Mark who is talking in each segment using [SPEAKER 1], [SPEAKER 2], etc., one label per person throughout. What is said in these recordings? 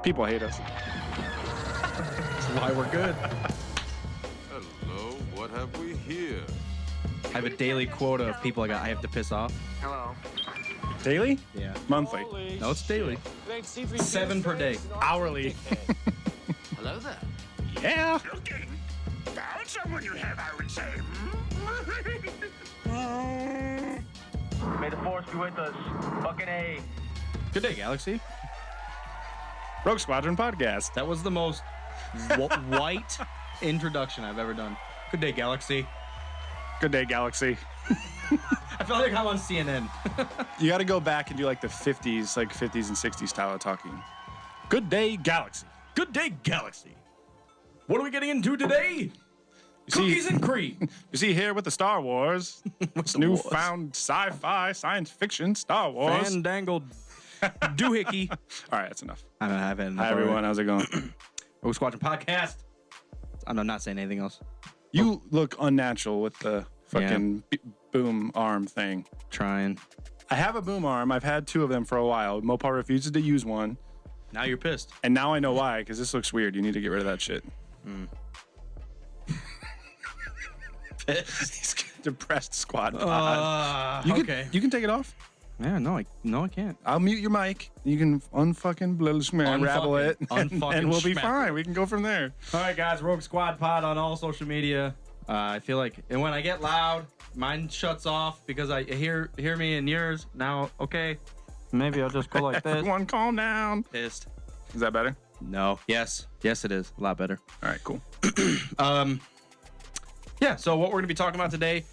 [SPEAKER 1] People hate us.
[SPEAKER 2] That's why we're good.
[SPEAKER 3] Hello, what have we here?
[SPEAKER 2] I have a daily quota of people I have to piss off.
[SPEAKER 4] Hello.
[SPEAKER 1] Daily?
[SPEAKER 2] Yeah.
[SPEAKER 1] Monthly?
[SPEAKER 2] No, it's daily. 7 per day.
[SPEAKER 1] Hourly?
[SPEAKER 4] Hello there.
[SPEAKER 1] Yeah.
[SPEAKER 5] Looking. Found someone you have, I would say.
[SPEAKER 6] May the force be with us. Fucking A.
[SPEAKER 2] Good day, Galaxy.
[SPEAKER 1] Rogue Squadron Podcast.
[SPEAKER 2] That was the most white introduction I've ever done. Good day, Galaxy.
[SPEAKER 1] Good day, Galaxy.
[SPEAKER 2] I feel like I'm on CNN.
[SPEAKER 1] You got to go back and do like the 50s, and 60s style of talking. Good day, Galaxy.
[SPEAKER 2] Good day, Galaxy. What are we getting into today? Cookies and cream.
[SPEAKER 1] You see here with the Star Wars,
[SPEAKER 2] What's
[SPEAKER 1] newfound sci-fi, science fiction, Star Wars.
[SPEAKER 2] Fandangled doohickey.
[SPEAKER 1] All right, that's enough.
[SPEAKER 2] I've had enough.
[SPEAKER 1] Hi, everyone. How's it going?
[SPEAKER 2] Rogue Squadron Podcast. I'm not saying anything else.
[SPEAKER 1] You look unnatural with the fucking boom arm thing.
[SPEAKER 2] Trying.
[SPEAKER 1] I have a boom arm. I've had 2 of them for a while. Mopar refuses to use one.
[SPEAKER 2] Now you're pissed.
[SPEAKER 1] And now I know why, because this looks weird. You need to get rid of that shit. He's depressed squad pod.
[SPEAKER 2] Okay.
[SPEAKER 1] You can take it off.
[SPEAKER 2] Yeah, no, I can't.
[SPEAKER 1] I'll mute your mic. You can unfucking unravel it, and we'll be fine. We can go from there.
[SPEAKER 2] All right, guys. Rogue Squad Pod on all social media. I feel like, and when I get loud, mine shuts off because I hear me and yours. Now, okay. Maybe I'll just go like this.
[SPEAKER 1] Everyone calm down.
[SPEAKER 2] Pissed.
[SPEAKER 1] Is that better?
[SPEAKER 2] No. Yes, it is. A lot better.
[SPEAKER 1] All right, cool.
[SPEAKER 2] Yeah, so what we're going to be talking about today,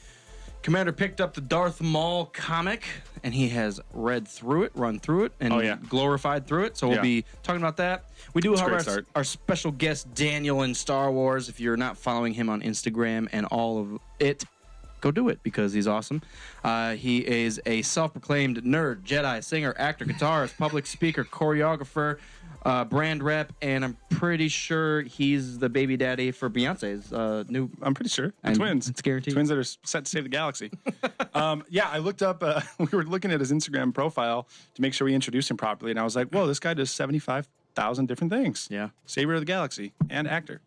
[SPEAKER 2] Commander picked up the Darth Maul comic, and he has run through it, and glorified through it. So we'll be talking about that. We do have our special guest, Daniel in Star Wars. If you're not following him on Instagram and all of it, go do it because he's awesome. He is a self-proclaimed nerd, Jedi, singer, actor, guitarist, public speaker, choreographer, brand rep, and I'm pretty sure he's the baby daddy for Beyonce's new.
[SPEAKER 1] I'm pretty sure. Twins.
[SPEAKER 2] It's guaranteed.
[SPEAKER 1] Twins that are set to save the galaxy. I looked up, we were looking at his Instagram profile to make sure we introduced him properly, and I was like, whoa, this guy does 75,000 different things.
[SPEAKER 2] Yeah.
[SPEAKER 1] Savior of the galaxy and actor.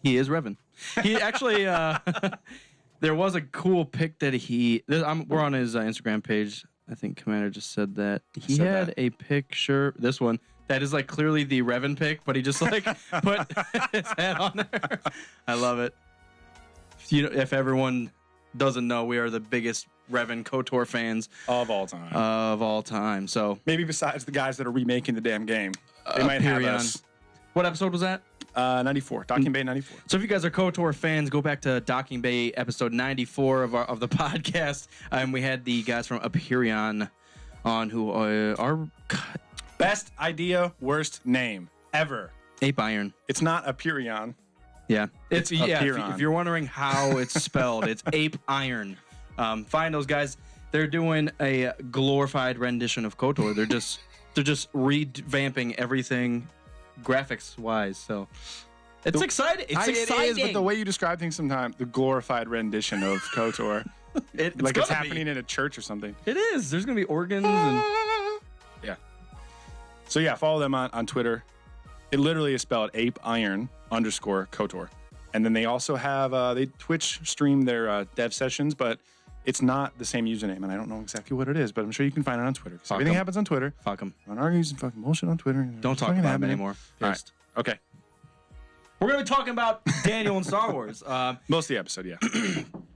[SPEAKER 2] He is Revan. He actually, there was a cool pic that we're on his Instagram page. I think Commander just said that. He had a picture, this one, that is like clearly the Revan pic, but he just like put his head on there. I love it. If everyone doesn't know, we are the biggest Revan KOTOR fans
[SPEAKER 1] Of all time.
[SPEAKER 2] So
[SPEAKER 1] maybe besides the guys that are remaking the damn game. They might have us.
[SPEAKER 2] What episode was that?
[SPEAKER 1] 94. Docking Bay 94.
[SPEAKER 2] So if you guys are KOTOR fans, go back to Docking Bay episode 94 of the podcast. We had the guys from Aperion on who are...
[SPEAKER 1] Best idea, worst name ever.
[SPEAKER 2] Ape Iron.
[SPEAKER 1] It's not Aperion.
[SPEAKER 2] Yeah.
[SPEAKER 1] It's Aperion.
[SPEAKER 2] If you're wondering how it's spelled, it's Ape Iron. Find those guys. They're doing a glorified rendition of KOTOR. They're just revamping everything graphics wise. So it's exciting. It's exciting.
[SPEAKER 1] It is, but the way you describe things sometimes, the glorified rendition of KOTOR. It's happening in a church or something.
[SPEAKER 2] It is. There's going to be organs and...
[SPEAKER 1] Yeah. So yeah, follow them on Twitter. It literally is spelled Ape Iron _ KOTOR. And then they also have, they Twitch stream their dev sessions, but it's not the same username. And I don't know exactly what it is, but I'm sure you can find it on Twitter. Because everything happens on Twitter.
[SPEAKER 2] Fuck them.
[SPEAKER 1] On argues and fucking bullshit on Twitter.
[SPEAKER 2] Don't talk about them anymore.
[SPEAKER 1] All right. Okay.
[SPEAKER 2] We're going to be talking about Daniel and Star Wars.
[SPEAKER 1] Most of the episode, yeah.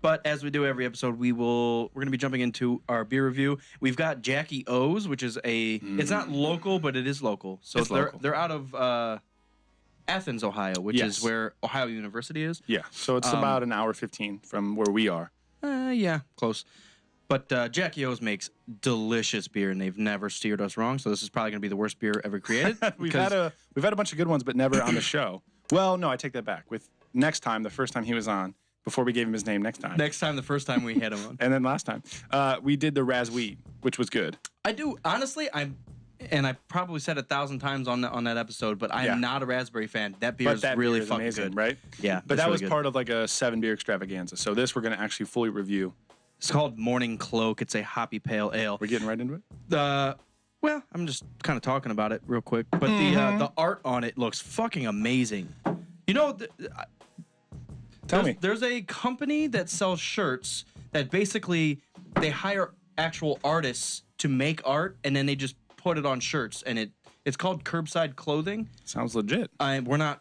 [SPEAKER 2] But as we do every episode, we're going to be jumping into our beer review. We've got Jackie O's, which is it's not local, but it is local. So they're out of Athens, Ohio, which is where Ohio University is.
[SPEAKER 1] Yeah. So it's about an hour 15 from where we are.
[SPEAKER 2] Yeah, close. But Jackie O's makes delicious beer, and they've never steered us wrong. So this is probably going to be the worst beer ever created.
[SPEAKER 1] We've had a bunch of good ones, but never on the show. Well, no, I take that back. With next time, the first time he was on, before we gave him his name next time.
[SPEAKER 2] The first time we had him on.
[SPEAKER 1] And then last time, we did the Raz Wheat, which was good.
[SPEAKER 2] I do, honestly, I probably said 1,000 times on that episode, but I'm not a raspberry fan. That beer is really fucking
[SPEAKER 1] amazing,
[SPEAKER 2] good.
[SPEAKER 1] Right?
[SPEAKER 2] Yeah.
[SPEAKER 1] But that was part of like a 7-beer extravaganza. So this we're going to actually fully review.
[SPEAKER 2] It's called Morning Cloak. It's a hoppy pale ale.
[SPEAKER 1] We're getting right into it?
[SPEAKER 2] Well, I'm just kind of talking about it real quick, but the art on it looks fucking amazing. You know,
[SPEAKER 1] Tell me.
[SPEAKER 2] There's a company that sells shirts that basically they hire actual artists to make art, and then they just put it on shirts, and it's called Curbside Clothing.
[SPEAKER 1] Sounds legit.
[SPEAKER 2] We're not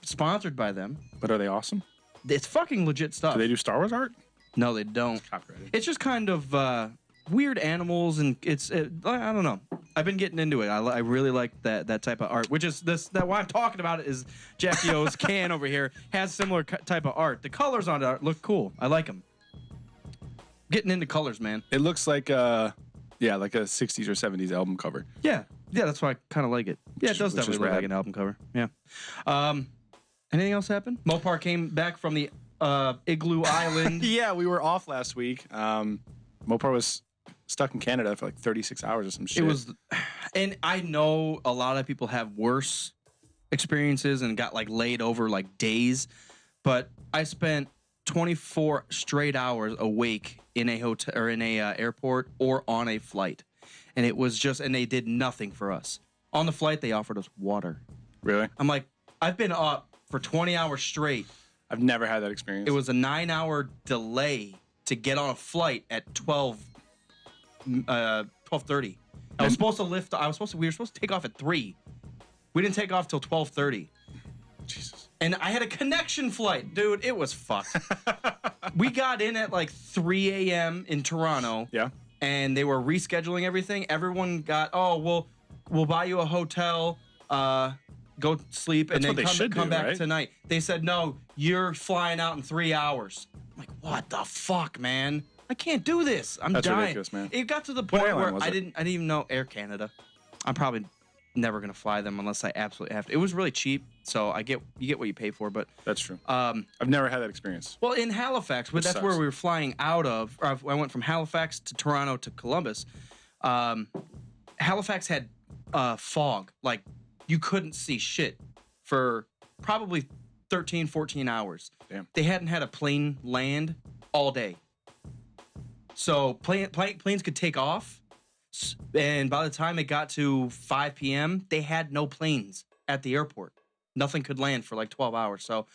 [SPEAKER 2] sponsored by them.
[SPEAKER 1] But are they awesome?
[SPEAKER 2] It's fucking legit stuff.
[SPEAKER 1] Do they do Star Wars art?
[SPEAKER 2] No, they don't.
[SPEAKER 1] Copyrighted.
[SPEAKER 2] It's just kind of weird animals, and I don't know. I've been getting into it. I really like that type of art, which is why I'm talking about it is Jackie O's can over here has similar type of art. The colors on it look cool. I like them. Getting into colors, man.
[SPEAKER 1] It looks like like a 60s or 70s album cover.
[SPEAKER 2] Yeah, that's why I kind of like it. Yeah, it does definitely look like an album cover. Yeah. Anything else happen? Mopar came back from the Igloo Island.
[SPEAKER 1] Yeah, we were off last week. Mopar was stuck in Canada for like 36 hours or some shit.
[SPEAKER 2] It was, and I know a lot of people have worse experiences and got like laid over like days, but I spent 24 straight hours awake in a hotel or in a airport or on a flight, and it was just, and they did nothing for us. On the flight, they offered us water.
[SPEAKER 1] Really?
[SPEAKER 2] I'm like, I've been up for 20 hours straight.
[SPEAKER 1] I've never had that experience.
[SPEAKER 2] It was a 9-hour delay to get on a flight at 12:30. I was supposed to we were supposed to take off at 3. We didn't take off till 12:30.
[SPEAKER 1] Jesus.
[SPEAKER 2] And I had a connection flight, dude. It was fucked. We got in at like 3 a.m. in Toronto.
[SPEAKER 1] Yeah.
[SPEAKER 2] And they were rescheduling everything. Everyone got, we'll buy you a hotel, go sleep, and then come back tonight. They said, no, you're flying out in 3 hours. I'm like, what the fuck, man? I can't do this. That's dying.
[SPEAKER 1] Ridiculous, man.
[SPEAKER 2] It got to the point where I didn't even know Air Canada. I'm probably never gonna fly them unless I absolutely have to. It was really cheap, so you get what you pay for. But
[SPEAKER 1] that's true. I've never had that experience.
[SPEAKER 2] Well, in Halifax, but that's where we were flying out of. Or I went from Halifax to Toronto to Columbus. Halifax had fog, like you couldn't see shit for probably 13, 14 hours.
[SPEAKER 1] Damn.
[SPEAKER 2] They hadn't had a plane land all day. So planes could take off, and by the time it got to 5 p.m., they had no planes at the airport. Nothing could land for like 12 hours. So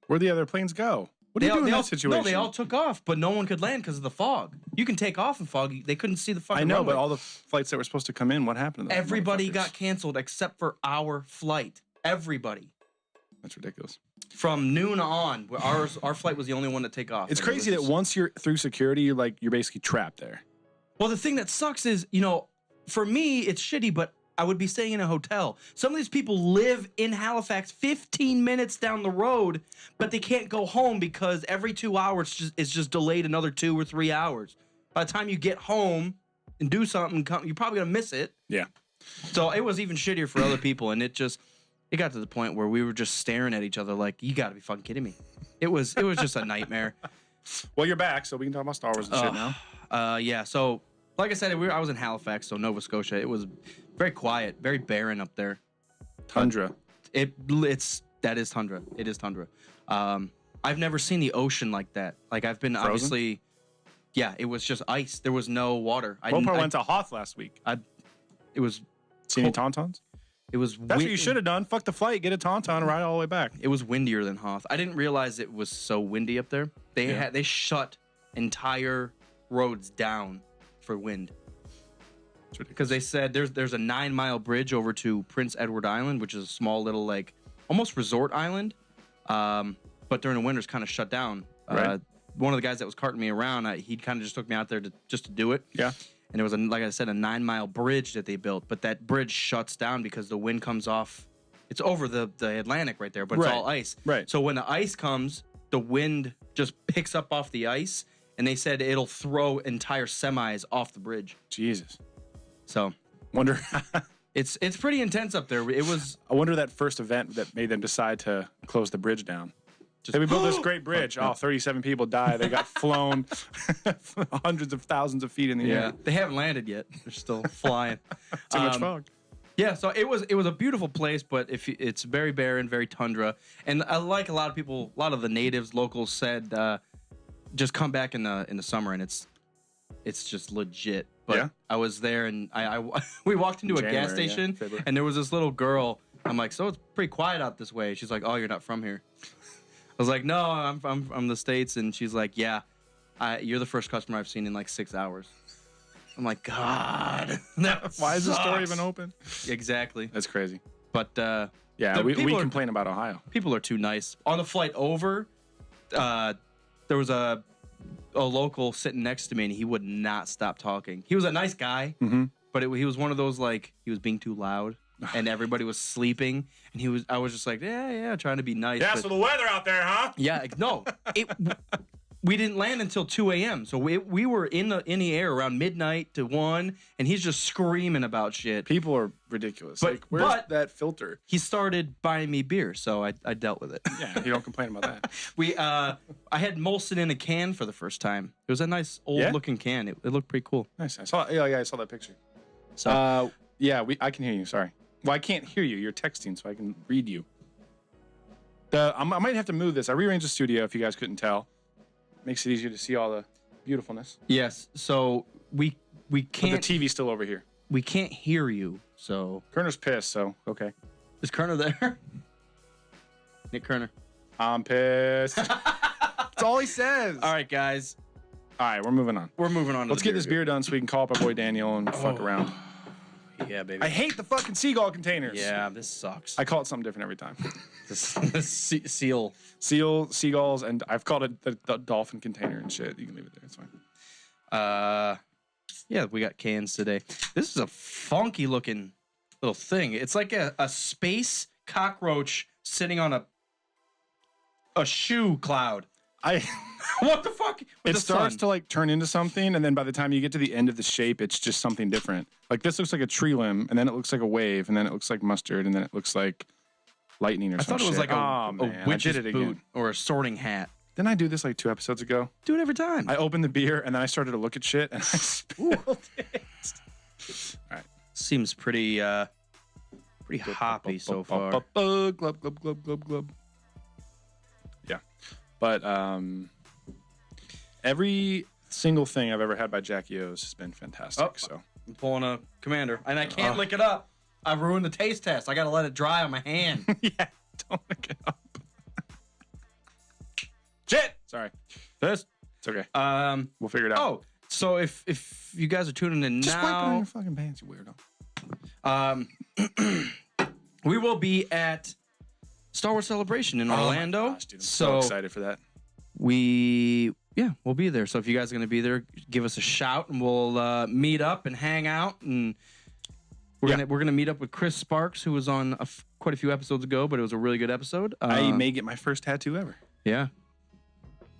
[SPEAKER 1] where'd the other planes go? What do you do in that situation?
[SPEAKER 2] No, they all took off, but no one could land because of the fog. You can take off in fog. They couldn't see the fucking
[SPEAKER 1] runway.
[SPEAKER 2] But
[SPEAKER 1] all the flights that were supposed to come in, what happened to them?
[SPEAKER 2] Everybody got canceled except for our flight. Everybody.
[SPEAKER 1] That's ridiculous.
[SPEAKER 2] From noon on, our flight was the only one to take off.
[SPEAKER 1] It's crazy that once you're through security, you're basically trapped there.
[SPEAKER 2] Well, the thing that sucks is, for me, it's shitty, but I would be staying in a hotel. Some of these people live in Halifax 15 minutes down the road, but they can't go home because every 2 hours it's just delayed another 2 or 3 hours. By the time you get home and do something, you're probably going to miss it.
[SPEAKER 1] Yeah.
[SPEAKER 2] So it was even shittier for other people, and it got to the point where we were just staring at each other like, you got to be fucking kidding me. It was just a nightmare.
[SPEAKER 1] Well, you're back, so we can talk about Star Wars and shit now.
[SPEAKER 2] Yeah, so like I said, I was in Halifax, so Nova Scotia. It was very quiet, very barren up there.
[SPEAKER 1] Tundra.
[SPEAKER 2] That is tundra. It is tundra. I've never seen the ocean like that. Like I've been
[SPEAKER 1] Frozen?
[SPEAKER 2] Obviously, yeah, it was just ice. There was no water.
[SPEAKER 1] Mopar went to Hoth last week.
[SPEAKER 2] It was.
[SPEAKER 1] See any Tauntauns?
[SPEAKER 2] It was.
[SPEAKER 1] That's what you should have done. Fuck the flight, get a Tauntaun, and ride all the way back.
[SPEAKER 2] It was windier than Hoth. I didn't realize it was so windy up there. They shut entire roads down for wind. Because they said there's a 9-mile bridge over to Prince Edward Island, which is a small little like almost resort island, but during the winter it's kind of shut down.
[SPEAKER 1] Right.
[SPEAKER 2] One of the guys that was carting me around, he kind of just took me out there to do it.
[SPEAKER 1] Yeah.
[SPEAKER 2] And there was like I said, a 9-mile bridge that they built, but that bridge shuts down because the wind comes off. It's over the Atlantic right there, but it's all ice.
[SPEAKER 1] Right.
[SPEAKER 2] So when the ice comes, the wind just picks up off the ice, and they said it'll throw entire semis off the bridge.
[SPEAKER 1] Jesus.
[SPEAKER 2] So
[SPEAKER 1] wonder.
[SPEAKER 2] it's pretty intense up there. It was.
[SPEAKER 1] I wonder that first event that made them decide to close the bridge down. Hey, we built this great bridge. 37 people died. They got flown hundreds of thousands of feet in the air.
[SPEAKER 2] They haven't landed yet. They're still flying.
[SPEAKER 1] Too much fog.
[SPEAKER 2] Yeah, so it was a beautiful place, but it's very barren, very tundra, and I like a lot of the natives, locals said, just come back in the summer, and it's just legit. but I was there and we walked into a gas station and there was this little girl. I'm like, so it's pretty quiet out this way. She's like, oh, you're not from here. I was like, no, I'm from the States. And she's like, yeah, you're the first customer I've seen in like 6 hours. I'm like, God,
[SPEAKER 1] why is the store even open?
[SPEAKER 2] Exactly.
[SPEAKER 1] That's crazy.
[SPEAKER 2] But
[SPEAKER 1] we complain about Ohio.
[SPEAKER 2] People are too nice. On the flight over, there was a local sitting next to me, and he would not stop talking. He was a nice guy, but he was one of those, like, he was being too loud, and everybody was sleeping, and I was just like, yeah, trying to be nice.
[SPEAKER 1] Yeah, so the weather out there, huh?
[SPEAKER 2] Yeah, no. We didn't land until 2 a.m., so we were in the air around midnight to 1, and he's just screaming about shit.
[SPEAKER 1] People are ridiculous.
[SPEAKER 2] But
[SPEAKER 1] where's that filter?
[SPEAKER 2] He started buying me beer, so I dealt with it.
[SPEAKER 1] Yeah, you don't complain about that.
[SPEAKER 2] I had Molson in a can for the first time. It was a nice old-looking can. It looked pretty cool.
[SPEAKER 1] Nice. I saw that picture. So, I can hear you. Sorry. Well, I can't hear you. You're texting, so I can read you. I might have to move this. I rearranged the studio, if you guys couldn't tell. Makes it easier to see all the beautifulness.
[SPEAKER 2] Yes, so we can't...
[SPEAKER 1] But the TV's still over here.
[SPEAKER 2] We can't hear you, so...
[SPEAKER 1] Kerner's pissed, so okay.
[SPEAKER 2] Is Kerner there? Nick Kerner.
[SPEAKER 1] I'm pissed. That's all he says.
[SPEAKER 2] All right, guys.
[SPEAKER 1] All right, we're moving on. Let's get this beer done so we can call up our boy Daniel and fuck around.
[SPEAKER 2] Yeah, baby.
[SPEAKER 1] I hate the fucking seagull containers.
[SPEAKER 2] Yeah, this sucks.
[SPEAKER 1] I call it something different every time.
[SPEAKER 2] Seal,
[SPEAKER 1] seagulls, and I've called it the dolphin container and shit. You can leave it there. It's fine.
[SPEAKER 2] Yeah, we got cans today. This is a funky looking little thing. It's like a space cockroach sitting on a shoe cloud. What the fuck?
[SPEAKER 1] It starts to like turn into something, and then by the time you get to the end of the shape, it's just something different. Like this looks like a tree limb, and then it looks like a wave, and then it looks like mustard, and then it looks like lightning or something.
[SPEAKER 2] I thought it was like a witch's boot or a sorting hat.
[SPEAKER 1] Didn't I do this like 2 episodes ago?
[SPEAKER 2] Do it every time.
[SPEAKER 1] I opened the beer, and then I started to look at shit, and I spilled it. All right.
[SPEAKER 2] Seems pretty hoppy so far.
[SPEAKER 1] Glub, glub, glub, glub, glub. Yeah. But every single thing I've ever had by Jackie O's has been fantastic. So
[SPEAKER 2] I'm pulling a Commander, and I can't lick it up. I ruined the taste test. I got to let it dry on my hand.
[SPEAKER 1] Yeah, don't lick it up. Shit. Sorry. It's okay. We'll figure it out.
[SPEAKER 2] Oh, so if you guys are tuning in
[SPEAKER 1] just
[SPEAKER 2] now,
[SPEAKER 1] wipe it on your fucking pants, you
[SPEAKER 2] weirdo. We will be at Star Wars Celebration in Orlando.
[SPEAKER 1] Oh my gosh, dude, I'm so excited for that.
[SPEAKER 2] We'll be there. So if you guys are going to be there, give us a shout, and we'll meet up and hang out. And we're gonna meet up with Chris Sparks, who was on quite a few episodes ago, but it was a really good episode.
[SPEAKER 1] I may get my first tattoo ever.
[SPEAKER 2] Yeah.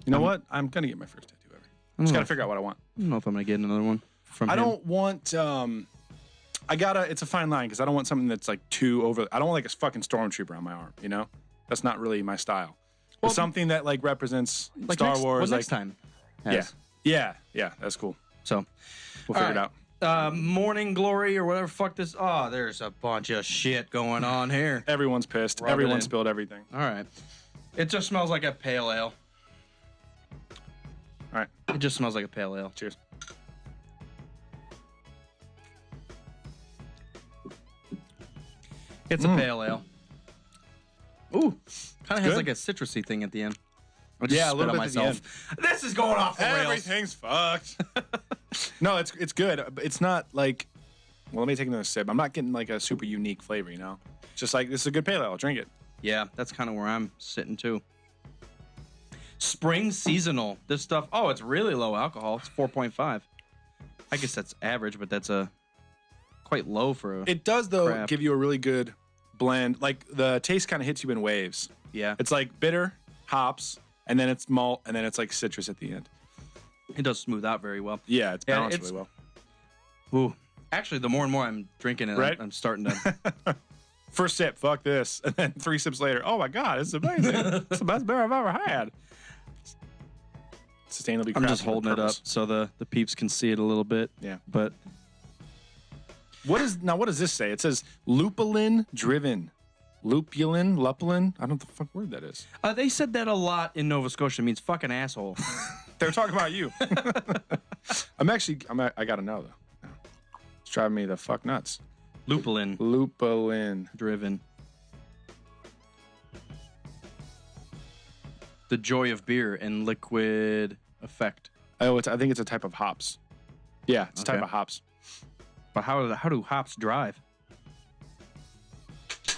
[SPEAKER 1] You know what? I'm gonna get my first tattoo ever. Just gotta figure out what I want.
[SPEAKER 2] I don't know if I'm gonna get another one from him.
[SPEAKER 1] I don't want. It's a fine line because I don't want something that's like too over. I don't want like a fucking stormtrooper on my arm. You know, that's not really my style. Well, something that like represents like Star Wars.
[SPEAKER 2] What next time?
[SPEAKER 1] Yeah. That's cool.
[SPEAKER 2] So
[SPEAKER 1] we'll figure it out.
[SPEAKER 2] Morning Glory or whatever. Fuck this. Oh, there's a bunch of shit going on here.
[SPEAKER 1] Everyone's pissed. Everyone spilled everything.
[SPEAKER 2] All right. It just smells like a pale ale.
[SPEAKER 1] All right.
[SPEAKER 2] It just smells like a pale ale.
[SPEAKER 1] Cheers.
[SPEAKER 2] It's a pale ale. Ooh, kind of has like a citrusy thing at the end. I just
[SPEAKER 1] a little bit
[SPEAKER 2] at the end. This is going off the rails.
[SPEAKER 1] Everything's fucked. No, it's good. It's not like. Well, let me take another sip. I'm not getting like a super unique flavor, you know. It's just like this is a good pale ale. Drink it.
[SPEAKER 2] Yeah, that's kind of where I'm sitting too. Spring seasonal. This stuff. Oh, it's really low alcohol. It's 4.5. I guess that's average, but that's quite low for.
[SPEAKER 1] It does though give you a really good blend. Like the taste kind of hits you in waves.
[SPEAKER 2] Yeah,
[SPEAKER 1] it's like bitter hops, and then it's malt, and then it's like citrus at the end.
[SPEAKER 2] It does smooth out very well.
[SPEAKER 1] Yeah, it's balanced really well.
[SPEAKER 2] Ooh, actually, the more and more I'm drinking it, I'm starting to.
[SPEAKER 1] First sip, fuck this, and then 3 sips later, oh my god, this is amazing! It's the best beer I've ever had. Sustainably.
[SPEAKER 2] I'm just holding it up so the peeps can see it a little bit.
[SPEAKER 1] Yeah,
[SPEAKER 2] but
[SPEAKER 1] what does this say? It says lupulin driven. Lupulin? I don't know the fuck word that is.
[SPEAKER 2] They said that a lot in Nova Scotia. It means fucking asshole.
[SPEAKER 1] They're talking about you. I gotta know though. It's driving me the fuck nuts.
[SPEAKER 2] Lupulin. Driven. The joy of beer and liquid effect.
[SPEAKER 1] Oh, I think it's a type of hops. Yeah, it's a type of hops.
[SPEAKER 2] But how do hops drive?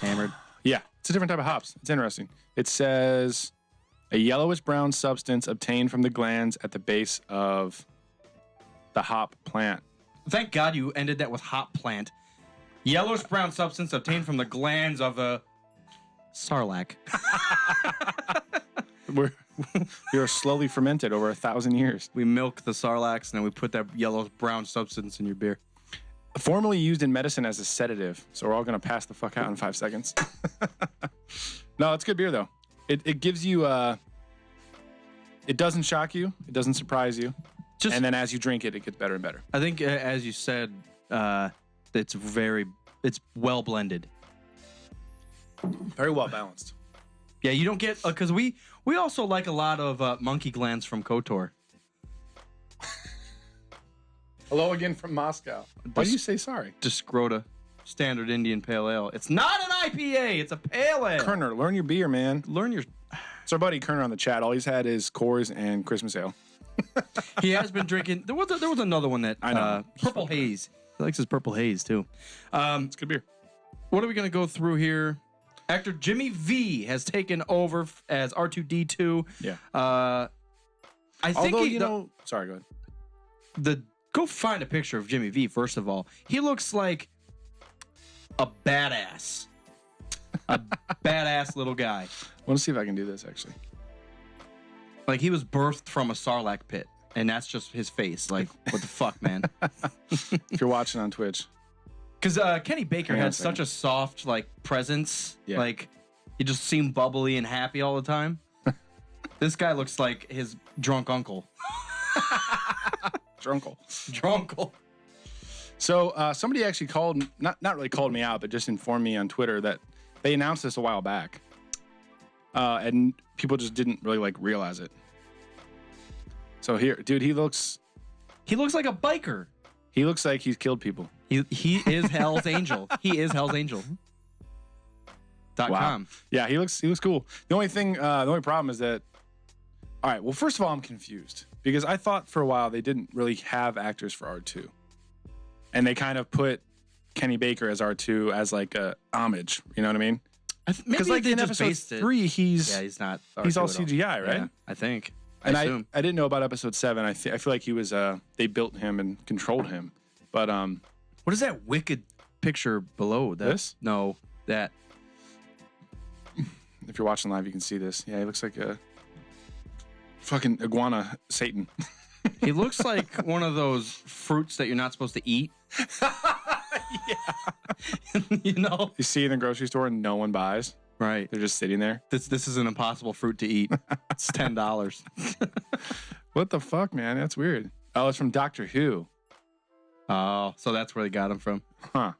[SPEAKER 2] Hammered.
[SPEAKER 1] Yeah, it's a different type of hops. It's interesting. It says a yellowish brown substance obtained from the glands at the base of the hop plant.
[SPEAKER 2] Thank God you ended that with hop plant. Yellowish brown substance obtained from the glands of the sarlacc.
[SPEAKER 1] We are slowly fermented over 1,000 years.
[SPEAKER 2] We milk the sarlaccs and then we put that yellow brown substance in your beer.
[SPEAKER 1] Formerly used in medicine as a sedative. So we're all going to pass the fuck out in 5 seconds. No, it's good beer, though. It gives you... it doesn't shock you. It doesn't surprise you. And then as you drink it, it gets better and better.
[SPEAKER 2] I think, as you said, it's well blended.
[SPEAKER 1] Very well balanced.
[SPEAKER 2] Yeah, you don't get... Because we also like a lot of monkey glands from KOTOR.
[SPEAKER 1] Hello again from Moscow. Why do you say sorry?
[SPEAKER 2] Discrota. Standard Indian Pale Ale. It's not an IPA. It's a Pale Ale.
[SPEAKER 1] Kerner, learn your beer, man.
[SPEAKER 2] Learn your...
[SPEAKER 1] It's our buddy Kerner on the chat. All he's had is Coors and Christmas Ale.
[SPEAKER 2] He has been drinking... There was another one that...
[SPEAKER 1] I know.
[SPEAKER 2] Purple Haze. He likes his Purple Haze, too.
[SPEAKER 1] It's good beer.
[SPEAKER 2] What are we going to go through here? Actor Jimmy V has taken over as R2-D2.
[SPEAKER 1] Yeah.
[SPEAKER 2] I think
[SPEAKER 1] Sorry, go ahead.
[SPEAKER 2] Go find a picture of Jimmy V, first of all. He looks like a badass. A badass little guy.
[SPEAKER 1] I want to see if I can do this, actually.
[SPEAKER 2] Like, he was birthed from a sarlacc pit, and that's just his face. Like, what the fuck, man?
[SPEAKER 1] If you're watching on Twitch.
[SPEAKER 2] Because Kenny Baker had such a soft, like, presence.
[SPEAKER 1] Yeah.
[SPEAKER 2] Like, he just seemed bubbly and happy all the time. This guy looks like his drunk uncle. Drunkle.
[SPEAKER 1] So somebody actually called, not really called me out, but just informed me on Twitter that they announced this a while back. And people just didn't really realize it. So here, dude, he looks
[SPEAKER 2] like a biker.
[SPEAKER 1] He looks like he's killed people.
[SPEAKER 2] He is Hell's Angel. He is Hell's Angel. .com.
[SPEAKER 1] Yeah, he looks cool. The only problem is that, all right, well, first of all, I'm confused because I thought for a while they didn't really have actors for R2. And they kind of put Kenny Baker as R2 as like a homage, you know what I mean? Because like in episode 3, he's not R2 he's all CGI, right?
[SPEAKER 2] Yeah, I think.
[SPEAKER 1] I didn't know about episode 7. I feel like he was they built him and controlled him. But
[SPEAKER 2] what is that wicked picture below?
[SPEAKER 1] This?
[SPEAKER 2] No, that.
[SPEAKER 1] If you're watching live, you can see this. Yeah, he looks like a fucking iguana Satan.
[SPEAKER 2] He looks like one of those fruits that you're not supposed to eat. Yeah. You know?
[SPEAKER 1] You see it in the grocery store and no one buys.
[SPEAKER 2] Right.
[SPEAKER 1] They're just sitting there.
[SPEAKER 2] This is an impossible fruit to eat. It's $10.
[SPEAKER 1] What the fuck, man? That's weird. Oh, it's from Doctor Who.
[SPEAKER 2] Oh, so that's where they got him from.
[SPEAKER 1] Huh.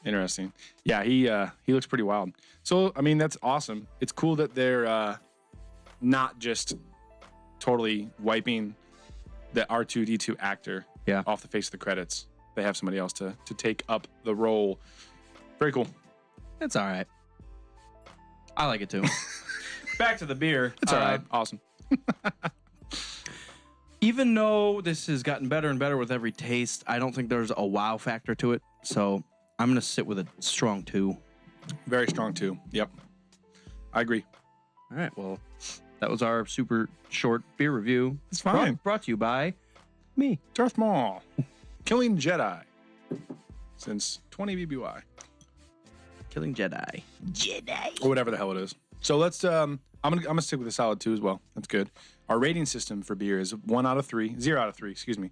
[SPEAKER 1] Interesting. Yeah, he looks pretty wild. So, I mean, that's awesome. It's cool that they're not just totally wiping the R2-D2 actor off the face of the credits. They have somebody else to take up the role. Very cool.
[SPEAKER 2] It's all right. I like it too. Back to the beer.
[SPEAKER 1] It's all right. Awesome.
[SPEAKER 2] Even though this has gotten better and better with every taste, I don't think there's a wow factor to it. So I'm going to sit with a strong 2.
[SPEAKER 1] Very strong 2. Yep. I agree.
[SPEAKER 2] All right. Well, that was our super short beer review.
[SPEAKER 1] It's fine.
[SPEAKER 2] Brought to you by me,
[SPEAKER 1] Darth Maul. Killing Jedi. Since 20 BBY.
[SPEAKER 2] Killing Jedi.
[SPEAKER 1] Or whatever the hell it is. So let's I'm gonna stick with a solid 2 as well. That's good. Our rating system for beer is 0 out of 3, excuse me.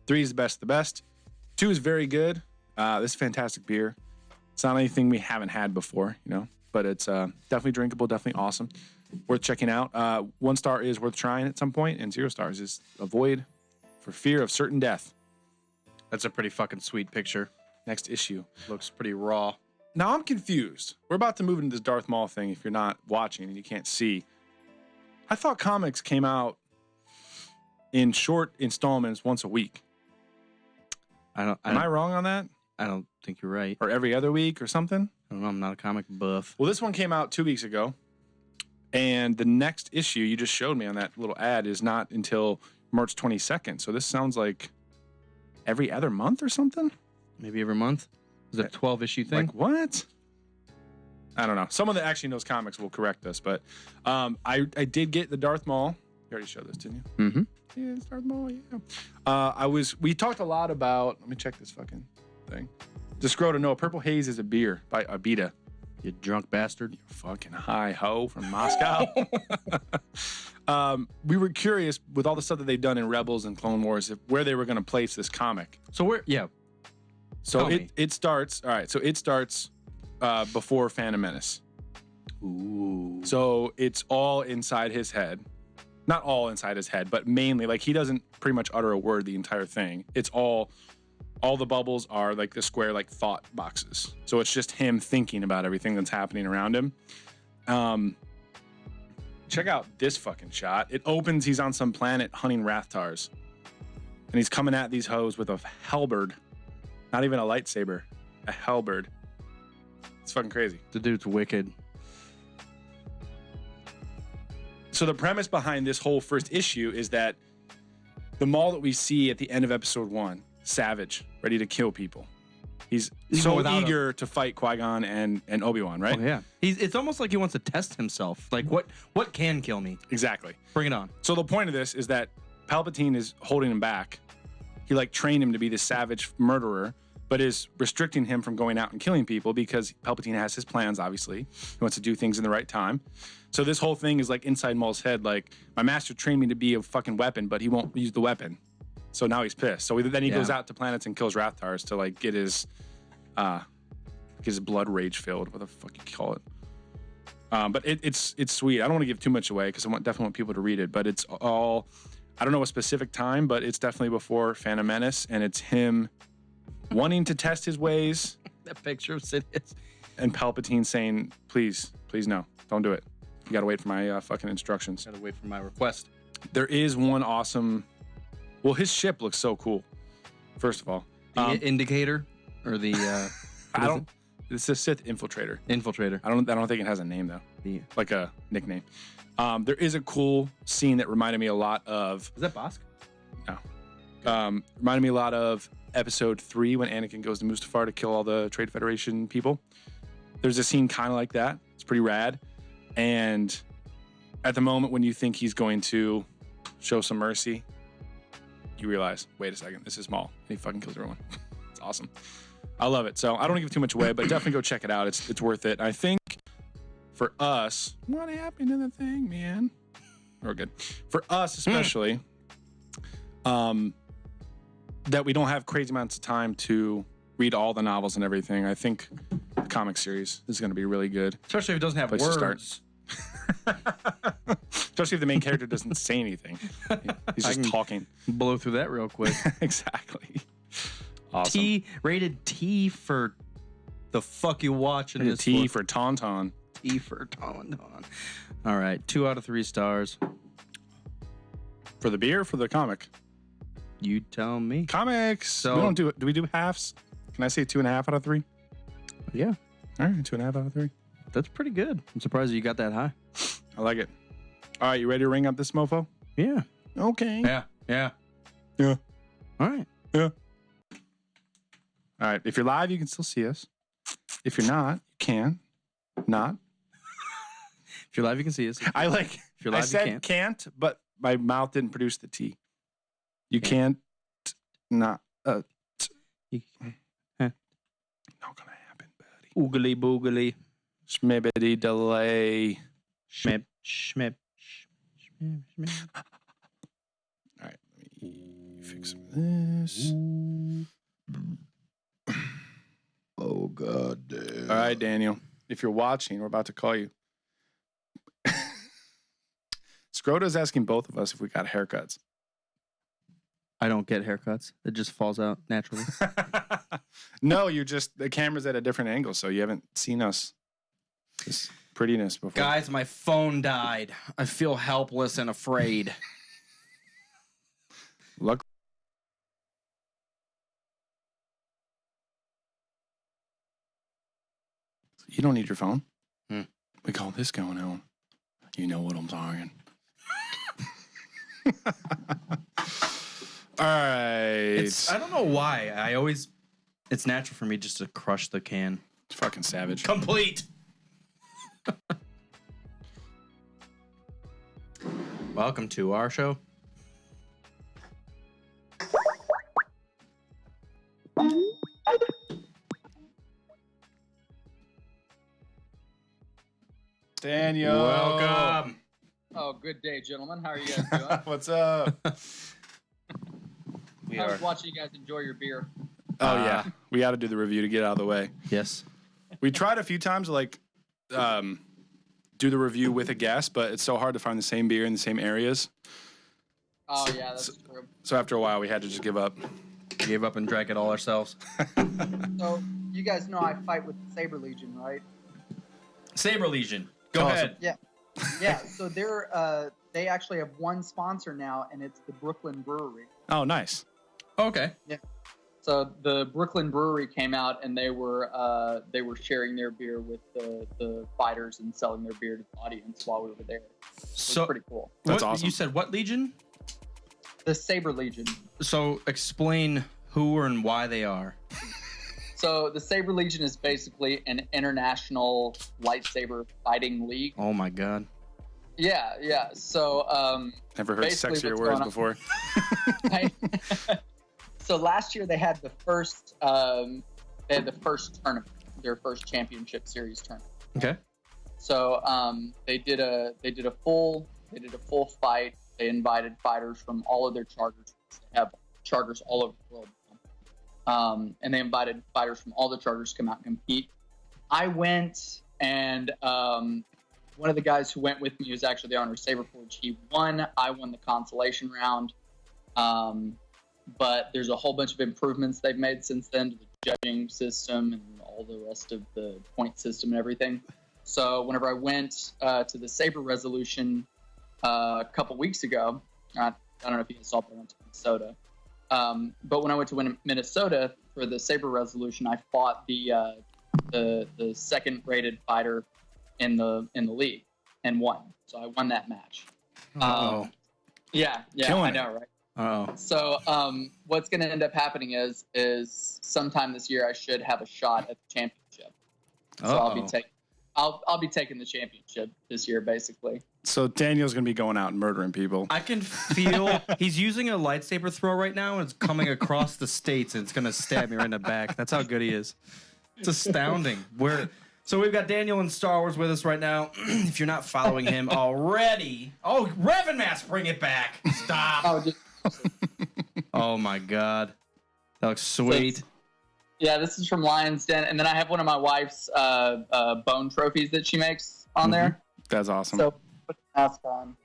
[SPEAKER 1] 3 is the best of the best. 2 is very good. This is fantastic beer. It's not anything we haven't had before, you know, but it's definitely drinkable, definitely awesome. Worth checking out. 1 star is worth trying at some point, and 0 stars is avoid for fear of certain death.
[SPEAKER 2] That's a pretty fucking sweet picture.
[SPEAKER 1] Next issue.
[SPEAKER 2] Looks pretty raw.
[SPEAKER 1] Now I'm confused. We're about to move into this Darth Maul thing if you're not watching and you can't see. I thought comics came out in short installments once a week. Am I wrong on that?
[SPEAKER 2] I don't think you're right.
[SPEAKER 1] Or every other week or something.
[SPEAKER 2] I don't know. I'm not a comic buff.
[SPEAKER 1] Well, this one came out 2 weeks ago. And the next issue you just showed me on that little ad is not until March 22nd. So this sounds like every other month or something?
[SPEAKER 2] Maybe every month? Is it a 12-issue thing?
[SPEAKER 1] Like what? I don't know. Someone that actually knows comics will correct us. But I did get the Darth Maul. You already showed this, didn't you?
[SPEAKER 2] Mm-hmm.
[SPEAKER 1] Yeah, it's Darth Maul, yeah. We talked a lot about, let me check this fucking thing. Discrota, no, Purple Haze is a beer by Abita.
[SPEAKER 2] You drunk bastard.
[SPEAKER 1] You fucking high ho from Moscow. We were curious with all the stuff that they've done in Rebels and Clone Wars, where they were going to place this comic.
[SPEAKER 2] So where? Yeah.
[SPEAKER 1] So it starts. All right. So it starts before Phantom Menace.
[SPEAKER 2] Ooh.
[SPEAKER 1] So it's all inside his head. Not all inside his head, but mainly, like, he doesn't pretty much utter a word the entire thing. It's all the bubbles are like the square, like, thought boxes. So it's just him thinking about everything that's happening around him. Check out this fucking shot. It opens, he's on some planet hunting Rathtars. And he's coming at these hoes with a halberd. Not even a lightsaber. A halberd. It's fucking crazy.
[SPEAKER 2] The dude's wicked.
[SPEAKER 1] So the premise behind this whole first issue is that the Maul that we see at the end of episode 1, savage, ready to kill people. He's so eager to fight Qui-Gon and Obi-Wan, right?
[SPEAKER 2] Oh, yeah. It's almost like he wants to test himself. Like, what can kill me?
[SPEAKER 1] Exactly.
[SPEAKER 2] Bring it on.
[SPEAKER 1] So the point of this is that Palpatine is holding him back. He, like, trained him to be this savage murderer, but is restricting him from going out and killing people because Palpatine has his plans, obviously. He wants to do things in the right time. So this whole thing is like inside Maul's head, like, my master trained me to be a fucking weapon, but he won't use the weapon. So now he's pissed. So then he goes out to planets and kills Rathtars to, like, get his blood rage filled, what the fuck you call it. But it's sweet. I don't want to give too much away because I definitely want people to read it, but it's all, I don't know a specific time, but it's definitely before Phantom Menace, and it's him wanting to test his ways.
[SPEAKER 2] That picture of Sidious.
[SPEAKER 1] And Palpatine saying, please no, don't do it. You gotta wait for my fucking instructions.
[SPEAKER 2] Gotta wait for my request.
[SPEAKER 1] There is one awesome, well, his ship looks so cool, first of all.
[SPEAKER 2] The indicator? Or the,
[SPEAKER 1] it's a Sith infiltrator.
[SPEAKER 2] Infiltrator.
[SPEAKER 1] I don't think it has a name, though. Like a nickname. There is a cool scene that reminded me a lot of...
[SPEAKER 2] Is that Bosk?
[SPEAKER 1] No. Reminded me a lot of episode 3 when Anakin goes to Mustafar to kill all the Trade Federation people. There's a scene kind of like that. It's pretty rad. And at the moment when you think he's going to show some mercy, you realize, wait a second, this is Maul. And he fucking kills everyone. It's awesome. I love it. So I don't want to give too much away, but definitely go check it out. It's worth it. I think for us, what happened in the thing, man? We're good. For us especially, that we don't have crazy amounts of time to read all the novels and everything. I think the comic series is going to be really good.
[SPEAKER 2] Especially if it doesn't have words.
[SPEAKER 1] Especially if the main character doesn't say anything. He's just talking.
[SPEAKER 2] Blow through that real quick.
[SPEAKER 1] Exactly. Awesome.
[SPEAKER 2] Rated T for the fuck you watching this
[SPEAKER 1] T for Tauntaun.
[SPEAKER 2] T for Tauntaun. All right. 2 out of 3 stars.
[SPEAKER 1] For the beer or for the comic?
[SPEAKER 2] You tell me.
[SPEAKER 1] Comics. So, we don't do we do halves? Can I say 2.5 out of 3?
[SPEAKER 2] Yeah.
[SPEAKER 1] All right, 2.5 out of 3.
[SPEAKER 2] That's pretty good. I'm surprised you got that high.
[SPEAKER 1] I like it. All right, you ready to ring up this mofo?
[SPEAKER 2] Yeah.
[SPEAKER 1] Okay.
[SPEAKER 2] Yeah.
[SPEAKER 1] All
[SPEAKER 2] right.
[SPEAKER 1] Yeah. All right. If you're live, you can still see us. If you're not, you can not.
[SPEAKER 2] If you're live, you can see us. If you're live,
[SPEAKER 1] I said
[SPEAKER 2] you
[SPEAKER 1] can't, but my mouth didn't produce the T. You can't not.
[SPEAKER 2] Not
[SPEAKER 1] gonna happen, buddy.
[SPEAKER 2] Oogly boogly.
[SPEAKER 1] Schmibbity delay.
[SPEAKER 2] Schmip.
[SPEAKER 1] All right, let me fix this.
[SPEAKER 7] Oh, God damn.
[SPEAKER 1] All right, Daniel. If you're watching, we're about to call you. Scrota's asking both of us if we got haircuts.
[SPEAKER 2] I don't get haircuts. It just falls out naturally.
[SPEAKER 1] No, the camera's at a different angle, so you haven't seen us. This prettiness before.
[SPEAKER 2] Guys, my phone died. I feel helpless and afraid.
[SPEAKER 1] Luckily, You don't need your phone. We call this going on. You know what I'm talking. All right.
[SPEAKER 2] I don't know why. It's natural for me just to crush the can.
[SPEAKER 1] It's fucking savage.
[SPEAKER 2] Complete. Welcome to our show.
[SPEAKER 1] Daniel.
[SPEAKER 2] Welcome.
[SPEAKER 8] Oh, good day, gentlemen. How are you guys doing?
[SPEAKER 1] What's up?
[SPEAKER 8] I was watching you guys enjoy your beer.
[SPEAKER 1] Oh, yeah. We got to do the review to get out of the way.
[SPEAKER 2] Yes.
[SPEAKER 1] We tried a few times to, like, do the review with a guest, but it's so hard to find the same beer in the same areas.
[SPEAKER 8] Oh, yeah, that's true.
[SPEAKER 1] So after a while, we had to just give up.
[SPEAKER 2] Gave up and drank it all ourselves.
[SPEAKER 8] So, you guys know I fight with the Saber Legion, right?
[SPEAKER 2] Saber Legion. Go ahead.
[SPEAKER 8] Yeah. Yeah, so they actually have one sponsor now, and it's the Brooklyn Brewery.
[SPEAKER 1] Oh, nice.
[SPEAKER 2] Okay.
[SPEAKER 8] Yeah. So the Brooklyn Brewery came out, and they were sharing their beer with the fighters and selling their beer to the audience while we were there. So pretty cool.
[SPEAKER 1] That's awesome.
[SPEAKER 2] You said what Legion?
[SPEAKER 8] The Saber Legion.
[SPEAKER 2] So explain who and why they are.
[SPEAKER 8] So the Saber Legion is basically an international lightsaber fighting league.
[SPEAKER 2] Oh my god.
[SPEAKER 8] Yeah. So
[SPEAKER 1] never heard sexier words before.
[SPEAKER 8] So last year they had the first tournament, their first championship series tournament.
[SPEAKER 2] Okay.
[SPEAKER 8] So they did a full fight. They invited fighters from all of their charters. They have charters all over the world. And they invited fighters from all the charters to come out and compete. I went, and one of the guys who went with me was actually the owner of Saberforge. He won. I won the consolation round. But there's a whole bunch of improvements they've made since then to the judging system and all the rest of the point system and everything. So whenever I went to the Saber Resolution a couple weeks ago, I don't know if you guys saw, but I went to Minnesota. But when I went to Minnesota for the Saber Resolution, I fought the second-rated fighter in the league and won. So I won that match. Yeah, I know, right?
[SPEAKER 2] Oh.
[SPEAKER 8] So what's going to end up happening is sometime this year I should have a shot at the championship. So I'll be taking the championship this year, basically.
[SPEAKER 1] So Daniel's going to be going out and murdering people.
[SPEAKER 2] I can feel he's using a lightsaber throw right now, and it's coming across the states, and it's going to stab me right in the back. That's how good he is. It's astounding. So we've got Daniel in Star Wars with us right now. If you're not following him already, Revan Mask, bring it back. Stop. Oh my God, that looks sweet.
[SPEAKER 8] Yeah, this is from Lion's Den, and then I have one of my wife's bone trophies that she makes on there.
[SPEAKER 1] That's awesome.
[SPEAKER 8] So put the mask on.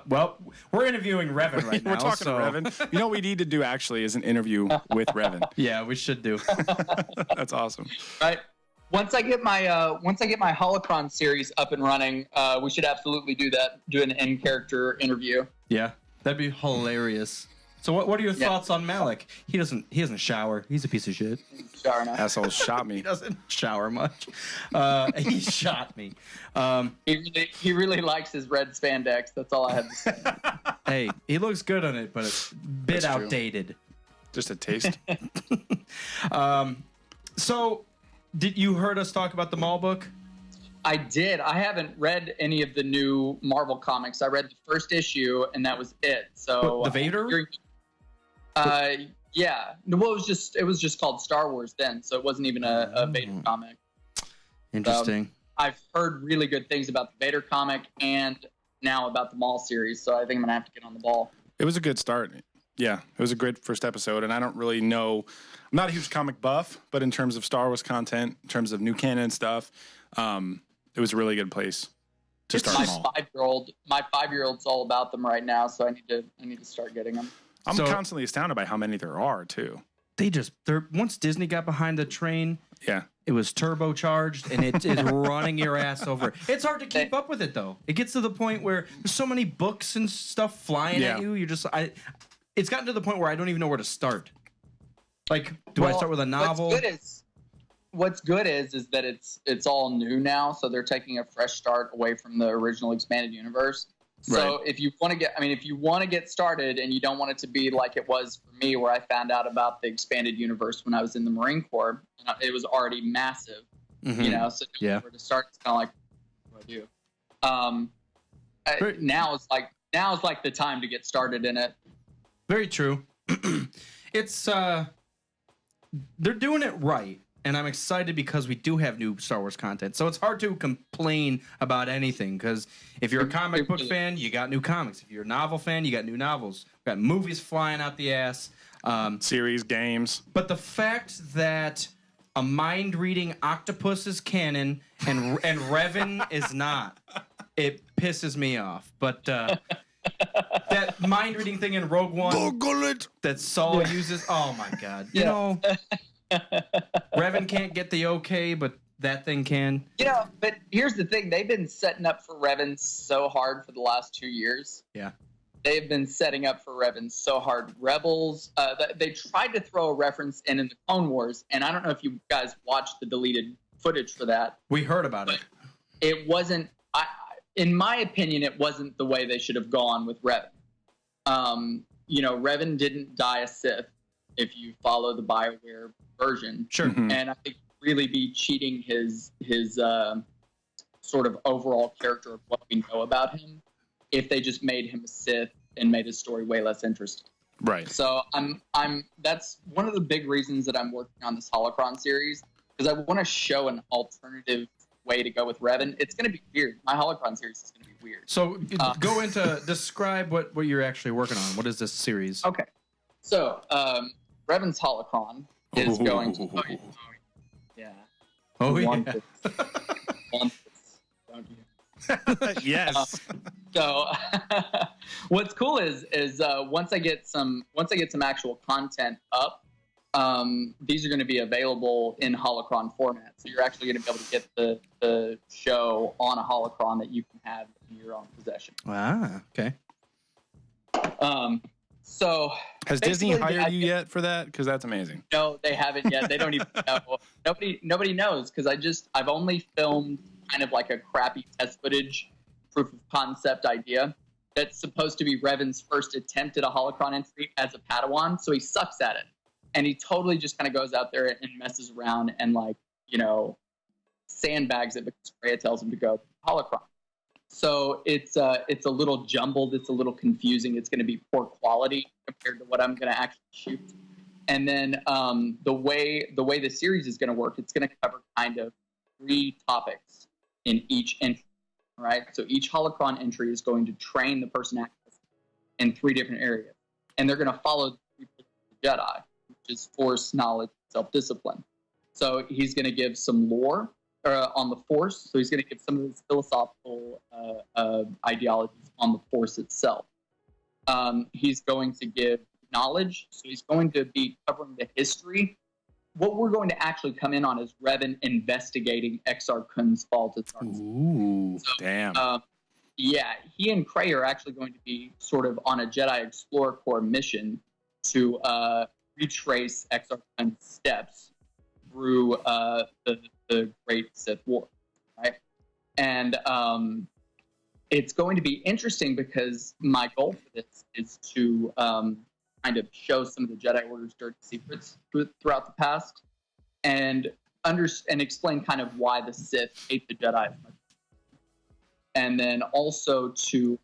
[SPEAKER 2] Well, we're interviewing Revan right now.
[SPEAKER 1] We're talking to Revan. You know what we need to do actually is an interview with Revan.
[SPEAKER 2] Yeah, we should do.
[SPEAKER 1] That's awesome.
[SPEAKER 8] Right. Once I get my Holocron series up and running, we should absolutely do an in-character interview.
[SPEAKER 2] Yeah, that'd be hilarious. So what are your thoughts on Malik? He doesn't shower. He's a piece of shit.
[SPEAKER 8] Shower now.
[SPEAKER 1] Asshole shot me.
[SPEAKER 2] He doesn't shower much. He shot me.
[SPEAKER 8] He really likes his red spandex. That's all I have to say.
[SPEAKER 2] Hey, he looks good on it, but it's a bit outdated.
[SPEAKER 1] Just a taste.
[SPEAKER 2] So, did you heard us talk about the Maul book?
[SPEAKER 8] I did. I haven't read any of the new Marvel comics. I read the first issue, and that was it. So
[SPEAKER 2] the Vader?
[SPEAKER 8] Yeah. Well, it was just called Star Wars then, so it wasn't even a Vader comic.
[SPEAKER 2] Interesting.
[SPEAKER 8] I've heard really good things about the Vader comic and now about the Maul series, so I think I'm gonna have to get on the ball.
[SPEAKER 1] It was a good start. Yeah, it was a great first episode, and I don't really know. I'm not a huge comic buff, but in terms of Star Wars content, in terms of new canon stuff, it was a really good place to start.
[SPEAKER 8] My 5-year-old's all about them right now, so I need to start getting them.
[SPEAKER 1] I'm constantly astounded by how many there are too.
[SPEAKER 2] Once Disney got behind the train,
[SPEAKER 1] yeah,
[SPEAKER 2] it was turbocharged and it is running your ass over. It's hard to keep up with it though. It gets to the point where there's so many books and stuff flying at you. It's gotten to the point where I don't even know where to start. Like, do I start with a novel?
[SPEAKER 8] what's good is that it's all new now, so they're taking a fresh start away from the original expanded universe. So if you want to get started and you don't want it to be like it was for me, where I found out about the expanded universe when I was in the Marine Corps, and it was already massive, so where to start, it's kind of like, what do I do? Now is like the time to get started in it.
[SPEAKER 2] Very true. It's they're doing it right. And I'm excited because we do have new Star Wars content. So it's hard to complain about anything, because if you're a comic book fan, you got new comics. If you're a novel fan, you got new novels. We got movies flying out the ass.
[SPEAKER 1] Series, games.
[SPEAKER 2] But the fact that a mind-reading octopus is canon and Revan is not, it pisses me off. But that mind-reading thing in Rogue One that Saul uses, oh my God. You know... Revan can't get the okay, but that thing can.
[SPEAKER 8] But here's the thing. They've been setting up for Revan so hard for the last 2 years.
[SPEAKER 2] Yeah.
[SPEAKER 8] They've been setting up for Revan so hard. Rebels, they tried to throw a reference in the Clone Wars, and I don't know if you guys watched the deleted footage for that.
[SPEAKER 2] We heard about it.
[SPEAKER 8] It wasn't, in my opinion, it wasn't the way they should have gone with Revan. Revan didn't die a Sith. If you follow the BioWare version,
[SPEAKER 2] sure,
[SPEAKER 8] and I think really be cheating his sort of overall character of what we know about him, if they just made him a Sith and made his story way less interesting.
[SPEAKER 1] Right.
[SPEAKER 8] So that's one of the big reasons that I'm working on this Holocron series, because I want to show an alternative way to go with Revan. It's going to be weird. My Holocron series is going to be weird.
[SPEAKER 2] So describe what you're actually working on. What is this series?
[SPEAKER 8] Okay. So, Revan's Holocron is going to... yeah.
[SPEAKER 2] Oh, yeah.
[SPEAKER 1] Yes.
[SPEAKER 8] So, what's cool is once I get some actual content up, these are going to be available in Holocron format. So you're actually going to be able to get the show on a Holocron that you can have in your own possession.
[SPEAKER 2] Ah, okay.
[SPEAKER 8] So
[SPEAKER 1] has Disney hired you yet for that? Because that's amazing.
[SPEAKER 8] No, they haven't yet. They don't even know. Nobody knows, because I've only filmed kind of like a crappy test footage proof of concept idea that's supposed to be Revan's first attempt at a Holocron entry as a Padawan. So he sucks at it, and he totally just kind of goes out there and messes around and sandbags it because Freya tells him to go Holocron. So it's a little jumbled. It's a little confusing. It's going to be poor quality compared to what I'm going to actually shoot. And then the way the series is going to work, it's going to cover kind of 3 topics in each entry. Right. So each Holocron entry is going to train the person active in 3 different areas, and they're going to follow the 3 pillars of the Jedi, which is force, knowledge, self-discipline. So he's going to give some lore on the Force. So he's going to give some of his philosophical ideologies on the Force itself. He's going to give knowledge. So he's going to be covering the history. What we're going to actually come in on is Revan investigating Exar Kun's fall to Tarkin.
[SPEAKER 1] Ooh, so, damn.
[SPEAKER 8] Yeah, he and Krey are actually going to be sort of on a Jedi Explorer Corps mission to retrace Exar Kun's steps through the Great Sith War, right? And it's going to be interesting because my goal for this is to kind of show some of the Jedi Order's dirty secrets throughout the past, and explain kind of why the Sith hate the Jedi as much. And then also to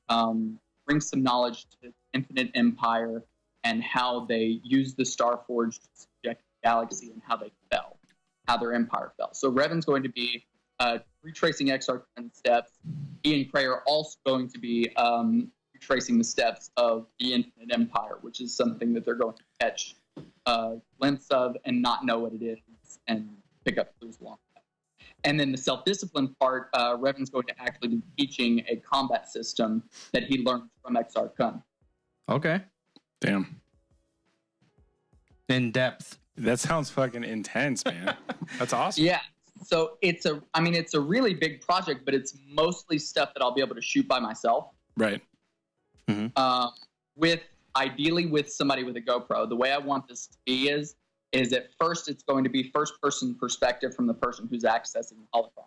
[SPEAKER 8] bring some knowledge to the Infinite Empire and how they used the Starforged to subject the galaxy and how they fell, how their empire fell. So Revan's going to be retracing Exar Kun's steps. He and Krey are also going to be retracing the steps of the Infinite Empire, which is something that they're going to catch glimpse of and not know what it is and pick up clues along that. And then the self-discipline part, Revan's going to actually be teaching a combat system that he learned from Exar Kun.
[SPEAKER 2] Okay.
[SPEAKER 1] Damn.
[SPEAKER 2] In depth.
[SPEAKER 1] That sounds fucking intense, man. That's awesome.
[SPEAKER 8] Yeah. So it's a really big project, but it's mostly stuff that I'll be able to shoot by myself.
[SPEAKER 1] Right.
[SPEAKER 8] Mm-hmm. Ideally with somebody with a GoPro. The way I want this to be is is at first it's going to be first-person perspective from the person who's accessing the holocron.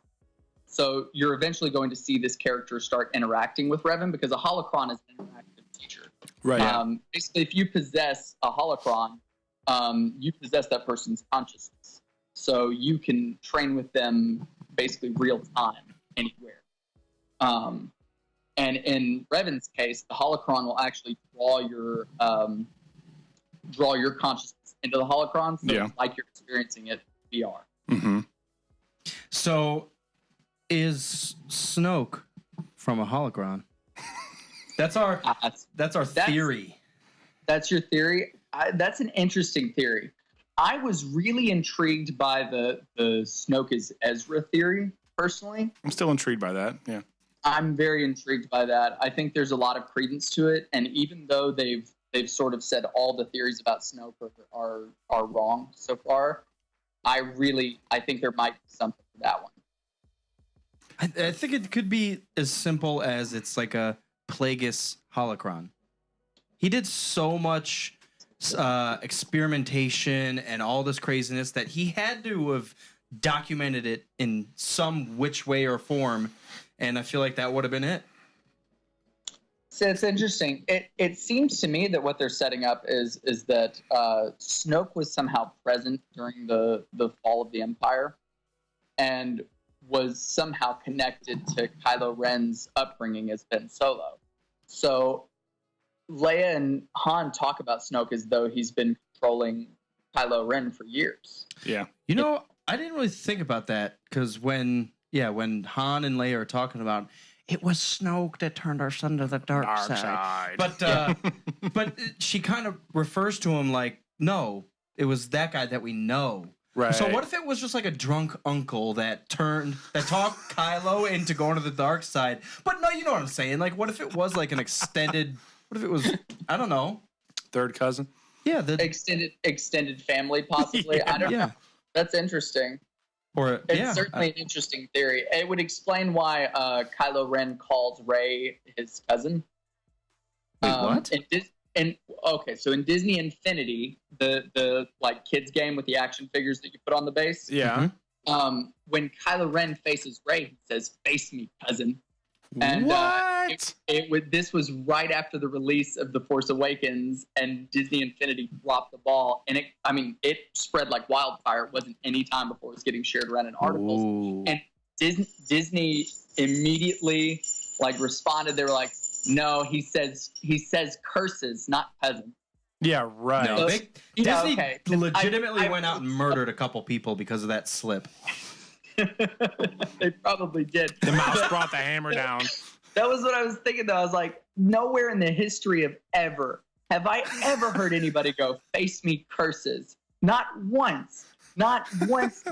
[SPEAKER 8] So you're eventually going to see this character start interacting with Revan because a holocron is an interactive teacher.
[SPEAKER 1] Right.
[SPEAKER 8] Basically, if you possess a holocron, you possess that person's consciousness. So you can train with them basically real time anywhere. And in Revan's case, the holocron will actually draw your consciousness into the holocron, so it's like you're experiencing it VR.
[SPEAKER 1] Mm-hmm.
[SPEAKER 2] So, is Snoke from a holocron? That's our theory.
[SPEAKER 8] That's your theory. That's an interesting theory. I was really intrigued by the Snoke is Ezra theory, personally.
[SPEAKER 1] I'm still intrigued by that, yeah.
[SPEAKER 8] I'm very intrigued by that. I think there's a lot of credence to it, and even though they've sort of said all the theories about Snoke are wrong so far, I think there might be something to that one.
[SPEAKER 2] I think it could be as simple as it's like a Plagueis holocron. He did so much experimentation and all this craziness that he had to have documented it in some which way or form, and I feel like that would have been it.
[SPEAKER 8] So it's interesting. It seems to me that what they're setting up is that Snoke was somehow present during the fall of the Empire and was somehow connected to Kylo Ren's upbringing as Ben Solo. So Leia and Han talk about Snoke as though he's been controlling Kylo Ren for years.
[SPEAKER 1] Yeah.
[SPEAKER 2] You know, I didn't really think about that because when Han and Leia are talking about it was Snoke that turned our son to the dark side. But she kind of refers to him like, no, it was that guy that we know.
[SPEAKER 1] Right.
[SPEAKER 2] So what if it was just like a drunk uncle that talked Kylo into going to the dark side? But no, you know what I'm saying. Like, what if it was like an extended? What if it was? I don't know.
[SPEAKER 1] Third cousin.
[SPEAKER 2] Yeah, the
[SPEAKER 8] extended family, possibly. Yeah, I don't know. That's interesting. It's certainly an interesting theory. It would explain why Kylo Ren calls Rey his cousin.
[SPEAKER 2] Wait, what?
[SPEAKER 8] So in Disney Infinity, the like kids game with the action figures that you put on the base.
[SPEAKER 1] Yeah.
[SPEAKER 8] Mm-hmm. When Kylo Ren faces Rey, he says, "Face me, cousin." And
[SPEAKER 1] what?
[SPEAKER 8] This was right after the release of The Force Awakens, and Disney Infinity dropped the ball, and it spread like wildfire. It wasn't any time before it was getting shared around in articles.
[SPEAKER 2] Ooh.
[SPEAKER 8] And Disney immediately responded. They were like, "No, he says curses, not cousin."
[SPEAKER 1] Yeah, right.
[SPEAKER 2] No, Disney legitimately went out and murdered a couple people because of that slip.
[SPEAKER 8] They probably did.
[SPEAKER 1] The mouse brought the hammer down.
[SPEAKER 8] That was what I was thinking, though. I was like, nowhere in the history of ever have I ever heard anybody go, "Face me, curses." Not once. Not once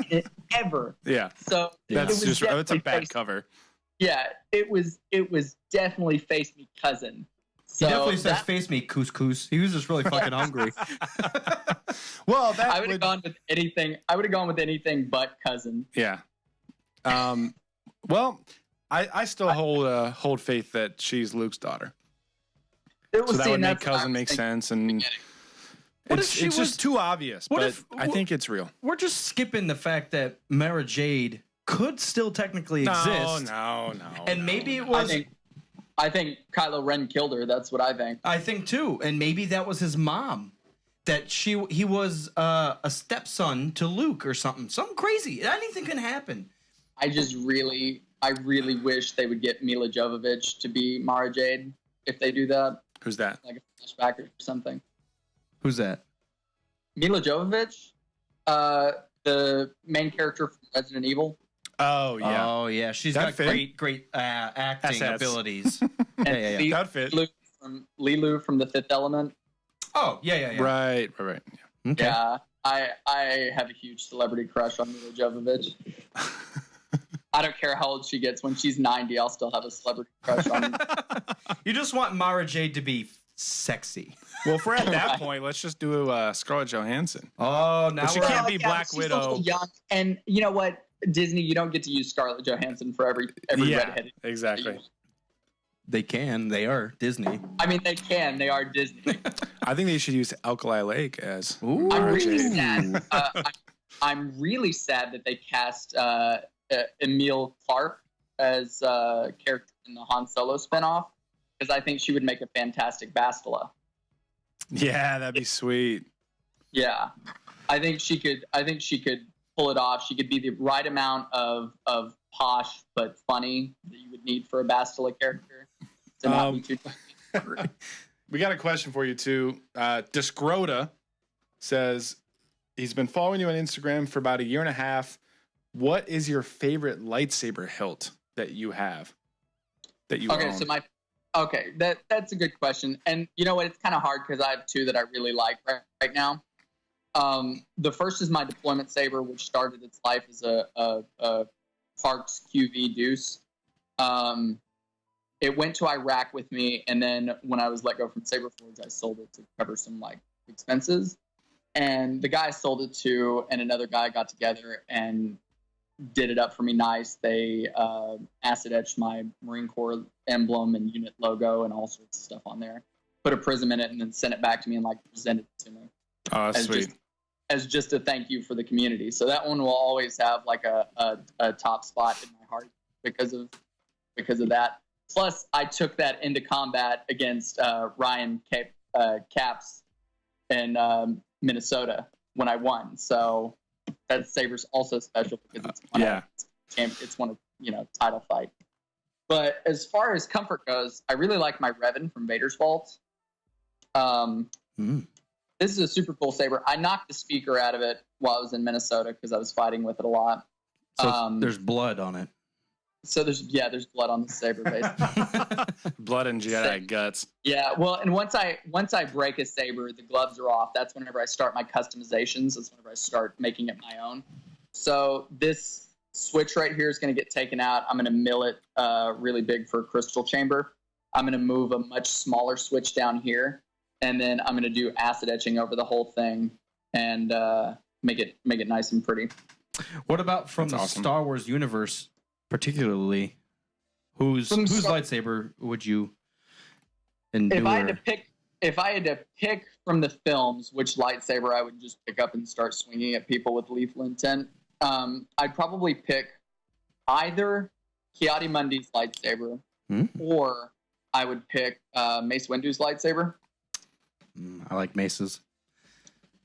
[SPEAKER 8] ever.
[SPEAKER 1] Yeah.
[SPEAKER 8] So
[SPEAKER 1] that's a bad cover.
[SPEAKER 8] Yeah, it was definitely "Face me, cousin." So
[SPEAKER 2] he definitely says "Face me, couscous." He was just really fucking hungry.
[SPEAKER 1] Well,
[SPEAKER 8] I would have gone with anything. I would have gone with anything but cousin.
[SPEAKER 1] Yeah. Well, I still hold faith that she's Luke's daughter. So that would make cousin make sense, and it's just too obvious. But I think it's real.
[SPEAKER 2] We're just skipping the fact that Mara Jade could still technically exist.
[SPEAKER 1] No.
[SPEAKER 2] And maybe it was.
[SPEAKER 8] I think Kylo Ren killed her. That's what I think.
[SPEAKER 2] I think too, and maybe that was his mom. That he was a stepson to Luke or something. Something crazy. Anything can happen.
[SPEAKER 8] I really wish they would get Mila Jovovich to be Mara Jade if they do that.
[SPEAKER 1] Who's that?
[SPEAKER 8] Like a flashback or something.
[SPEAKER 2] Who's that?
[SPEAKER 8] Mila Jovovich, the main character from Resident Evil.
[SPEAKER 1] Oh yeah.
[SPEAKER 2] Oh yeah. She's got great acting abilities. Yeah.
[SPEAKER 1] That fit.
[SPEAKER 8] Lilu from The Fifth Element.
[SPEAKER 2] Oh yeah.
[SPEAKER 1] Right. Yeah.
[SPEAKER 2] Okay.
[SPEAKER 8] Yeah, I have a huge celebrity crush on Mila Jovovich. I don't care how old she gets. When she's 90, I'll still have a celebrity crush on her.
[SPEAKER 2] You just want Mara Jade to be sexy.
[SPEAKER 1] Well, if we're at that point, let's just do Scarlett Johansson.
[SPEAKER 2] Oh, now
[SPEAKER 1] she can't be Black Widow.
[SPEAKER 8] Young. And you know what, Disney, you don't get to use Scarlett Johansson for every redheaded.
[SPEAKER 1] Exactly.
[SPEAKER 2] They can. They are Disney.
[SPEAKER 8] I mean, they can. They are Disney.
[SPEAKER 1] I think they should use Alkali Lake as.
[SPEAKER 2] Ooh.
[SPEAKER 8] I'm really sad. I'm really sad that they cast Emilia Clarke as a character in the Han Solo spinoff, because I think she would make a fantastic Bastila.
[SPEAKER 1] Yeah, that'd be sweet.
[SPEAKER 8] Yeah, I think she could pull it off. She could be the right amount of posh but funny that you would need for a Bastila character to not be too.
[SPEAKER 1] We got a question for you too. Discrota says he's been following you on Instagram for about a year and a half. What is your favorite lightsaber hilt that you have? That you own?
[SPEAKER 8] That's a good question. And you know what? It's kind of hard because I have two that I really like right now. The first is my deployment saber, which started its life as a Parks QV Deuce. It went to Iraq with me, and then when I was let go from Saber Forge, I sold it to cover some expenses. And the guy I sold it to and another guy got together and did it up for me nice. They acid etched my Marine Corps emblem and unit logo and all sorts of stuff on there. Put a prism in it and then sent it back to me and presented it to me.
[SPEAKER 1] Oh, that's sweet.
[SPEAKER 8] As just a thank you for the community. So that one will always have a top spot in my heart because of that. Plus, I took that into combat against Ryan Caps in Minnesota when I won. So that saber's also special because it's one of title fight. But as far as comfort goes, I really like my Revan from Vader's Vault. This is a super cool saber. I knocked the speaker out of it while I was in Minnesota because I was fighting with it a lot.
[SPEAKER 2] So there's blood on it.
[SPEAKER 8] So there's blood on the saber, basically.
[SPEAKER 1] Blood and Jedi guts.
[SPEAKER 8] Yeah, well, and once I break a saber, the gloves are off. That's whenever I start my customizations. That's whenever I start making it my own. So this switch right here is going to get taken out. I'm going to mill it really big for a crystal chamber. I'm going to move a much smaller switch down here, and then I'm going to do acid etching over the whole thing and make it nice and pretty.
[SPEAKER 2] What about from the Star Wars universe? Particularly, whose lightsaber would you endure?
[SPEAKER 8] If I had to pick from the films, which lightsaber I would just pick up and start swinging at people with lethal intent, I'd probably pick either Ki-Adi-Mundi's lightsaber or I would pick Mace Windu's lightsaber.
[SPEAKER 2] I like Mace's.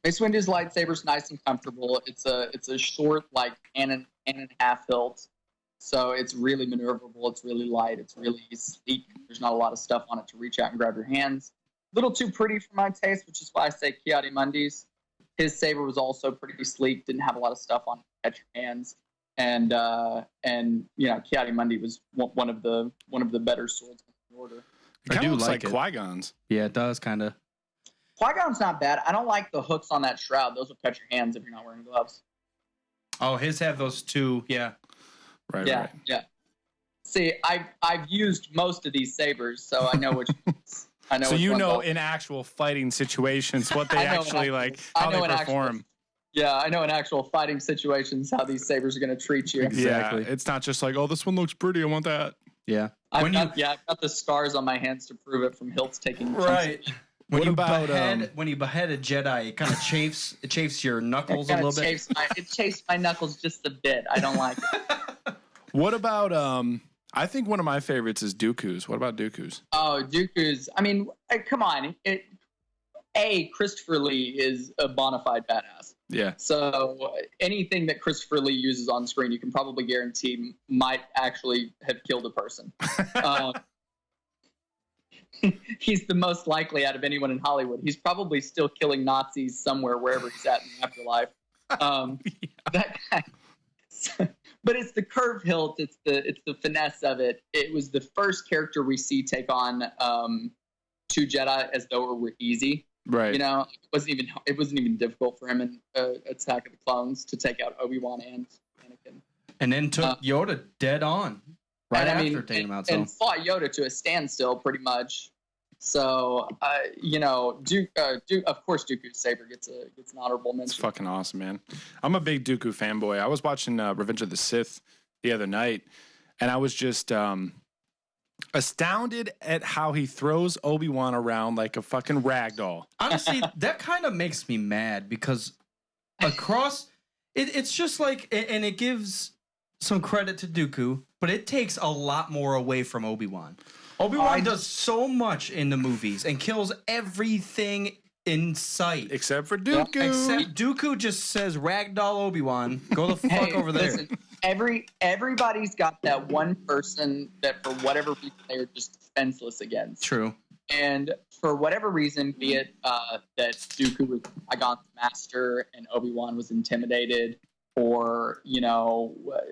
[SPEAKER 8] Mace Windu's lightsaber's nice and comfortable. It's a short hand and a half hilt. So it's really maneuverable. It's really light. It's really sleek. There's not a lot of stuff on it to reach out and grab your hands. A little too pretty for my taste, which is why I say Ki-Adi-Mundi's. His saber was also pretty sleek. Didn't have a lot of stuff on it to catch your hands. And Ki-Adi-Mundi was one of the better swords in the order.
[SPEAKER 1] It kind of looks like Qui-Gon's.
[SPEAKER 2] Yeah, it does kind of.
[SPEAKER 8] Qui-Gon's not bad. I don't like the hooks on that shroud. Those will cut your hands if you're not wearing gloves.
[SPEAKER 2] Oh, his have those too. Yeah.
[SPEAKER 1] Right.
[SPEAKER 8] Yeah. See, I've used most of these sabers, so I know which. I know.
[SPEAKER 1] So in actual fighting situations what they actually how they perform.
[SPEAKER 8] I know in actual fighting situations how these sabers are going to treat you.
[SPEAKER 1] Exactly. Yeah, it's not just like, oh, this one looks pretty, I want that.
[SPEAKER 2] Yeah.
[SPEAKER 8] I've got the scars on my hands to prove it from hilts taking.
[SPEAKER 2] Right. When you behead a Jedi, it kind of chafes your knuckles a little bit.
[SPEAKER 8] It chafes my knuckles just a bit. I don't like it.
[SPEAKER 1] What about I think one of my favorites is Dooku's. What about Dooku's?
[SPEAKER 8] Oh, Dooku's. I mean, come on. Christopher Lee is a bona fide badass.
[SPEAKER 1] Yeah.
[SPEAKER 8] So anything that Christopher Lee uses on screen, you can probably guarantee might actually have killed a person. He's the most likely out of anyone in Hollywood. He's probably still killing Nazis somewhere, wherever he's at in the afterlife. That guy. But it's the curve hilt. It's the finesse of it. It was the first character we see take on two Jedi as though it were easy.
[SPEAKER 1] Right.
[SPEAKER 8] It wasn't even difficult for him in Attack of the Clones to take out Obi-Wan and Anakin.
[SPEAKER 2] And then took Yoda dead on after taking him out.
[SPEAKER 8] And fought Yoda to a standstill pretty much. So, of course, Dooku's saber gets an honorable mention.
[SPEAKER 1] It's fucking awesome, man. I'm a big Dooku fanboy. I was watching Revenge of the Sith the other night, and I was just astounded at how he throws Obi-Wan around like a fucking rag doll.
[SPEAKER 2] Honestly, that kind of makes me mad because it's just like, and it gives some credit to Dooku, but it takes a lot more away from Obi-Wan. Obi-Wan does so much in the movies and kills everything in sight.
[SPEAKER 1] Except for Dooku.
[SPEAKER 2] Except Dooku just says, ragdoll Obi-Wan, go the fuck over there.
[SPEAKER 8] Listen, everybody's got that one person that for whatever reason they're just defenseless against.
[SPEAKER 2] True.
[SPEAKER 8] And for whatever reason, be it that Dooku was Qui-Gon's master and Obi-Wan was intimidated, or,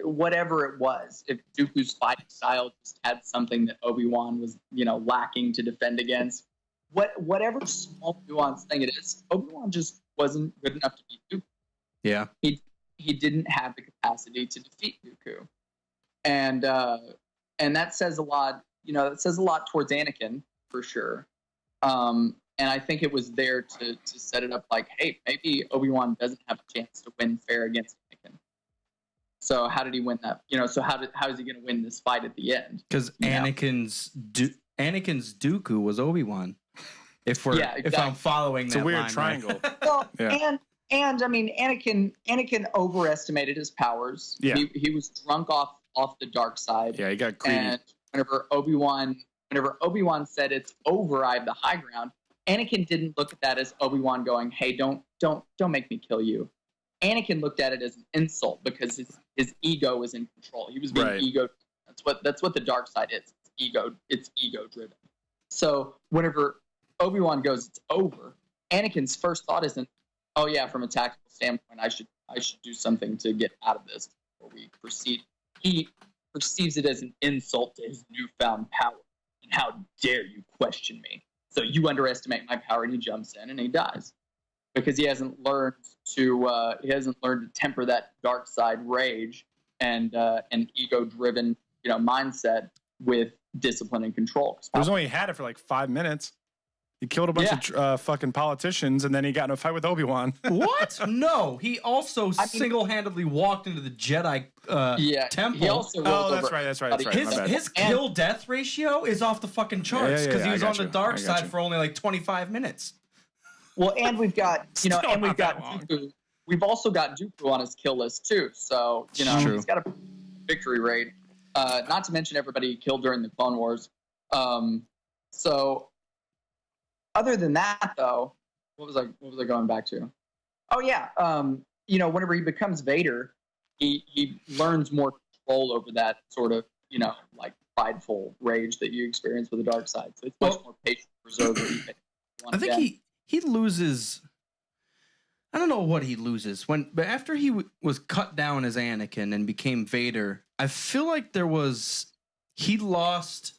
[SPEAKER 8] whatever it was, if Dooku's fighting style just had something that Obi-Wan was, lacking to defend against, whatever small nuance thing it is, Obi-Wan just wasn't good enough to beat Dooku.
[SPEAKER 2] Yeah.
[SPEAKER 8] He didn't have the capacity to defeat Dooku. And that says a lot, it says a lot towards Anakin, for sure. And I think it was there to set it up like, hey, maybe Obi-Wan doesn't have a chance to win fair against Anakin. So how did he win that? So how is he going to win this fight at the end?
[SPEAKER 2] Because Anakin's Dooku was Obi-Wan. If I'm following that,
[SPEAKER 1] it's a weird
[SPEAKER 2] line,
[SPEAKER 1] triangle.
[SPEAKER 8] Right? Well, and I mean, Anakin overestimated his powers.
[SPEAKER 1] Yeah.
[SPEAKER 8] He was drunk off the dark side.
[SPEAKER 1] Yeah, he got greedy.
[SPEAKER 8] And whenever Obi-Wan said it's over, I have the high ground, Anakin didn't look at that as Obi-Wan going, "Hey, don't make me kill you." Anakin looked at it as an insult because his ego was in control. He was being ego. That's what the dark side is. It's ego driven. So whenever Obi-Wan goes, "It's over," Anakin's first thought isn't, "Oh yeah, from a tactical standpoint, I should do something to get out of this before we proceed." He perceives it as an insult to his newfound power. And how dare you question me? So you underestimate my power, and he jumps in and he dies because he hasn't learned to temper that dark side rage and ego-driven mindset with discipline and control.
[SPEAKER 1] He only had it for like 5 minutes. He killed a bunch of fucking politicians, and then he got in a fight with Obi-Wan.
[SPEAKER 2] What? No, he also single-handedly walked into the Jedi temple.
[SPEAKER 8] He also
[SPEAKER 1] that's right.
[SPEAKER 2] His kill-death ratio is off the fucking charts because he was on the dark side for only like 25 minutes.
[SPEAKER 8] Well, and we've got Dooku. We've also got Dooku on his kill list too. So he's got a victory rate. Not to mention everybody he killed during the Clone Wars. So. Other than that, though, what was I going back to? Oh yeah, whenever he becomes Vader, he learns more control over that sort of like prideful rage that you experience with the dark side. So it's much more patient, reserved.
[SPEAKER 2] I think he loses. I don't know what he loses but after he was cut down as Anakin and became Vader, I feel like he lost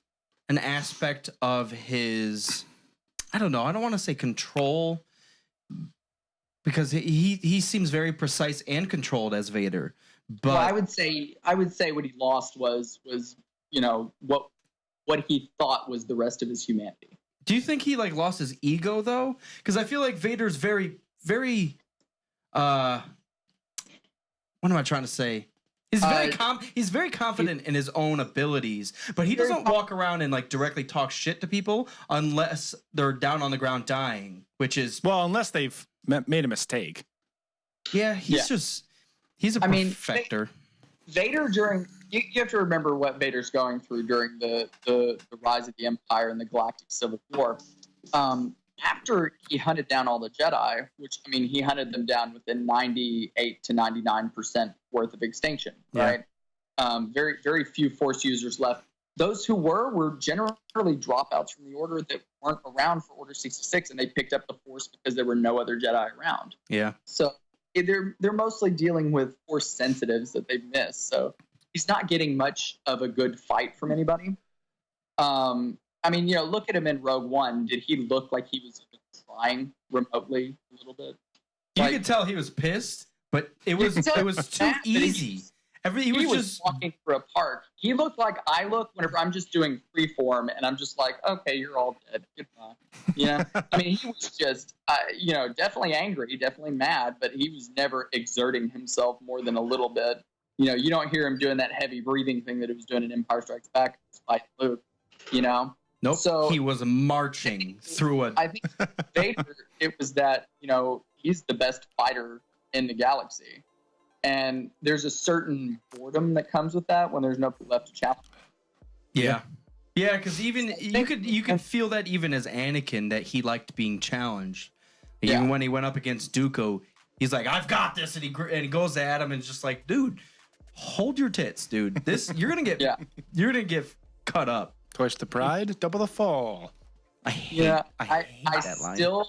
[SPEAKER 2] an aspect of his. I don't know. I don't want to say control because he seems very precise and controlled as Vader. But
[SPEAKER 8] I would say what he lost was what he thought was the rest of his humanity.
[SPEAKER 2] Do you think he lost his ego though? Because I feel like Vader's very, very. What am I trying to say? He's very confident in his own abilities, but he doesn't walk around and directly talk shit to people unless they're down on the ground dying, which is
[SPEAKER 1] unless they've made a mistake.
[SPEAKER 2] Yeah, he's a perfecter.
[SPEAKER 8] Vader you have to remember what Vader's going through during the rise of the Empire and the Galactic Civil War. After he hunted down all the Jedi, which he hunted them down within 98 to 99% worth of extinction, right? Very, very few Force users left. Those who were generally dropouts from the Order that weren't around for Order 66, and they picked up the Force because there were no other Jedi around.
[SPEAKER 2] Yeah.
[SPEAKER 8] So they're mostly dealing with Force sensitives that they've missed. So he's not getting much of a good fight from anybody. Look at him in Rogue One. Did he look like he was trying remotely a little bit?
[SPEAKER 2] You could tell he was pissed, but it was too easy. He was just
[SPEAKER 8] walking through a park. He looked like I look whenever I'm just doing freeform, and I'm just like, okay, you're all dead. Goodbye. He was just, definitely angry, definitely mad, but he was never exerting himself more than a little bit. You don't hear him doing that heavy breathing thing that he was doing in Empire Strikes Back despite Luke. you know?
[SPEAKER 2] Nope.
[SPEAKER 8] So
[SPEAKER 2] he was marching through a.
[SPEAKER 8] I think Vader, it was that, you know, he's the best fighter in the galaxy. And there's a certain boredom that comes with that when there's nobody left to challenge.
[SPEAKER 2] Yeah. Yeah, because even you could feel that even as Anakin, that he liked being challenged. Even when he went up against Dooku, he's like, "I've got this," and he goes at him and it's just like, "Dude, hold your tits, dude. This you're gonna get cut up."
[SPEAKER 1] Twice the pride, double the fall.
[SPEAKER 2] I hate that line.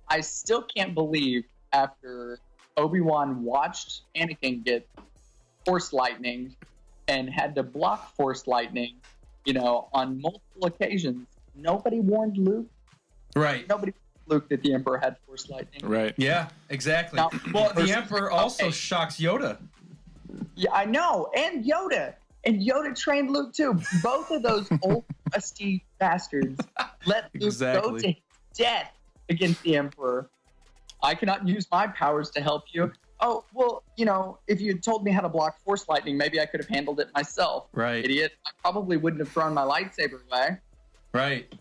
[SPEAKER 8] I still can't believe after Obi-Wan watched Anakin get Force lightning and had to block Force lightning, you know, on multiple occasions. Nobody warned Luke.
[SPEAKER 2] Right.
[SPEAKER 8] Nobody warned Luke that the Emperor had Force lightning.
[SPEAKER 1] Right.
[SPEAKER 2] Yeah, exactly.
[SPEAKER 8] Now,
[SPEAKER 2] well, the Emperor also shocks Yoda.
[SPEAKER 8] Yeah, I know. And Yoda. And Yoda trained Luke too. Both of those old rusty bastards let Luke go to death against the Emperor. I cannot use my powers to help you. Oh, well, you know, if you had told me how to block Force lightning, maybe I could have handled it myself. Right. Idiot. I probably wouldn't have thrown my lightsaber away.
[SPEAKER 2] Right.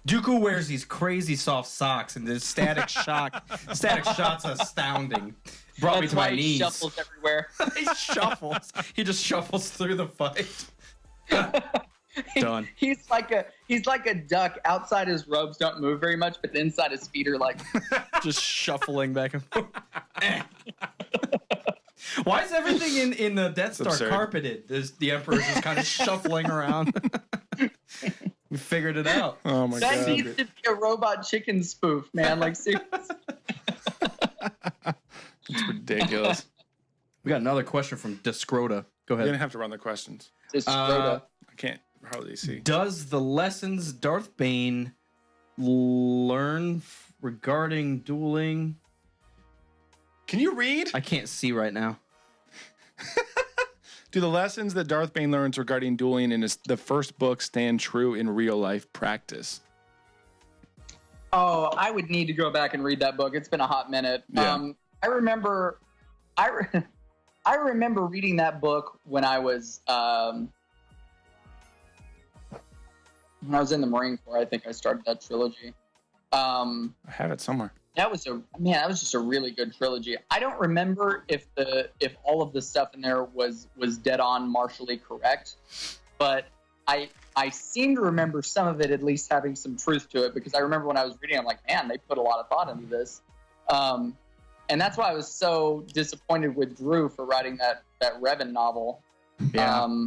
[SPEAKER 2] Dooku wears these crazy soft socks, and the static shots astounding. Brought me to my knees.
[SPEAKER 8] He shuffles everywhere.
[SPEAKER 2] He just shuffles through the fight. Done.
[SPEAKER 8] He's like a duck. Outside his robes don't move very much, but inside his feet are like
[SPEAKER 2] just shuffling back and forth. Why is everything in the Death Star carpeted? The Emperor's just kind of shuffling around. We figured it out.
[SPEAKER 1] Oh my god.
[SPEAKER 8] That needs to be a Robot Chicken spoof, man. Like seriously.
[SPEAKER 1] It's ridiculous.
[SPEAKER 2] We got another question from Discrota. Go ahead.
[SPEAKER 1] You're gonna have to run the questions.
[SPEAKER 8] Discrota.
[SPEAKER 1] I can't hardly see.
[SPEAKER 2] Does the lessons Darth Bane learn regarding dueling?
[SPEAKER 1] Can you read?
[SPEAKER 2] I can't see right now.
[SPEAKER 1] Do the lessons that Darth Bane learns regarding dueling in the first book stand true in real life practice?
[SPEAKER 8] Oh, I would need to go back and read that book. It's been a hot minute.
[SPEAKER 1] Yeah.
[SPEAKER 8] I remember reading that book when I was in the Marine Corps. I think I started that trilogy.
[SPEAKER 1] I have it somewhere.
[SPEAKER 8] That was just a really good trilogy. I don't remember if all of the stuff in there was dead on martially correct, but I seem to remember some of it at least having some truth to it, because I remember when I was reading, I'm like, man, they put a lot of thought into this. And that's why I was so disappointed with Drew for writing that Revan novel.
[SPEAKER 1] Yeah.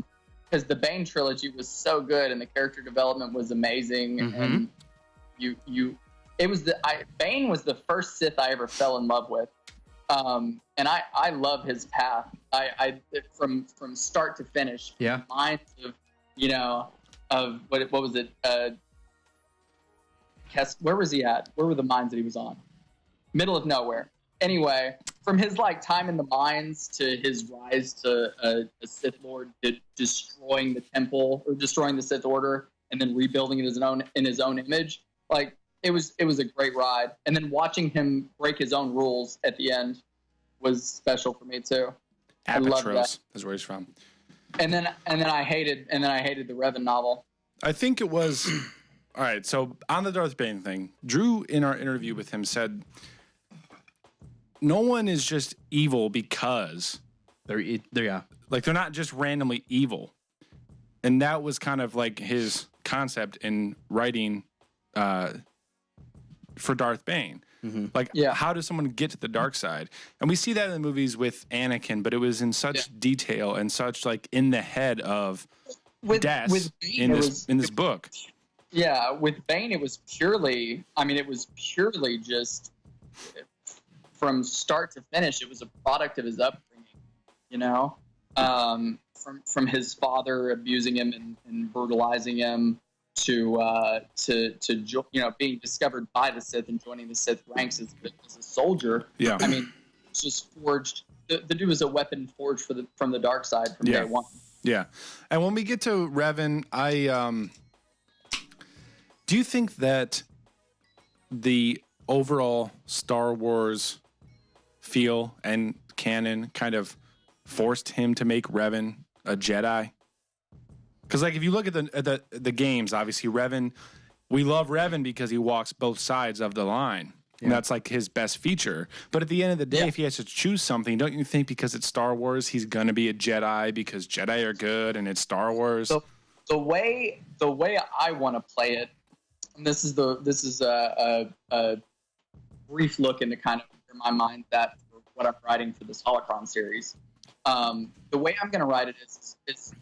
[SPEAKER 8] Because the Bane trilogy was so good and the character development was amazing.
[SPEAKER 2] Mm-hmm.
[SPEAKER 8] And Bane was the first Sith I ever fell in love with. And I love his path. I from start to finish.
[SPEAKER 2] Yeah.
[SPEAKER 8] Minds of what was it? Where was he at? Where were the mines that he was on? Middle of nowhere. Anyway, from his time in the mines to his rise to a Sith Lord, destroying the temple or destroying the Sith Order and then rebuilding it in his own image, it was a great ride. And then watching him break his own rules at the end was special for me too.
[SPEAKER 1] Albatross is where he's from.
[SPEAKER 8] And then I hated the Revan novel.
[SPEAKER 1] I think it was all right. So on the Darth Bane thing, Drew in our interview with him said, no one is just evil because
[SPEAKER 2] they're
[SPEAKER 1] not just randomly evil. And that was kind of like his concept in writing for Darth Bane.
[SPEAKER 2] Mm-hmm.
[SPEAKER 1] How does someone get to the dark side? And we see that in the movies with Anakin, but it was in such detail and such in the head of death in this book.
[SPEAKER 8] Yeah, with Bane, it was purely just from start to finish. It was a product of his upbringing, from his father abusing him and brutalizing him to being discovered by the Sith and joining the Sith ranks as a soldier.
[SPEAKER 1] Yeah,
[SPEAKER 8] I mean, it's just forged. The dude was a weapon forged from the dark side from day one.
[SPEAKER 1] Yeah, and when we get to Revan, do you think that the overall Star Wars feel and canon kind of forced him to make Revan a Jedi? Because like if you look at the games, obviously Revan, we love Revan because he walks both sides of the line. And that's like his best feature. But at the end of the day, if he has to choose something, don't you think because it's Star Wars, he's going to be a Jedi because Jedi are good and it's Star Wars?
[SPEAKER 8] So the way I want to play it, and this is a brief look into kind of where my mind's at for what I'm writing for this Holocron series. The way I'm going to write it is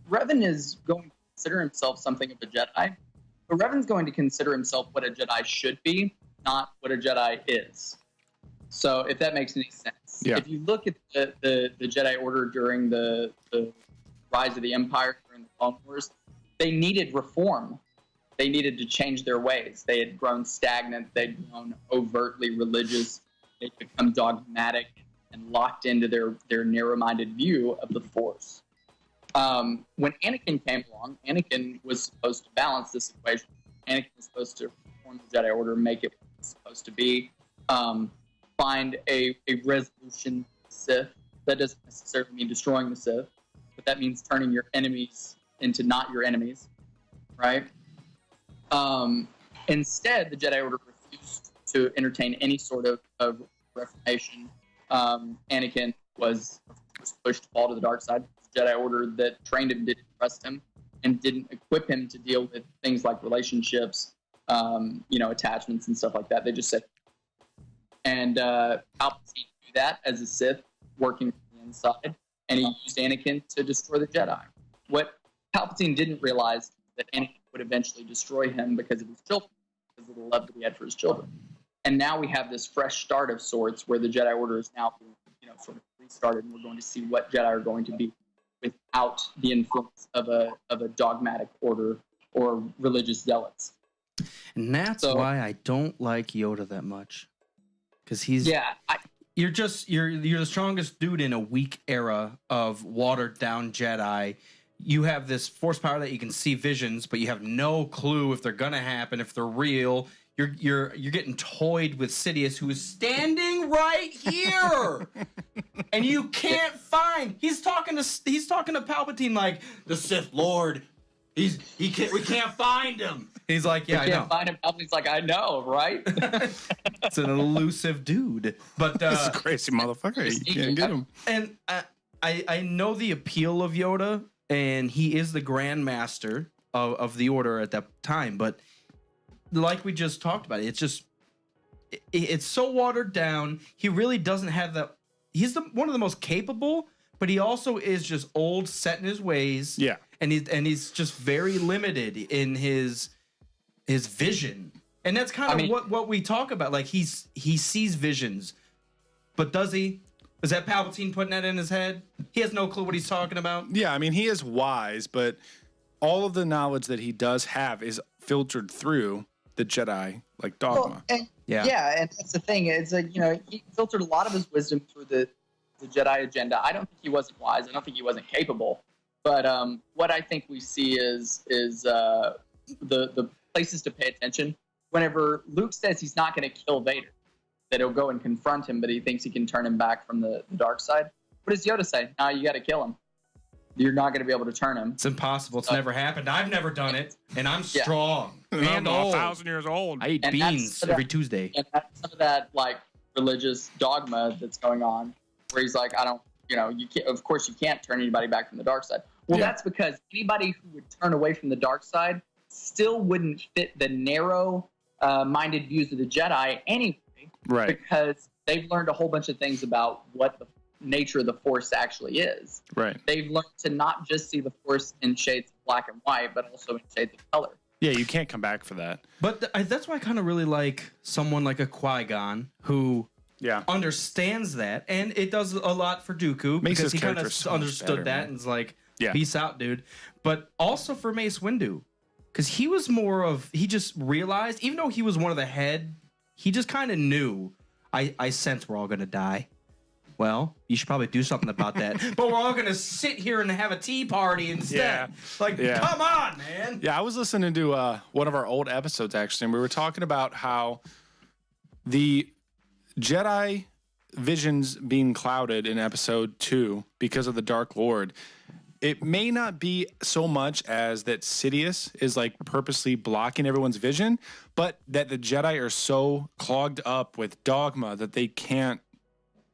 [SPEAKER 8] Revan is going to consider himself something of a Jedi, but Revan's going to consider himself what a Jedi should be, not what a Jedi is. So if that makes any sense.
[SPEAKER 1] Yeah.
[SPEAKER 8] If you look at the Jedi Order during the rise of the Empire, during the Clone Wars, they needed reform. They needed to change their ways. They had grown stagnant. They'd grown overtly religious. They'd become dogmatic and locked into their narrow-minded view of the Force. When Anakin came along, Anakin was supposed to balance this equation. Anakin was supposed to reform the Jedi Order, make it what it's supposed to be, find a resolution to the Sith. That doesn't necessarily mean destroying the Sith, but that means turning your enemies into not your enemies, right? Instead, the Jedi Order refused to entertain any sort of reformation. Anakin was pushed to fall to the dark side. The Jedi Order that trained him didn't trust him and didn't equip him to deal with things like relationships, attachments and stuff like that. They just said, and Palpatine knew that as a Sith working from the inside, and he used Anakin to destroy the Jedi. What Palpatine didn't realize that Anakin would eventually destroy him because of his children, because of the love that he had for his children. And now we have this fresh start of sorts where the Jedi Order is now being, sort of restarted, and we're going to see what Jedi are going to be without the influence of a dogmatic order or religious zealots.
[SPEAKER 2] And that's why I don't like Yoda that much, because he's you're the strongest dude in a weak era of watered down Jedi. You have this force power that you can see visions, but you have no clue if they're gonna happen, if they're real. You're getting toyed with Sidious, who is standing right here, and you can't find. He's talking to Palpatine like the Sith Lord. We can't find him. He's like, yeah, I know.
[SPEAKER 8] Can't find him. Palpatine's like, I know, right?
[SPEAKER 2] It's an elusive dude, but
[SPEAKER 1] this is a crazy motherfucker. You can't get him.
[SPEAKER 2] And I know the appeal of Yoda, and he is the Grand Master of the Order at that time, but like we just talked about, it's so watered down. He really doesn't have that. He's one of the most capable, but he also is just old, set in his ways.
[SPEAKER 1] Yeah,
[SPEAKER 2] and he's just very limited in his vision, and that's kind of what we talk about. Like he sees visions, but does he? Is that Palpatine putting that in his head? He has no clue what he's talking about.
[SPEAKER 1] Yeah, I mean he is wise, but all of the knowledge that he does have is filtered through the Jedi dogma.
[SPEAKER 8] Well, and that's the thing. It's he filtered a lot of his wisdom through the Jedi agenda. I don't think he wasn't wise. I don't think he wasn't capable. But what I think we see is the places to pay attention. Whenever Luke says he's not going to kill Vader, that he'll go and confront him, but he thinks he can turn him back from the dark side. What does Yoda say? No, you got to kill him. You're not going to be able to turn him.
[SPEAKER 2] It's impossible. It's never happened. I've never done it, and I'm strong.
[SPEAKER 1] And I'm
[SPEAKER 2] old.
[SPEAKER 1] 1,000 years old.
[SPEAKER 2] I eat beans every Tuesday.
[SPEAKER 8] And that's some of that religious dogma that's going on, where he's like, I don't, you can't. Of course, you can't turn anybody back from the dark side. Well, that's because anybody who would turn away from the dark side still wouldn't fit the narrow-minded views of the Jedi anyway,
[SPEAKER 1] right?
[SPEAKER 8] Because they've learned a whole bunch of things about what the nature of the Force actually is.
[SPEAKER 1] Right.
[SPEAKER 8] They've learned to not just see the Force in shades of black and white, but also in shades of color.
[SPEAKER 1] Yeah, you can't come back for that.
[SPEAKER 2] But that's why I kind of really like someone like a Qui-Gon who understands that, and it does a lot for Dooku because he kind of understood that and is like, peace out, dude. But also for Mace Windu, because he was he just realized, even though he was one of the head, he just kind of knew, I sense we're all going to die. Well, you should probably do something about that. But we're all going to sit here and have a tea party instead. Come on, man.
[SPEAKER 1] Yeah, I was listening to one of our old episodes, actually, and we were talking about how the Jedi visions being clouded in episode 2 because of the Dark Lord. it may not be so much as that Sidious is like purposely blocking everyone's vision, but that the Jedi are so clogged up with dogma that they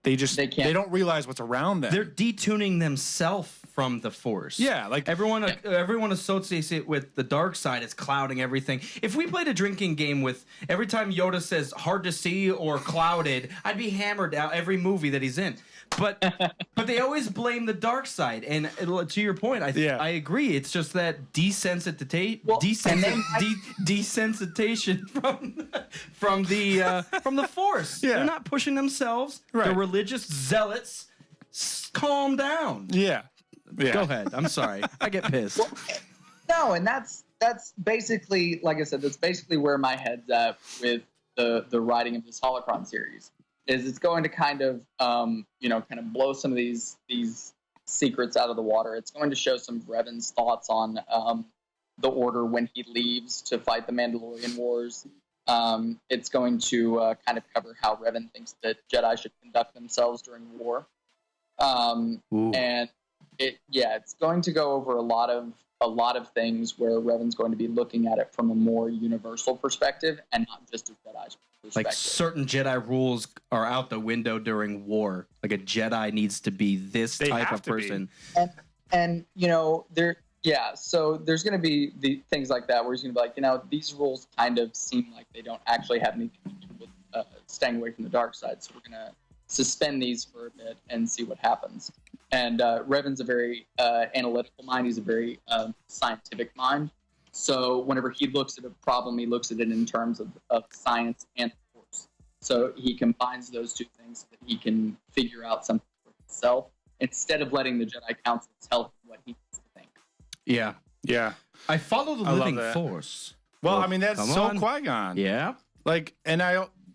[SPEAKER 1] don't realize what's around them.
[SPEAKER 2] They're detuning themselves from the Force.
[SPEAKER 1] Yeah, like
[SPEAKER 2] everyone associates it with the dark side. It's clouding everything. If we played a drinking game with every time Yoda says hard to see or clouded, I'd be hammered out every movie that he's in. But they always blame the dark side. And to your point, I agree. It's just that desensitization from the Force. Yeah. They're not pushing themselves. Right. The religious zealots. Calm down.
[SPEAKER 1] Yeah.
[SPEAKER 2] Go ahead. I'm sorry. I get pissed.
[SPEAKER 8] Well, no, and that's basically, like I said, that's basically where my head's at with the writing of this Holocron series. Is it's going to kind of blow some of these secrets out of the water. It's going to show some of Revan's thoughts on the Order when he leaves to fight the Mandalorian Wars. It's going to kind of cover how Revan thinks that Jedi should conduct themselves during war. And it's going to go over a lot of things where Revan's going to be looking at it from a more universal perspective and not just a Jedi's perspective.
[SPEAKER 2] Like certain Jedi rules are out the window during war. Like a Jedi needs to be this type of person.
[SPEAKER 8] And so there's going to be the things like that where he's going to be like, these rules kind of seem like they don't actually have anything to do with staying away from the dark side. So we're going to suspend these for a bit and see what happens. And Revan's a very analytical mind. He's a very scientific mind. So whenever he looks at a problem, he looks at it in terms of science and force. So he combines those two things so that he can figure out something for himself instead of letting the Jedi Council tell him what he needs to think.
[SPEAKER 2] Yeah.
[SPEAKER 1] Yeah.
[SPEAKER 2] I follow the living force.
[SPEAKER 1] Well, I mean, that's so Qui-Gon.
[SPEAKER 2] Yeah.
[SPEAKER 1] Like,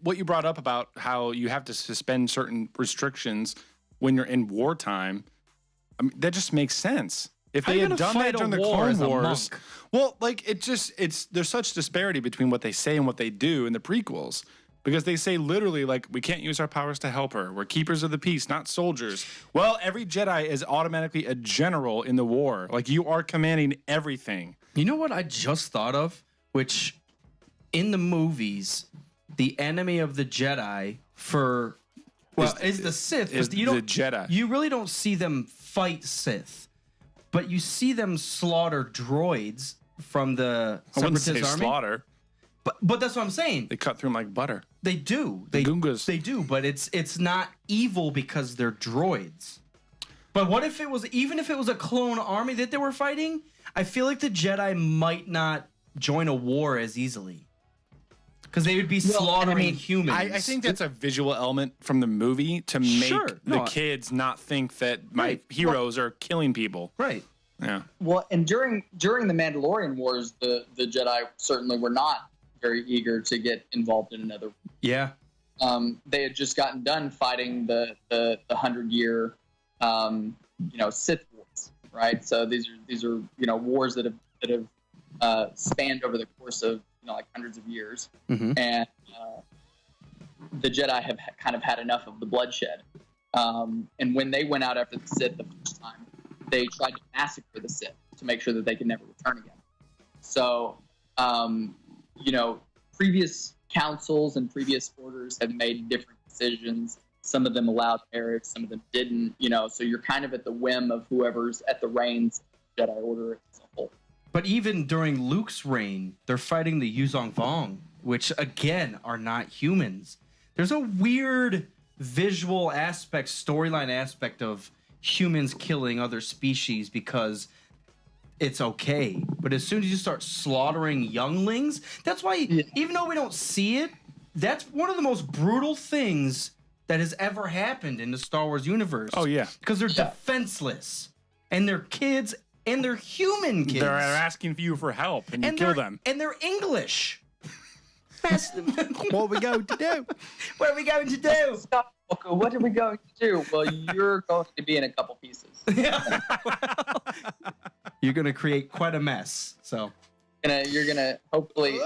[SPEAKER 1] what you brought up about how you have to suspend certain restrictions when you're in wartime, I mean, that just makes sense. If they had done that during the Clone Wars, well, like there's such disparity between what they say and what they do in the prequels, because they say literally like, we can't use our powers to help her. We're keepers of the peace, not soldiers. Well, every Jedi is automatically a general in the war. Like you are commanding everything.
[SPEAKER 2] You know what I just thought of? Which in the movies, the enemy of the Jedi is the Sith.
[SPEAKER 1] Is the Jedi.
[SPEAKER 2] You really don't see them fight Sith, but you see them slaughter droids from the Separatist army.
[SPEAKER 1] Slaughter.
[SPEAKER 2] But that's what I'm saying.
[SPEAKER 1] They cut through them like butter.
[SPEAKER 2] They do.
[SPEAKER 1] The Gungas.
[SPEAKER 2] They do, but it's not evil because they're droids. But what if even if it was a clone army that they were fighting? I feel like the Jedi might not join a war as easily. Because they would be slaughtering humans.
[SPEAKER 1] I think that's a visual element from the movie to make the kids not think that my heroes are killing people.
[SPEAKER 2] Right.
[SPEAKER 1] Yeah.
[SPEAKER 8] Well, and during the Mandalorian Wars, the Jedi certainly were not very eager to get involved in another.
[SPEAKER 2] Yeah.
[SPEAKER 8] They had just gotten done fighting the 100-year, Sith wars, right? So these are wars that have spanned over the course of like hundreds of years, and the Jedi have kind of had enough of the bloodshed. And when they went out after the Sith the first time, they tried to massacre the Sith to make sure that they could never return again. So, previous councils and previous orders have made different decisions. Some of them allowed marriage, some of them didn't. So you're kind of at the whim of whoever's at the reins of the Jedi Order as a whole.
[SPEAKER 2] But even during Luke's reign, they're fighting the Yuzong Vong, which, again, are not humans. There's a weird visual aspect, storyline aspect of humans killing other species because it's okay. But as soon as you start slaughtering younglings, that's why, even though we don't see it, that's one of the most brutal things that has ever happened in the Star Wars universe.
[SPEAKER 1] Oh, yeah.
[SPEAKER 2] Because they're defenseless. And they're kids. And they're human kids.
[SPEAKER 1] They're asking for you for help, and you kill them.
[SPEAKER 2] And they're English.
[SPEAKER 1] What are we going to do?
[SPEAKER 2] What are we going to do?
[SPEAKER 8] Stop, Walker. What are we going to do? Well, you're going to be in a couple pieces.
[SPEAKER 2] You're going to create quite a mess. So
[SPEAKER 8] you're gonna hopefully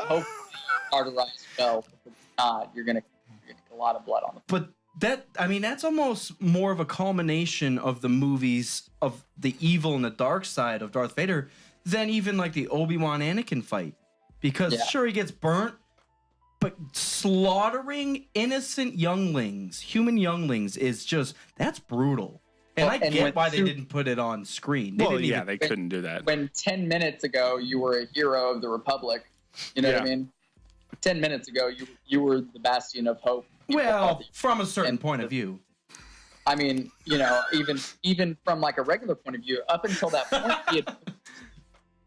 [SPEAKER 8] arterize well. If it's not, you're gonna get a lot of blood on them.
[SPEAKER 2] But that's almost more of a culmination of the movies of the evil and the dark side of Darth Vader than even like the Obi-Wan Anakin fight. Because sure, he gets burnt, but slaughtering innocent younglings, human younglings, is just, that's brutal. And I get why they didn't put it on screen.
[SPEAKER 1] They couldn't do that.
[SPEAKER 8] When 10 minutes ago you were a hero of the Republic, you know what I mean? 10 minutes ago you were the bastion of hope.
[SPEAKER 2] Well, from a certain point of view.
[SPEAKER 8] I mean, you know, even from like a regular point of view, up until that point,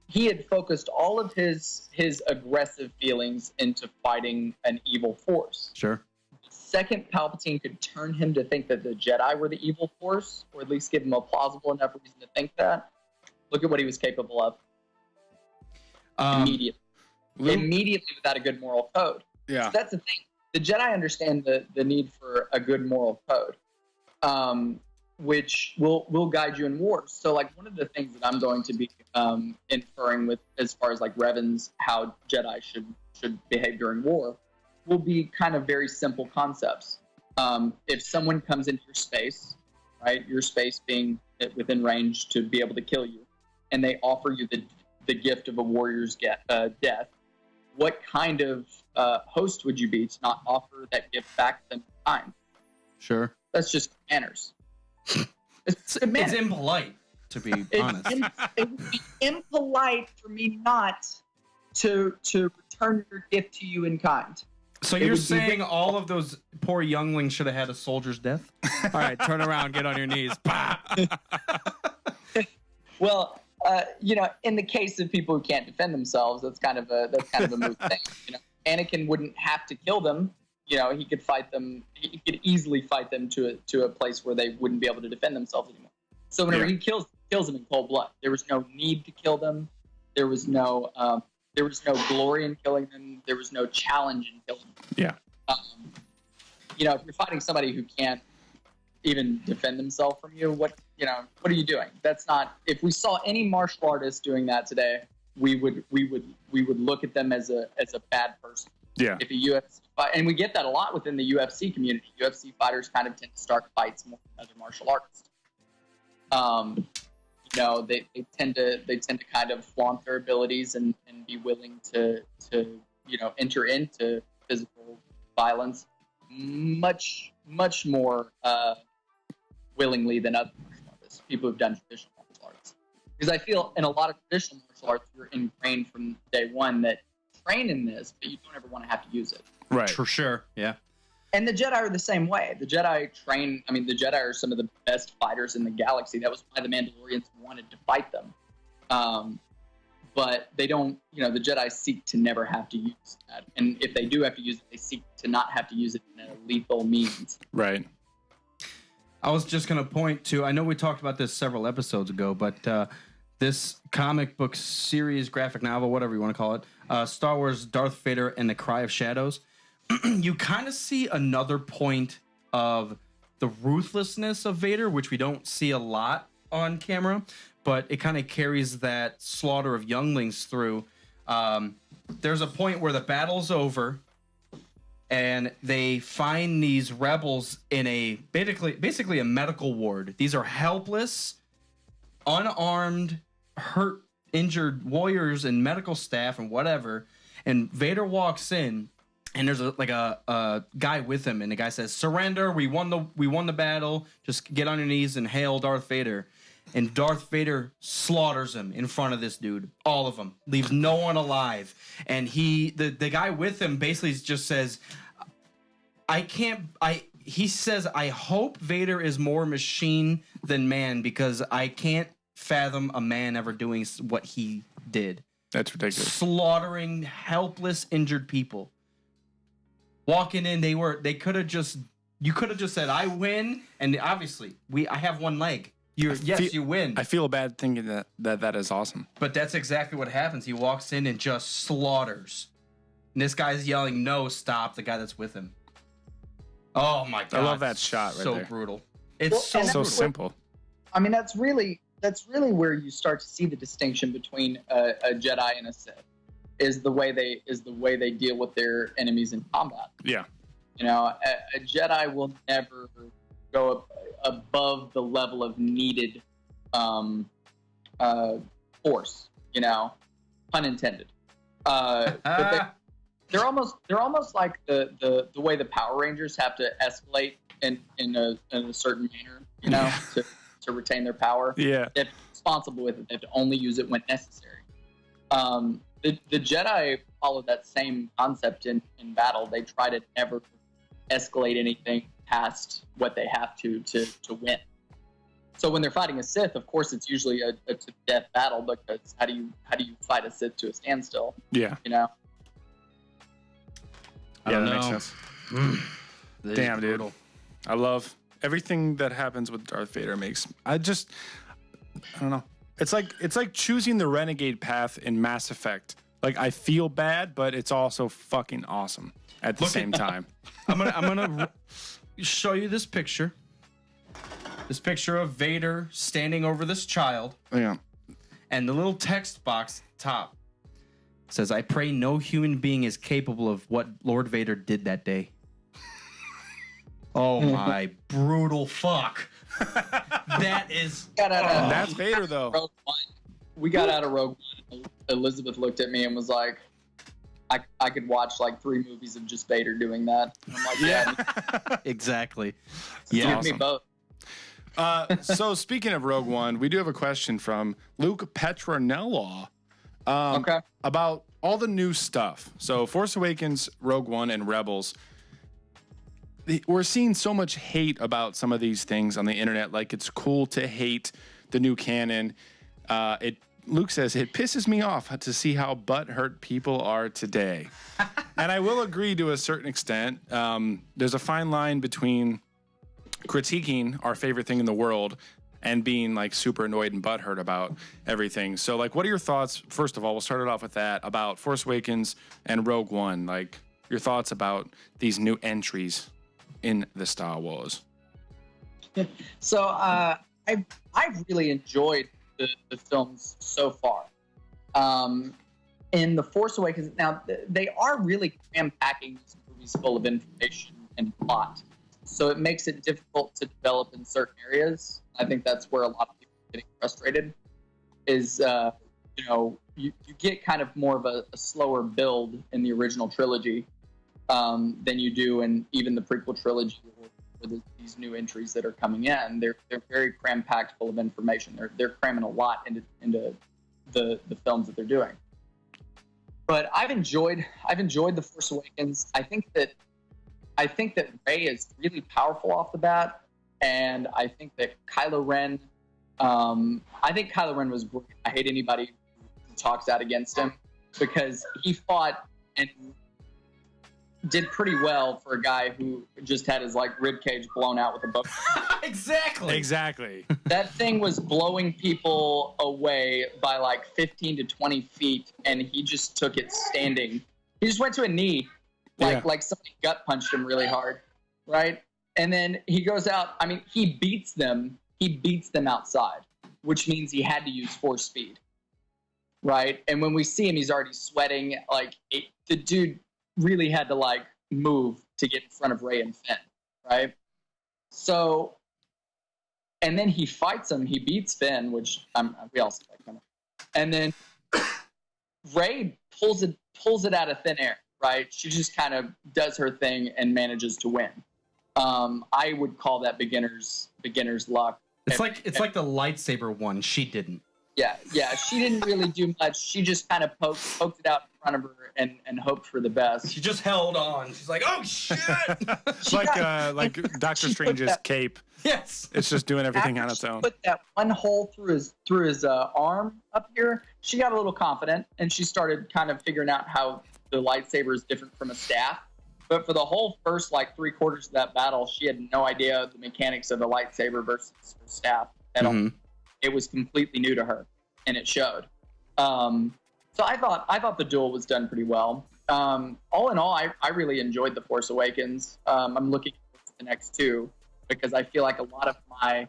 [SPEAKER 8] he had focused all of his aggressive feelings into fighting an evil force.
[SPEAKER 2] Sure.
[SPEAKER 8] The second Palpatine could turn him to think that the Jedi were the evil force, or at least give him a plausible enough reason to think that, look at what he was capable of. Immediately without a good moral code.
[SPEAKER 1] Yeah.
[SPEAKER 8] So that's the thing. The Jedi understand the need for a good moral code, which will guide you in wars. So, like, one of the things that I'm going to be inferring with, as far as like Revan's, how Jedi should behave during war, will be kind of very simple concepts. If someone comes into your space, right, your space being within range to be able to kill you, and they offer you the gift of a warrior's death, what kind of host would you be to not offer that gift back to them in time?
[SPEAKER 2] Sure.
[SPEAKER 8] That's just manners.
[SPEAKER 2] It's impolite, to be honest.
[SPEAKER 8] It would be impolite for me not to return your gift to you in kind.
[SPEAKER 2] So you're saying all of those poor younglings should have had a soldier's death? All right, turn around, get on your knees.
[SPEAKER 8] Well, you know, in the case of people who can't defend themselves, that's kind of a moot thing. You know, Anakin wouldn't have to kill them. You know, he could fight them. He could easily fight them to a place where they wouldn't be able to defend themselves anymore. So whenever he kills them in cold blood, there was no need to kill them. There was no glory in killing them. There was no challenge in killing them.
[SPEAKER 1] Yeah.
[SPEAKER 8] You know, if you're fighting somebody who can't even defend themselves from you, what are you doing? That's not. If we saw any martial artist doing that today, we would look at them as a bad person.
[SPEAKER 1] Yeah.
[SPEAKER 8] If a UFC fight, and we get that a lot within the UFC community. UFC fighters kind of tend to start fights more than other martial artists. You know, they tend to kind of flaunt their abilities and be willing to enter into physical violence much more willingly than other martial artists, people who've done traditional martial arts. Because I feel in a lot of traditional martial arts, you're ingrained from day one that train in this, but you don't ever want to have to use it.
[SPEAKER 1] Right.
[SPEAKER 2] For sure. Yeah.
[SPEAKER 8] And the Jedi are the same way. The Jedi train. I mean, the Jedi are some of the best fighters in the galaxy. That was why the Mandalorians wanted to fight them. But they don't. You know, the Jedi seek to never have to use that. And if they do have to use it, they seek to not have to use it in a lethal means.
[SPEAKER 1] Right.
[SPEAKER 2] I was just going to point to, I know we talked about this several episodes ago, but this comic book series, graphic novel, whatever you want to call it, Star Wars Darth Vader and the Cry of Shadows, you kind of see another point of the ruthlessness of Vader, which we don't see a lot on camera, but it kind of carries that slaughter of younglings through. There's a point where the battle's over, and they find these rebels in a basically a medical ward. These are helpless, unarmed, hurt, injured warriors and medical staff and whatever. And Vader walks in, and there's a guy with him, and the guy says, "Surrender. We won the battle. Just get on your knees and hail Darth Vader." And Darth Vader slaughters him in front of this dude, all of them, leaves no one alive. And the guy with him basically just says, he says, "I hope Vader is more machine than man, because I can't fathom a man ever doing what he did."
[SPEAKER 1] That's ridiculous.
[SPEAKER 2] Slaughtering helpless, injured people. Walking in, you could have just said, "I win," and obviously I have one leg. You win.
[SPEAKER 1] I feel bad thinking that is awesome.
[SPEAKER 2] But that's exactly what happens. He walks in and just slaughters. And this guy's yelling, "No, stop," the guy that's with him. Oh my God.
[SPEAKER 1] I love that shot right there.
[SPEAKER 2] So brutal. It's so
[SPEAKER 1] simple.
[SPEAKER 8] I mean, that's really where you start to see the distinction between a Jedi and a Sith, is the way they deal with their enemies in combat.
[SPEAKER 1] Yeah.
[SPEAKER 8] You know, a Jedi will never go above the level of needed force. You know, pun intended. But they're almost like the way the Power Rangers have to escalate in a certain manner. You know, to retain their power.
[SPEAKER 1] Yeah,
[SPEAKER 8] they're responsible with it. They have to only use it when necessary. The Jedi follow that same concept in battle. They try to never escalate anything past what they have to win. So when they're fighting a Sith, of course, it's usually a to-death battle, because how do you fight a Sith to a standstill?
[SPEAKER 1] Yeah.
[SPEAKER 8] You know?
[SPEAKER 1] Yeah, that makes sense. Damn, dude. I love everything that happens with Darth Vader. I don't know. It's like choosing the renegade path in Mass Effect. Like, I feel bad, but it's also fucking awesome at the same time.
[SPEAKER 2] I'm gonna show you this picture. This picture of Vader standing over this child.
[SPEAKER 1] Yeah.
[SPEAKER 2] And the little text box at the top says, "I pray no human being is capable of what Lord Vader did that day." Oh my brutal fuck. That is...
[SPEAKER 1] That's Vader, though.
[SPEAKER 8] We got out of Rogue One. Elizabeth looked at me and was like, I could watch like 3 movies of just Vader doing that. And I'm like, yeah.
[SPEAKER 2] Exactly.
[SPEAKER 8] Yeah. Give me both.
[SPEAKER 1] So speaking of Rogue One, we do have a question from Luke Petronella about all the new stuff. So Force Awakens, Rogue One, and Rebels. We're seeing so much hate about some of these things on the internet. Like, it's cool to hate the new canon. Luke says, it pisses me off to see how butthurt people are today. And I will agree to a certain extent. There's a fine line between critiquing our favorite thing in the world and being like super annoyed and butthurt about everything. So, like, what are your thoughts? First of all, we'll start it off with that about Force Awakens and Rogue One. Like, your thoughts about these new entries in the Star Wars.
[SPEAKER 8] So I really enjoyed the films so far. In The Force Awakens, now they are really cram-packing these movies full of information and plot. So it makes it difficult to develop in certain areas. I think that's where a lot of people are getting frustrated, is, you get kind of more of a slower build in the original trilogy than you do in even the prequel trilogy or these new entries that are coming in. They're very cram-packed full of information. They're cramming a lot into the films that they're doing. But I've enjoyed The Force Awakens. I think that Rey is really powerful off the bat, and I think that Kylo Ren. I think Kylo Ren was great. I hate anybody who talks out against him, because he fought and did pretty well for a guy who just had his like rib cage blown out with a bow.
[SPEAKER 1] Exactly.
[SPEAKER 8] That thing was blowing people away by like 15 to 20 feet, and he just took it standing. He just went to a knee, like somebody gut punched him really hard, right? And then he goes out. I mean, he beats them outside, which means he had to use force speed, right? And when we see him, he's already sweating. The dude really had to like move to get in front of Rey and Finn, right? So, and then he fights him. He beats Finn, which we also like him. And then Rey pulls it out of thin air, right? She just kind of does her thing and manages to win. I would call that beginner's luck.
[SPEAKER 2] It's like the lightsaber one. She didn't.
[SPEAKER 8] Yeah. She didn't really do much. She just kind of poked it out in front of her and hoped for the best.
[SPEAKER 2] She just held on. She's like, "Oh shit!"
[SPEAKER 1] like Doctor Strange's cape.
[SPEAKER 2] Yes,
[SPEAKER 1] it's just doing everything on its own.
[SPEAKER 8] Put that one hole through his arm up here. She got a little confident, and she started kind of figuring out how the lightsaber is different from a staff. But for the whole first like 3/4 of that battle, she had no idea the mechanics of the lightsaber versus her staff at all. It was completely new to her, and it showed. So I thought the duel was done pretty well. All in all, I really enjoyed The Force Awakens. I'm looking forward to the next 2, because I feel like a lot of my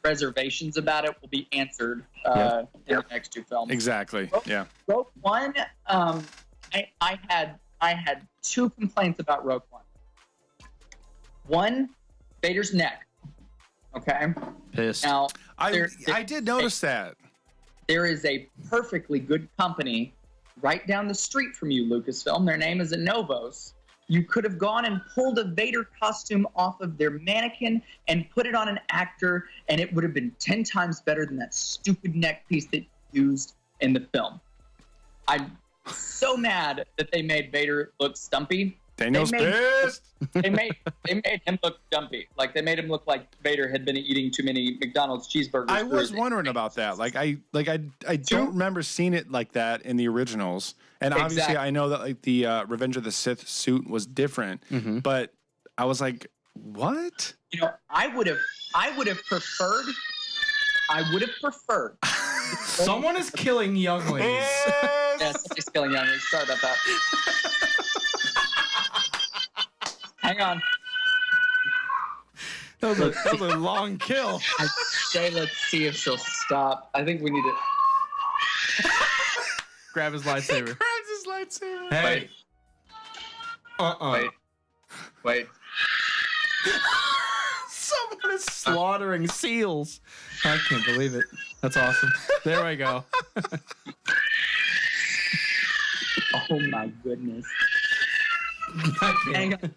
[SPEAKER 8] reservations about it will be answered in the next 2 films.
[SPEAKER 1] Exactly.
[SPEAKER 8] Rogue One, I had 2 complaints about Rogue One. One, Vader's neck. Okay.
[SPEAKER 2] Pissed.
[SPEAKER 8] Now,
[SPEAKER 1] I did notice that.
[SPEAKER 8] There is a perfectly good company right down the street from you, Lucasfilm. Their name is Anovos. You could have gone and pulled a Vader costume off of their mannequin and put it on an actor, and it would have been 10 times better than that stupid neck piece that you used in the film. I'm so mad that they made Vader look stumpy.
[SPEAKER 1] Daniel's pissed.
[SPEAKER 8] They made him look dumpy. Like, they made him look like Vader had been eating too many McDonald's cheeseburgers.
[SPEAKER 1] I was wondering about that. Like I don't remember seeing it like that in the originals. And obviously I know that like the Revenge of the Sith suit was different, but I was like, what?
[SPEAKER 8] You know, I would have preferred.
[SPEAKER 2] Someone is killing younglings.
[SPEAKER 8] Yes, he's killing younglings. Sorry about that. Hang on.
[SPEAKER 2] That was a long kill.
[SPEAKER 8] I'd say let's see if she'll stop. I think we need to
[SPEAKER 2] grab his lightsaber.
[SPEAKER 1] Grabs his lightsaber.
[SPEAKER 2] Hey.
[SPEAKER 8] Wait.
[SPEAKER 2] Someone is slaughtering seals. I can't believe it. That's awesome. There we go.
[SPEAKER 8] Oh my goodness. Hang on.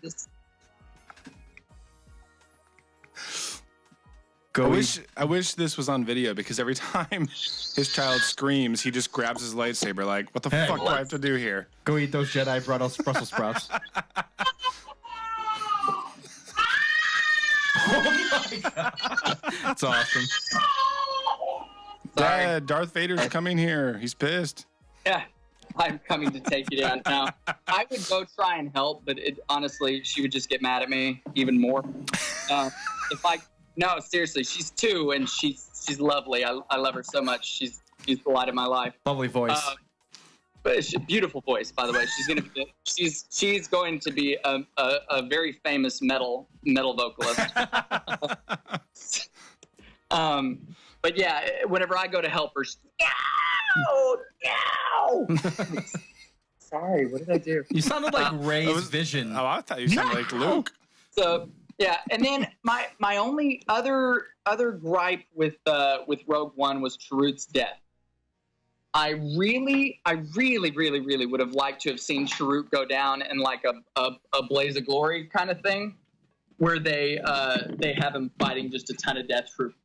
[SPEAKER 1] I wish this was on video, because every time his child screams, he just grabs his lightsaber. Like, what the fuck do I have to do here?
[SPEAKER 2] Go eat those Jedi Brussels sprouts. Oh my god. That's awesome.
[SPEAKER 1] Dad, Darth Vader's coming here. He's pissed.
[SPEAKER 8] Yeah, I'm coming to take you down. Now, I would go try and help, but honestly, she would just get mad at me even more. No, seriously, she's 2 and she's lovely. I love her so much. She's the light of my life.
[SPEAKER 2] Lovely voice.
[SPEAKER 8] But it's a beautiful voice, by the way. She's going to be a very famous metal vocalist. But yeah, whenever I go to help her, no. Sorry, what did I do?
[SPEAKER 2] You sounded like Rey's vision.
[SPEAKER 1] Oh, I thought you sounded like Luke.
[SPEAKER 8] So yeah, and then my only other gripe with Rogue One was Chirrut's death. I really would have liked to have seen Chirrut go down in like a blaze of glory kind of thing, where they have him fighting just a ton of Death Troopers,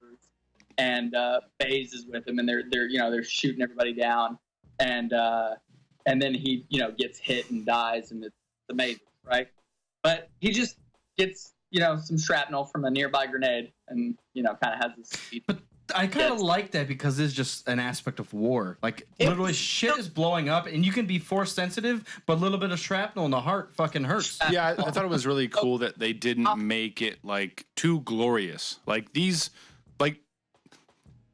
[SPEAKER 8] and Baze is with him, and they're shooting everybody down, and then he gets hit and dies, and it's amazing, right? But he just gets some shrapnel from a nearby grenade, and kind of has this speed.
[SPEAKER 2] But I kind of like that, because it's just an aspect of war. Like, literally shit is blowing up, and you can be force sensitive, but a little bit of shrapnel in the heart fucking hurts.
[SPEAKER 1] Yeah, I thought it was really cool that they didn't make it like too glorious. Like these, like,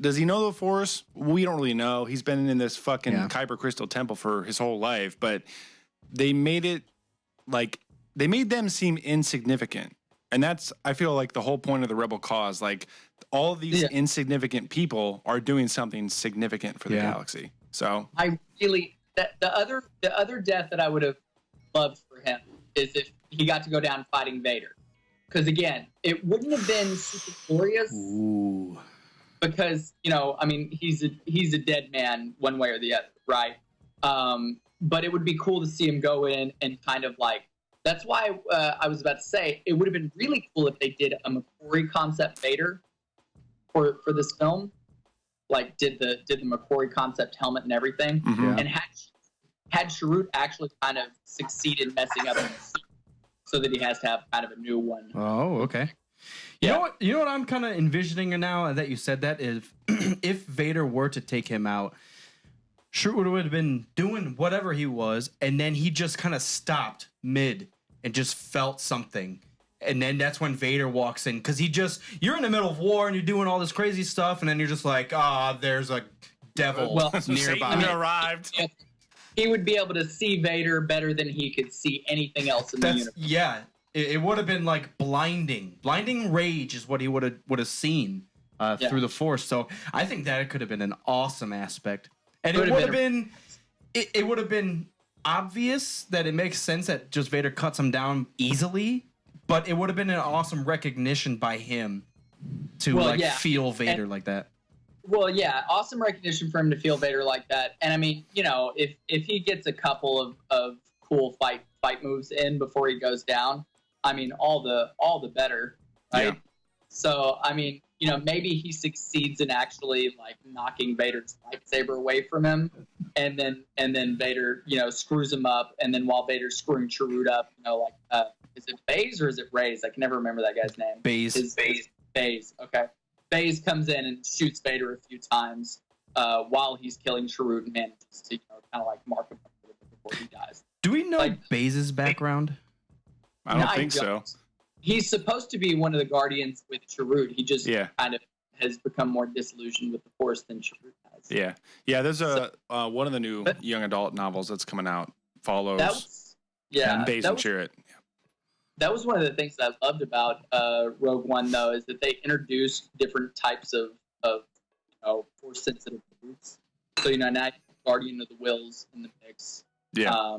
[SPEAKER 1] does he know the Force? We don't really know. He's been in this fucking Kyber Crystal Temple for his whole life, but they made it like they made them seem insignificant. And that's, I feel like, the whole point of the Rebel cause. Like, all of these insignificant people are doing something significant for the galaxy. So
[SPEAKER 8] I really, the other death that I would have loved for him is if he got to go down fighting Vader. Because again, it wouldn't have been super glorious.
[SPEAKER 2] Ooh.
[SPEAKER 8] Because he's a dead man one way or the other, right? But it would be cool to see him go in and kind of like. That's why I was about to say it would have been really cool if they did a McQuarrie concept Vader for this film, like did the McQuarrie concept helmet and everything, and had Chirrut actually kind of succeeded messing up the suit, so that he has to have kind of a new one.
[SPEAKER 2] Oh, okay. You know what I'm kind of envisioning now that you said that is if Vader were to take him out, Chirrut would have been doing whatever he was, and then he just kind of stopped mid and just felt something. And then that's when Vader walks in, because you're in the middle of war and you're doing all this crazy stuff, and then you're just like, there's a devil nearby.
[SPEAKER 1] He arrived.
[SPEAKER 8] He would be able to see Vader better than he could see anything else in the universe.
[SPEAKER 2] Yeah, it would have been like blinding rage is what he would have seen through the Force. So I think that could have been an awesome aspect. And it would have been obvious that it makes sense that just Vader cuts him down easily, But it would have been an awesome recognition by him to feel Vader like that.
[SPEAKER 8] Well, yeah, awesome recognition for him to feel Vader like that. And I mean, if he gets a couple of cool fight moves in before he goes down, I mean, all the better, right? Yeah. So, I mean, maybe he succeeds in actually like knocking Vader's lightsaber away from him, and then Vader, screws him up, and then while Vader's screwing Chirrut up, is it Baze or is it Reyes? I can never remember that guy's name.
[SPEAKER 2] Baze.
[SPEAKER 8] Baze. Okay. Baze comes in and shoots Vader a few times while he's killing Chirrut and manages to kind of like mark him up a little bit before he dies.
[SPEAKER 2] Do we know Baze's background?
[SPEAKER 1] I don't think so.
[SPEAKER 8] He's supposed to be one of the Guardians with Chirrut. He just kind of has become more disillusioned with the Force than Chirrut has.
[SPEAKER 1] Yeah. Yeah, there's one of the new young adult novels that's coming out follows Baze and Chirrut.
[SPEAKER 8] That was one of the things that I loved about Rogue One, though, is that they introduced different types of Force-sensitive groups. So, now you have Guardian of the Wills in the mix.
[SPEAKER 1] Yeah.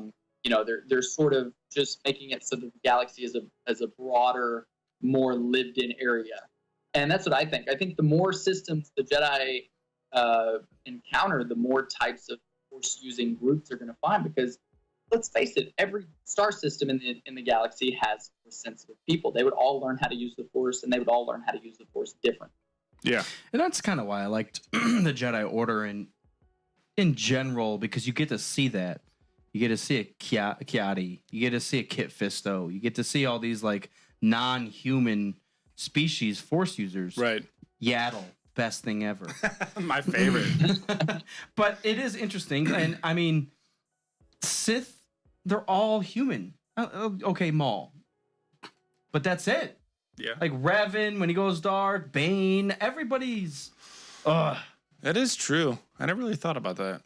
[SPEAKER 8] They're sort of just making it so that the galaxy is a broader, more lived-in area. And that's what I think. I think the more systems the Jedi encounter, the more types of Force-using groups they're going to find, because let's face it, every star system in the galaxy has Force-sensitive people. They would all learn how to use the Force, and they would all learn how to use the Force different.
[SPEAKER 1] Yeah.
[SPEAKER 2] And that's kind of why I liked the Jedi Order in general, because you get to see that. You get to see a Kiadi. You get to see a Kit Fisto. You get to see all these like non-human species Force users.
[SPEAKER 1] Right.
[SPEAKER 2] Yaddle, best thing ever.
[SPEAKER 1] My favorite.
[SPEAKER 2] But it is interesting, and I mean, Sith, they're all human. Okay, Maul. But that's it.
[SPEAKER 1] Yeah.
[SPEAKER 2] Like Revan, when he goes dark, Bane, everybody's...
[SPEAKER 1] That is true. I never really thought about that.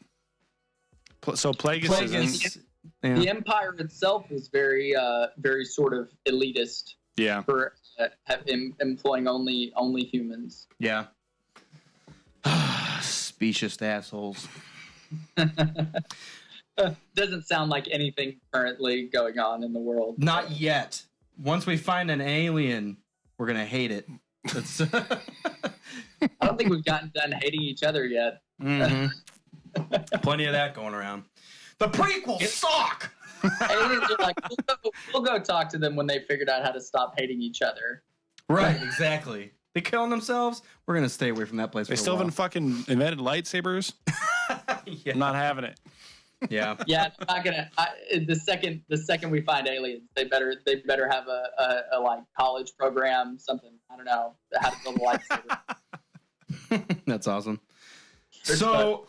[SPEAKER 1] So Plagueis isn't...
[SPEAKER 8] The Empire itself was very sort of elitist.
[SPEAKER 1] Yeah.
[SPEAKER 8] For employing only humans.
[SPEAKER 2] Yeah. Specious assholes.
[SPEAKER 8] Doesn't sound like anything currently going on in the world.
[SPEAKER 2] Not yet. Once we find an alien, we're gonna hate it.
[SPEAKER 8] I don't think we've gotten done hating each other yet.
[SPEAKER 2] Mm-hmm. Plenty of that going around. The prequels suck.
[SPEAKER 8] Aliens are like, we'll go talk to them when they figured out how to stop hating each other.
[SPEAKER 2] Right, exactly. They killing themselves. We're gonna stay away from that place.
[SPEAKER 1] They still haven't fucking invented lightsabers.
[SPEAKER 2] Yeah.
[SPEAKER 1] I'm not having it.
[SPEAKER 2] Yeah.
[SPEAKER 8] Yeah, I'm not gonna. The second we find aliens, they better have a like college program, something. I don't know how to build a lightsaber.
[SPEAKER 2] That's awesome. So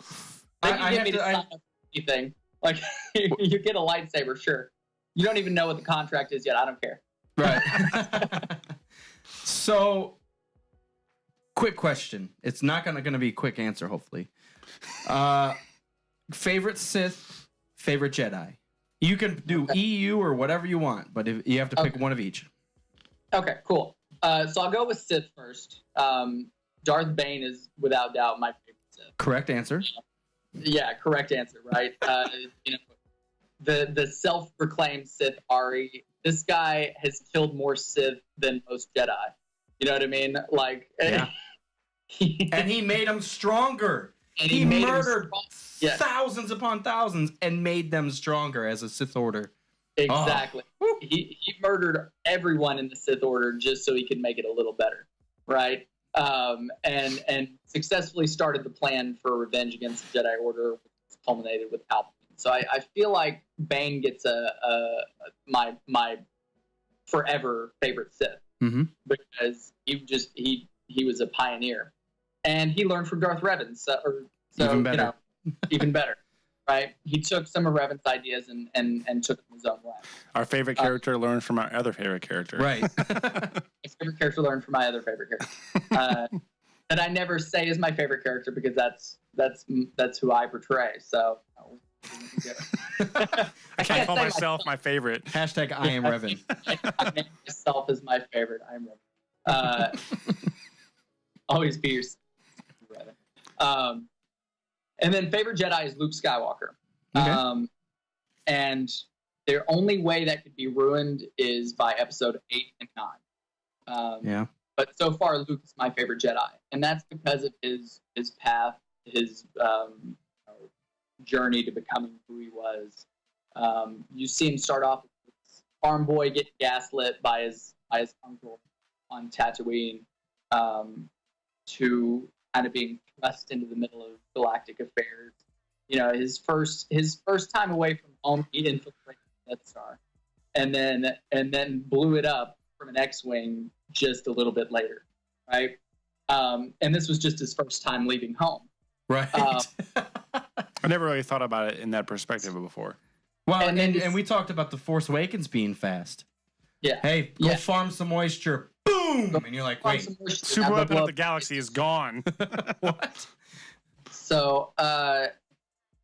[SPEAKER 8] they can get me to sign up for anything. Like you get a lightsaber, sure. You don't even know what the contract is yet. I don't care.
[SPEAKER 2] Right. So, quick question. It's not gonna be a quick answer, hopefully. Favorite Sith, favorite Jedi. You can do EU or whatever you want, but if you have to pick one of each.
[SPEAKER 8] Okay, cool. So I'll go with Sith first. Darth Bane is without doubt my favorite Sith.
[SPEAKER 2] Correct answer.
[SPEAKER 8] Yeah, correct answer, right? The self-proclaimed Sith Ari. This guy has killed more Sith than most Jedi. You know what I mean? Like,
[SPEAKER 2] yeah. And he made them stronger. And he murdered thousands upon thousands and made them stronger as a Sith Order.
[SPEAKER 8] Exactly. Oh. He murdered everyone in the Sith Order just so he could make it a little better, right? And successfully started the plan for revenge against the Jedi Order, which culminated with Palpatine. So I feel like Bane gets my forever favorite Sith because he was a pioneer. And he learned from Darth Revan, so
[SPEAKER 2] even better.
[SPEAKER 8] Even better, right? He took some of Revan's ideas and took them his own way.
[SPEAKER 1] Our favorite character learned from our other favorite character.
[SPEAKER 2] Right.
[SPEAKER 8] My favorite character learned from my other favorite character. That I never say is my favorite character because that's who I portray. So.
[SPEAKER 1] I can't call myself my favorite.
[SPEAKER 2] Hashtag I am Revan.
[SPEAKER 8] I name myself as my favorite. I am Revan. Always be yourself. And then favorite Jedi is Luke Skywalker.
[SPEAKER 2] Okay.
[SPEAKER 8] And the only way that could be ruined is by episode 8 and 9. But so far, Luke is my favorite Jedi, and that's because of his path, his journey to becoming who he was. You see him start off as a farm boy, get gaslit by his uncle on Tatooine, to kind of being thrust into the middle of galactic affairs. You know, his first time away from home, he infiltrated the Death Star, and then blew it up from an X-wing just a little bit later, right? And this was just his first time leaving home.
[SPEAKER 2] Right.
[SPEAKER 1] I never really thought about it in that perspective before.
[SPEAKER 2] Well, and we talked about The Force Awakens being fast.
[SPEAKER 8] Yeah.
[SPEAKER 2] Hey, go farm some moisture. Boom! And you're like, wait.
[SPEAKER 1] Super weapon of the galaxy is gone.
[SPEAKER 2] What?
[SPEAKER 8] So,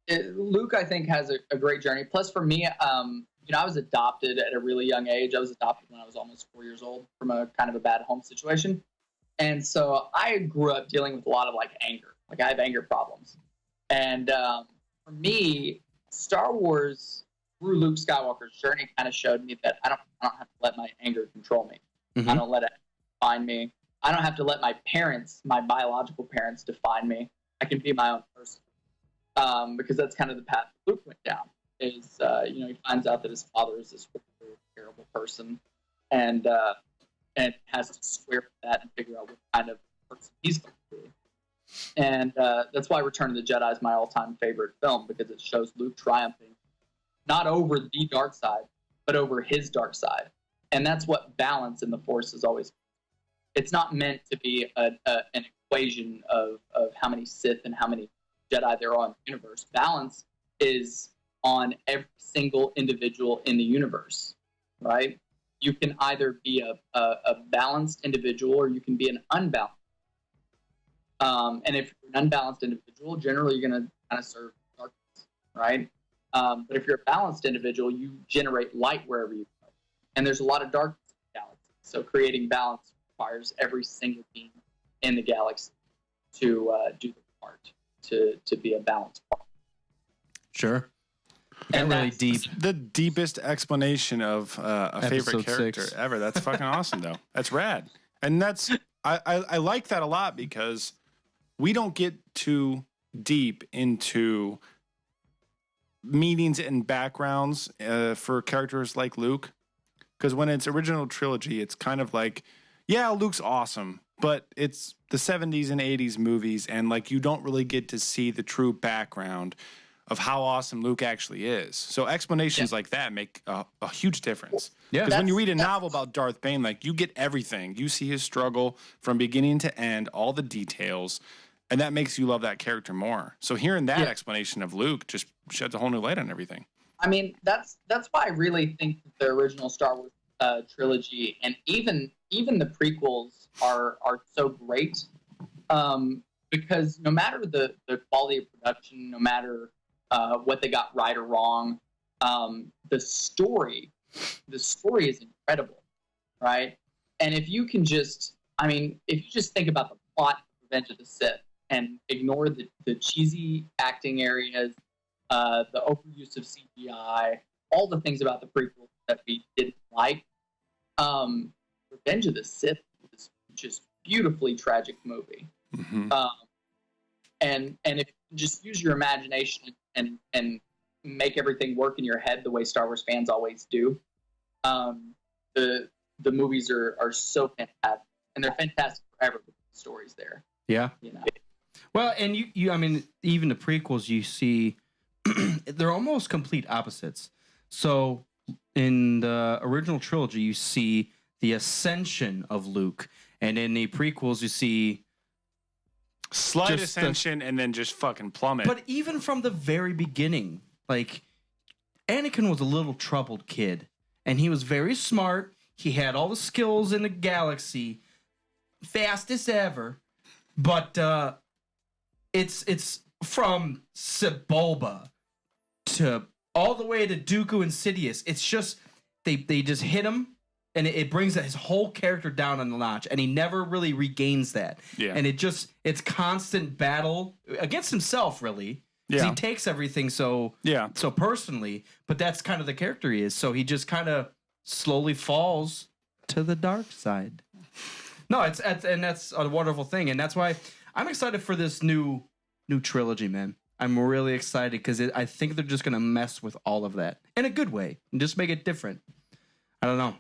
[SPEAKER 8] Luke, I think, has a great journey. Plus, for me, I was adopted at a really young age. I was adopted when I was almost 4 years old from a kind of a bad home situation. And so I grew up dealing with a lot of anger. I have anger problems. And for me, Star Wars, through Luke Skywalker's journey, kind of showed me that I don't have to let my anger control me. Mm-hmm. I don't let it define me. I don't have to let my parents, my biological parents, define me. I can be my own person. Because that's kind of the path Luke went down. Is he finds out that his father is this really terrible person, and has to square with that and figure out what kind of person he's going to be. And that's why Return of the Jedi is my all-time favorite film, because it shows Luke triumphing not over the dark side, but over his dark side. And that's what balance in the Force is always. It's not meant to be an equation of how many Sith and how many Jedi there are in the universe. Balance is on every single individual in the universe, right? You can either be a balanced individual or you can be an unbalanced. And if you're an unbalanced individual, generally you're going to kind of serve darkness, right? But if you're a balanced individual, you generate light wherever you go. And there's a lot of darkness in the galaxy. So creating balance requires every single being in the galaxy to do the part, to be a balanced part.
[SPEAKER 2] Sure.
[SPEAKER 8] And
[SPEAKER 2] really deep.
[SPEAKER 1] The deepest explanation of a favorite character
[SPEAKER 2] 6
[SPEAKER 1] ever. That's fucking awesome, though. That's rad. And that's I like that a lot, because we don't get too deep into meanings and backgrounds for characters like Luke. Because when it's original trilogy, it's kind of like, yeah, Luke's awesome, but it's the 70s and 80s movies, and you don't really get to see the true background of how awesome Luke actually is. So explanations like that make a huge difference. Yeah. Because when you read a novel about Darth Bane, you get everything. You see his struggle from beginning to end, all the details, and that makes you love that character more. So hearing that explanation of Luke just sheds a whole new light on everything.
[SPEAKER 8] I mean, that's why I really think that the original Star Wars trilogy and even the prequels are so great, because no matter the quality of production, no matter what they got right or wrong, the story is incredible, right? And if you just think about the plot of Revenge of the Sith and ignore the cheesy acting areas, the overuse of CGI, all the things about the prequel that we didn't like, Revenge of the Sith is just beautifully tragic movie. Mm-hmm. And if you just use your imagination and make everything work in your head the way Star Wars fans always do, the movies are so fantastic, and they're fantastic forever with the stories there.
[SPEAKER 2] Yeah. Well, and you I mean, even the prequels, you see, they're almost complete opposites. So in the original trilogy, you see the ascension of Luke, and in the prequels, you see
[SPEAKER 1] slight ascension and then just fucking plummet.
[SPEAKER 2] But even from the very beginning, Anakin was a little troubled kid, and he was very smart. He had all the skills in the galaxy, fastest ever. But it's from Sebulba to all the way to Dooku and Sidious. It's just they just hit him, and it brings his whole character down on the notch, and he never really regains that. Yeah. And it's constant battle against himself, really, He takes everything so personally, but that's kind of the character he is. So he just kind of slowly falls to the dark side. No, and that's a wonderful thing, and that's why I'm excited for this new trilogy, man. I'm really excited because I think they're just gonna mess with all of that in a good way and just make it different. I don't know.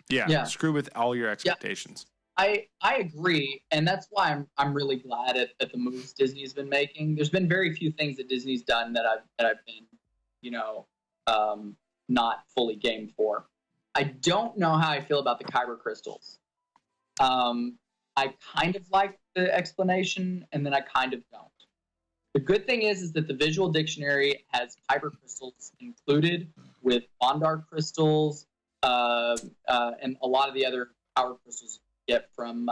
[SPEAKER 1] Yeah. Screw with all your expectations.
[SPEAKER 8] I agree, and that's why I'm really glad at the moves Disney's been making. There's been very few things that Disney's done that I've been, not fully game for. I don't know how I feel about the Kyber crystals. I kind of like the explanation, and then I kind of don't. The good thing is that the visual dictionary has Kyber crystals included with Bondar crystals, and a lot of the other power crystals you get from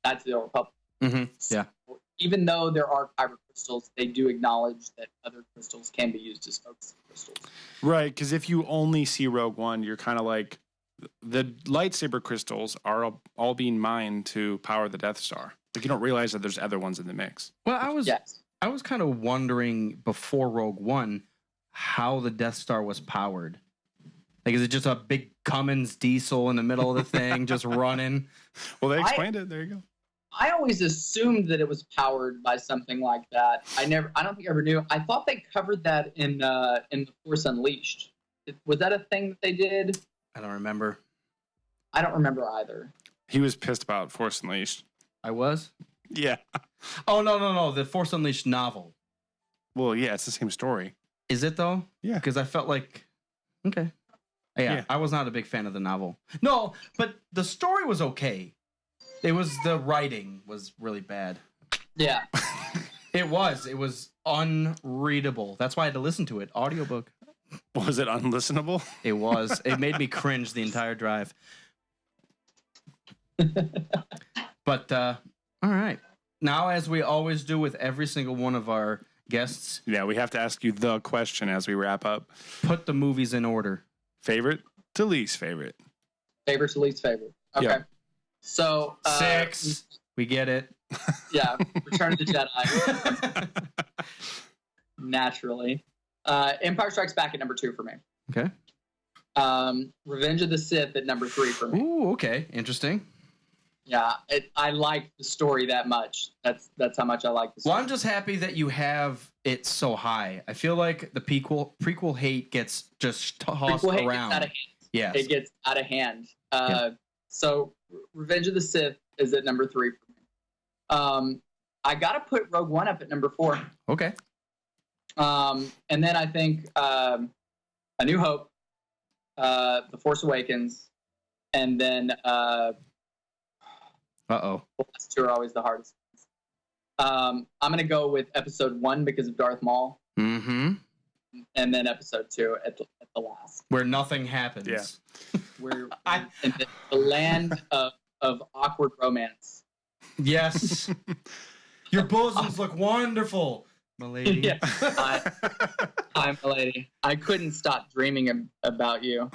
[SPEAKER 8] Knights of the Old Republic.
[SPEAKER 2] Mm-hmm. Yeah.
[SPEAKER 8] So even though there are Kyber crystals, they do acknowledge that other crystals can be used as focus crystals.
[SPEAKER 1] Right, because if you only see Rogue One, you're kind of like, the lightsaber crystals are all being mined to power the Death Star. Like, you don't realize that there's other ones in the mix.
[SPEAKER 2] Well, I was kind of wondering before Rogue One how the Death Star was powered. Like, is it just a big Cummins diesel in the middle of the thing just running?
[SPEAKER 1] Well, they explained it. There you go.
[SPEAKER 8] I always assumed that it was powered by something like that. I don't think I ever knew. I thought they covered that in The Force Unleashed. Was that a thing that they did?
[SPEAKER 2] I don't remember.
[SPEAKER 8] I don't remember either.
[SPEAKER 1] He was pissed about Force Unleashed.
[SPEAKER 2] I was?
[SPEAKER 1] Yeah.
[SPEAKER 2] Oh, no. The Force Unleashed novel.
[SPEAKER 1] Well, yeah, it's the same story.
[SPEAKER 2] Is it, though?
[SPEAKER 1] Yeah.
[SPEAKER 2] Because I felt like... Okay. Yeah, I was not a big fan of the novel. No, but the story was okay. It was the writing was really bad.
[SPEAKER 8] Yeah.
[SPEAKER 2] It was unreadable. That's why I had to listen to it. Audiobook.
[SPEAKER 1] Was it unlistenable?
[SPEAKER 2] It was. It made me cringe the entire drive. But, all right. Now, as we always do with every single one of our guests.
[SPEAKER 1] Yeah, we have to ask you the question as we wrap up.
[SPEAKER 2] Put the movies in order.
[SPEAKER 1] Favorite to least favorite.
[SPEAKER 8] Favorite to least favorite. Okay.
[SPEAKER 1] Yep.
[SPEAKER 8] So
[SPEAKER 2] 6. We get it.
[SPEAKER 8] Yeah. Return of the Jedi. Naturally. Empire Strikes Back at number 2 for me.
[SPEAKER 2] Okay.
[SPEAKER 8] Revenge of the Sith at number 3 for me.
[SPEAKER 2] Ooh, okay. Interesting.
[SPEAKER 8] Yeah, I like the story that much. That's how much I like the story.
[SPEAKER 2] Well, I'm just happy that you have it so high. I feel like the prequel hate gets just tossed around.
[SPEAKER 8] Gets out of hand.
[SPEAKER 2] Yes.
[SPEAKER 8] It gets out of hand.
[SPEAKER 2] Yeah.
[SPEAKER 8] So Revenge of the Sith is at number 3 for me. I got to put Rogue One up at number 4.
[SPEAKER 2] Okay.
[SPEAKER 8] And then I think A New Hope, The Force Awakens, and then
[SPEAKER 2] Uh-oh.
[SPEAKER 8] the last 2 are always the hardest. I'm going to go with Episode 1 because of Darth Maul.
[SPEAKER 2] Mm-hmm.
[SPEAKER 8] And then Episode 2 at the last.
[SPEAKER 2] Where nothing happens.
[SPEAKER 1] Yeah.
[SPEAKER 8] We're in the land of awkward romance.
[SPEAKER 2] Yes. Your bosoms look wonderful, milady.
[SPEAKER 8] Yeah. I'm a lady. I couldn't stop dreaming about you.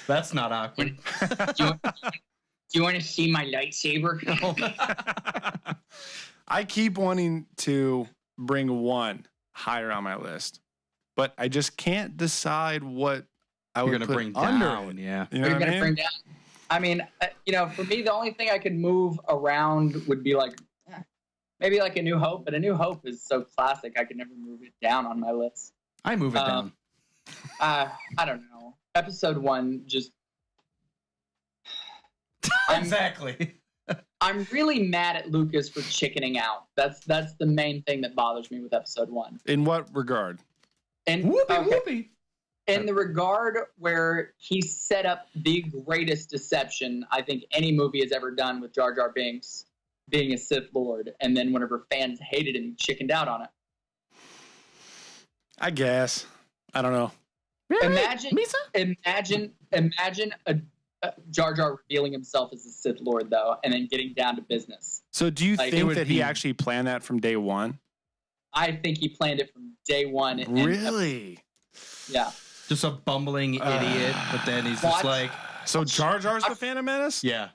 [SPEAKER 2] That's not awkward.
[SPEAKER 8] Do you want to see my lightsaber?
[SPEAKER 1] I keep wanting to bring one higher on my list, but I just can't decide what I would put
[SPEAKER 2] bring
[SPEAKER 1] under
[SPEAKER 2] down.
[SPEAKER 1] it.
[SPEAKER 2] Yeah.
[SPEAKER 1] You know
[SPEAKER 8] You're
[SPEAKER 1] what I
[SPEAKER 8] going to
[SPEAKER 1] mean?
[SPEAKER 8] bring down. I mean, for me, the only thing I could move around would be like maybe like A New Hope, but A New Hope is so classic I could never move it down on my list.
[SPEAKER 2] I move it down.
[SPEAKER 8] I don't know. Episode 1 just.
[SPEAKER 2] Exactly.
[SPEAKER 8] I'm really mad at Lucas for chickening out. That's the main thing that bothers me with Episode 1.
[SPEAKER 1] In what regard?
[SPEAKER 8] And
[SPEAKER 2] Whoopee.
[SPEAKER 8] in the regard where he set up the greatest deception I think any movie has ever done with Jar Jar Binks being a Sith Lord, and then whenever fans hated him, he chickened out on it.
[SPEAKER 1] I guess. I don't know.
[SPEAKER 2] Really?
[SPEAKER 8] Imagine a Jar Jar revealing himself as a Sith Lord, though, and then getting down to business.
[SPEAKER 1] So do you think that he actually planned that from day one?
[SPEAKER 8] I think he planned it from day one.
[SPEAKER 1] Really?
[SPEAKER 8] Yeah.
[SPEAKER 2] Just a bumbling idiot, but then he's just like...
[SPEAKER 1] So Jar Jar's the Phantom Menace?
[SPEAKER 2] Yeah.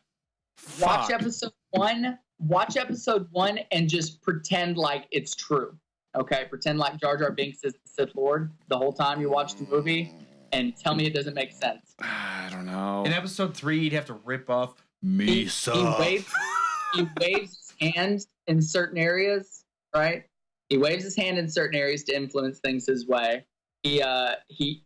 [SPEAKER 8] Watch Episode 1 and just pretend like it's true. Okay, pretend like Jar Jar Binks is the Sith Lord the whole time you watch the movie, and tell me it doesn't make sense.
[SPEAKER 1] I don't know.
[SPEAKER 2] In episode 3, he'd have to rip off
[SPEAKER 8] Misa. He waves his hand in certain areas, right? He waves his hand in certain areas to influence things his way. He's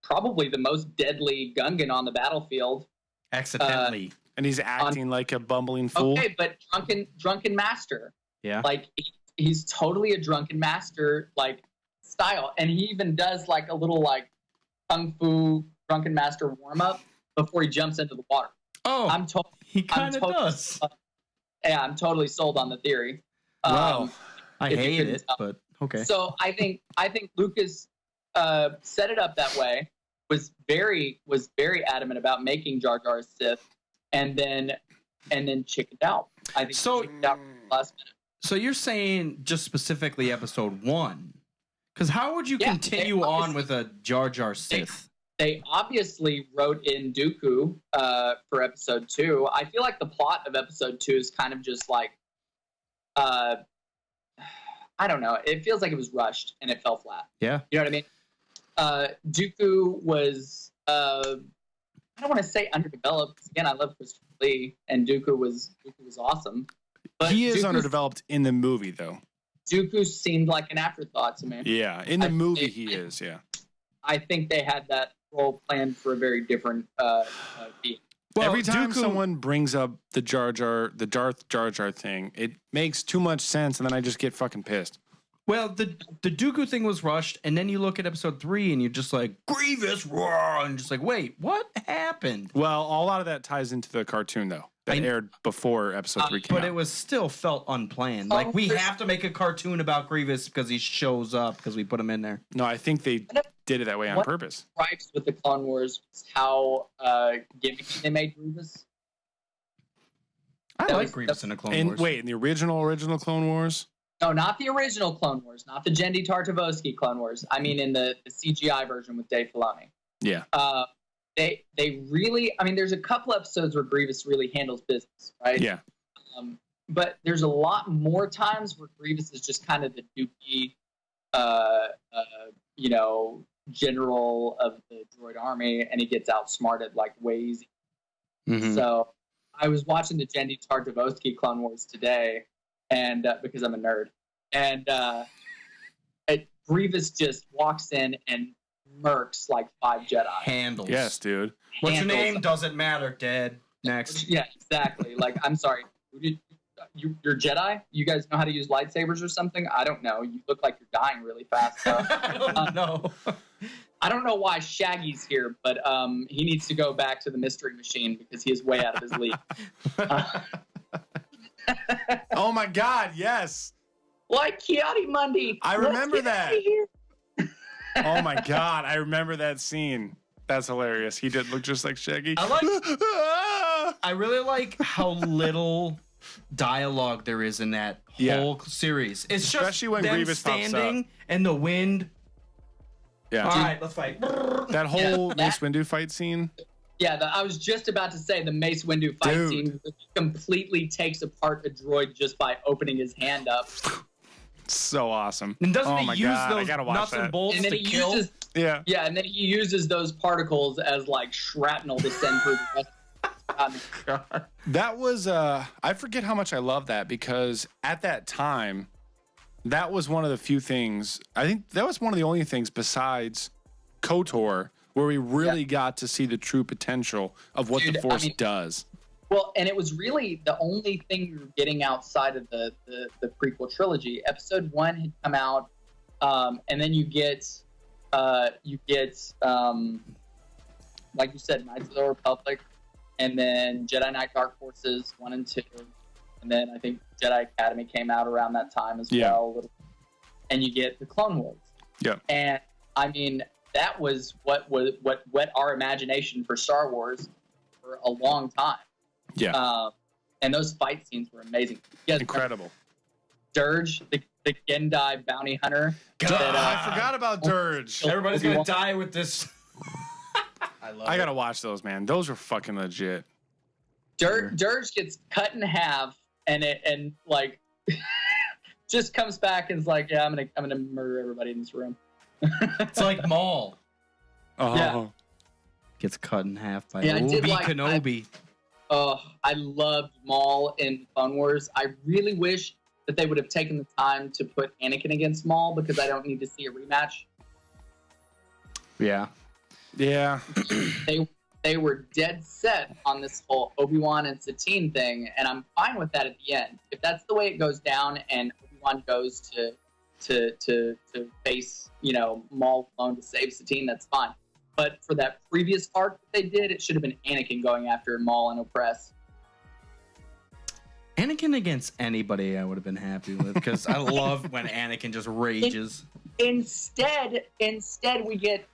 [SPEAKER 8] probably the most deadly Gungan on the battlefield.
[SPEAKER 2] Accidentally.
[SPEAKER 1] And he's acting like a bumbling fool.
[SPEAKER 8] Okay, but drunken master.
[SPEAKER 2] Yeah.
[SPEAKER 8] Like he's totally a drunken master like style, and he even does like a little like kung fu drunken master warm up before he jumps into the water.
[SPEAKER 2] Oh, he kind of does.
[SPEAKER 8] Yeah, I'm totally sold on the theory.
[SPEAKER 2] Wow. I hate it, but okay.
[SPEAKER 8] So I think Lucas set it up that way. Was very adamant about making Jar Jar a Sith, and then chickened out. I think
[SPEAKER 2] so.
[SPEAKER 8] Chickened out last minute.
[SPEAKER 2] So you're saying just specifically episode 1? Because how would you continue on with a Jar Jar Sith?
[SPEAKER 8] They obviously wrote in Dooku for episode 2. I feel like the plot of episode 2 is kind of just like, I don't know. It feels like it was rushed and it fell flat.
[SPEAKER 2] Yeah.
[SPEAKER 8] You know what I mean? Dooku was, I don't want to say underdeveloped, because again, I love Christopher Lee, and Dooku was awesome. But
[SPEAKER 1] he is underdeveloped in the movie, though.
[SPEAKER 8] Dooku seemed like an afterthought to me.
[SPEAKER 1] Yeah, in the movie he is, yeah.
[SPEAKER 8] I think they had that role planned for a very different being.
[SPEAKER 1] Well, every time someone brings up the Darth Jar Jar thing, it makes too much sense, and then I just get fucking pissed.
[SPEAKER 2] Well, the Dooku thing was rushed, and then you look at episode 3, and you're just like, Grievous, roar, and just like, wait, what happened?
[SPEAKER 1] Well, a lot of that ties into the cartoon, though. That aired before episode 3 came out.
[SPEAKER 2] But it was still felt unplanned. Like, we have to make a cartoon about Grievous because he shows up because we put him in there.
[SPEAKER 1] No, I think they did it that way on purpose.
[SPEAKER 8] Gripes with the Clone Wars was how gimmicky they made Grievous.
[SPEAKER 2] I like Grievous in the Clone Wars.
[SPEAKER 1] Wait, in the original Clone Wars?
[SPEAKER 8] No, not the original Clone Wars, not the Genndy Tartakovsky Clone Wars. I mean, in the CGI version with Dave Filoni.
[SPEAKER 1] Yeah.
[SPEAKER 8] They really, I mean, there's a couple episodes where Grievous really handles business, right?
[SPEAKER 1] Yeah.
[SPEAKER 8] But there's a lot more times where Grievous is just kind of the dookie, general of the droid army, and he gets outsmarted like way easy. Mm-hmm. So I was watching the Genndy Tartakovsky Clone Wars today, and because I'm a nerd, and Grievous just walks in and murks like 5 Jedi.
[SPEAKER 2] Handles.
[SPEAKER 1] Yes, dude.
[SPEAKER 2] What's your name? Doesn't matter, Dad. Next.
[SPEAKER 8] Yeah, exactly. Like, I'm sorry. You're Jedi? You guys know how to use lightsabers or something? I don't know. You look like you're dying really fast.
[SPEAKER 2] I don't know.
[SPEAKER 8] I don't know why Shaggy's here, but he needs to go back to the Mystery Machine because he is way out of his league.
[SPEAKER 1] Oh my God, yes.
[SPEAKER 8] Like Kiadi-Mundi.
[SPEAKER 1] I remember that. Oh my God, I remember that scene. That's hilarious. He did look just like Shaggy.
[SPEAKER 2] I really like how little dialogue there is in that whole series. It's
[SPEAKER 1] especially
[SPEAKER 2] just
[SPEAKER 1] when
[SPEAKER 2] them
[SPEAKER 1] Grievous
[SPEAKER 2] standing and the wind.
[SPEAKER 1] Yeah.
[SPEAKER 2] All right, let's fight.
[SPEAKER 1] That whole Mace Windu fight scene.
[SPEAKER 8] Yeah, I was just about to say the Mace Windu fight scene completely takes apart a droid just by opening his hand up.
[SPEAKER 1] So awesome.
[SPEAKER 2] And doesn't he use
[SPEAKER 1] God,
[SPEAKER 2] those nuts and bolts
[SPEAKER 8] and then
[SPEAKER 2] to kill?
[SPEAKER 8] Yeah, and then he uses those particles as like shrapnel to send through the rest.
[SPEAKER 1] That was I forget how much I love that, because at that time that was one of the few things, I think that was one of the only things besides KOTOR where we really got to see the true potential of what the Force does.
[SPEAKER 8] Well, and it was really the only thing you were getting outside of the prequel trilogy. Episode 1 had come out, and then you get like you said, Knights of the Republic, and then Jedi Knight Dark Forces 1 and 2, and then I think Jedi Academy came out around that time as well. And you get the Clone Wars. Yeah. And I mean, that was what whet our imagination for Star Wars for a long time. Yeah. And those fight scenes were amazing.
[SPEAKER 1] Incredible.
[SPEAKER 8] Dirge, the Gendai bounty hunter.
[SPEAKER 1] God, I forgot about Dirge.
[SPEAKER 2] Everybody's going to die with this.
[SPEAKER 1] I got to watch those, man. Those were fucking legit.
[SPEAKER 8] Dirge gets cut in half, and just comes back and is like, yeah, I'm gonna murder everybody in this room.
[SPEAKER 2] It's like Maul.
[SPEAKER 1] Oh.
[SPEAKER 8] Yeah.
[SPEAKER 2] Gets cut in half by
[SPEAKER 8] Obi
[SPEAKER 2] Kenobi.
[SPEAKER 8] I loved Maul in Clone Wars. I really wish that they would have taken the time to put Anakin against Maul because I don't need to see a rematch.
[SPEAKER 2] Yeah.
[SPEAKER 1] Yeah.
[SPEAKER 8] They were dead set on this whole Obi-Wan and Satine thing, and I'm fine with that at the end. If that's the way it goes down and Obi-Wan goes to face, Maul alone to save Satine, that's fine. But for that previous arc that they did, it should have been Anakin going after Maul and Opress.
[SPEAKER 2] Anakin against anybody I would have been happy with because I love when Anakin just rages.
[SPEAKER 8] Instead we get,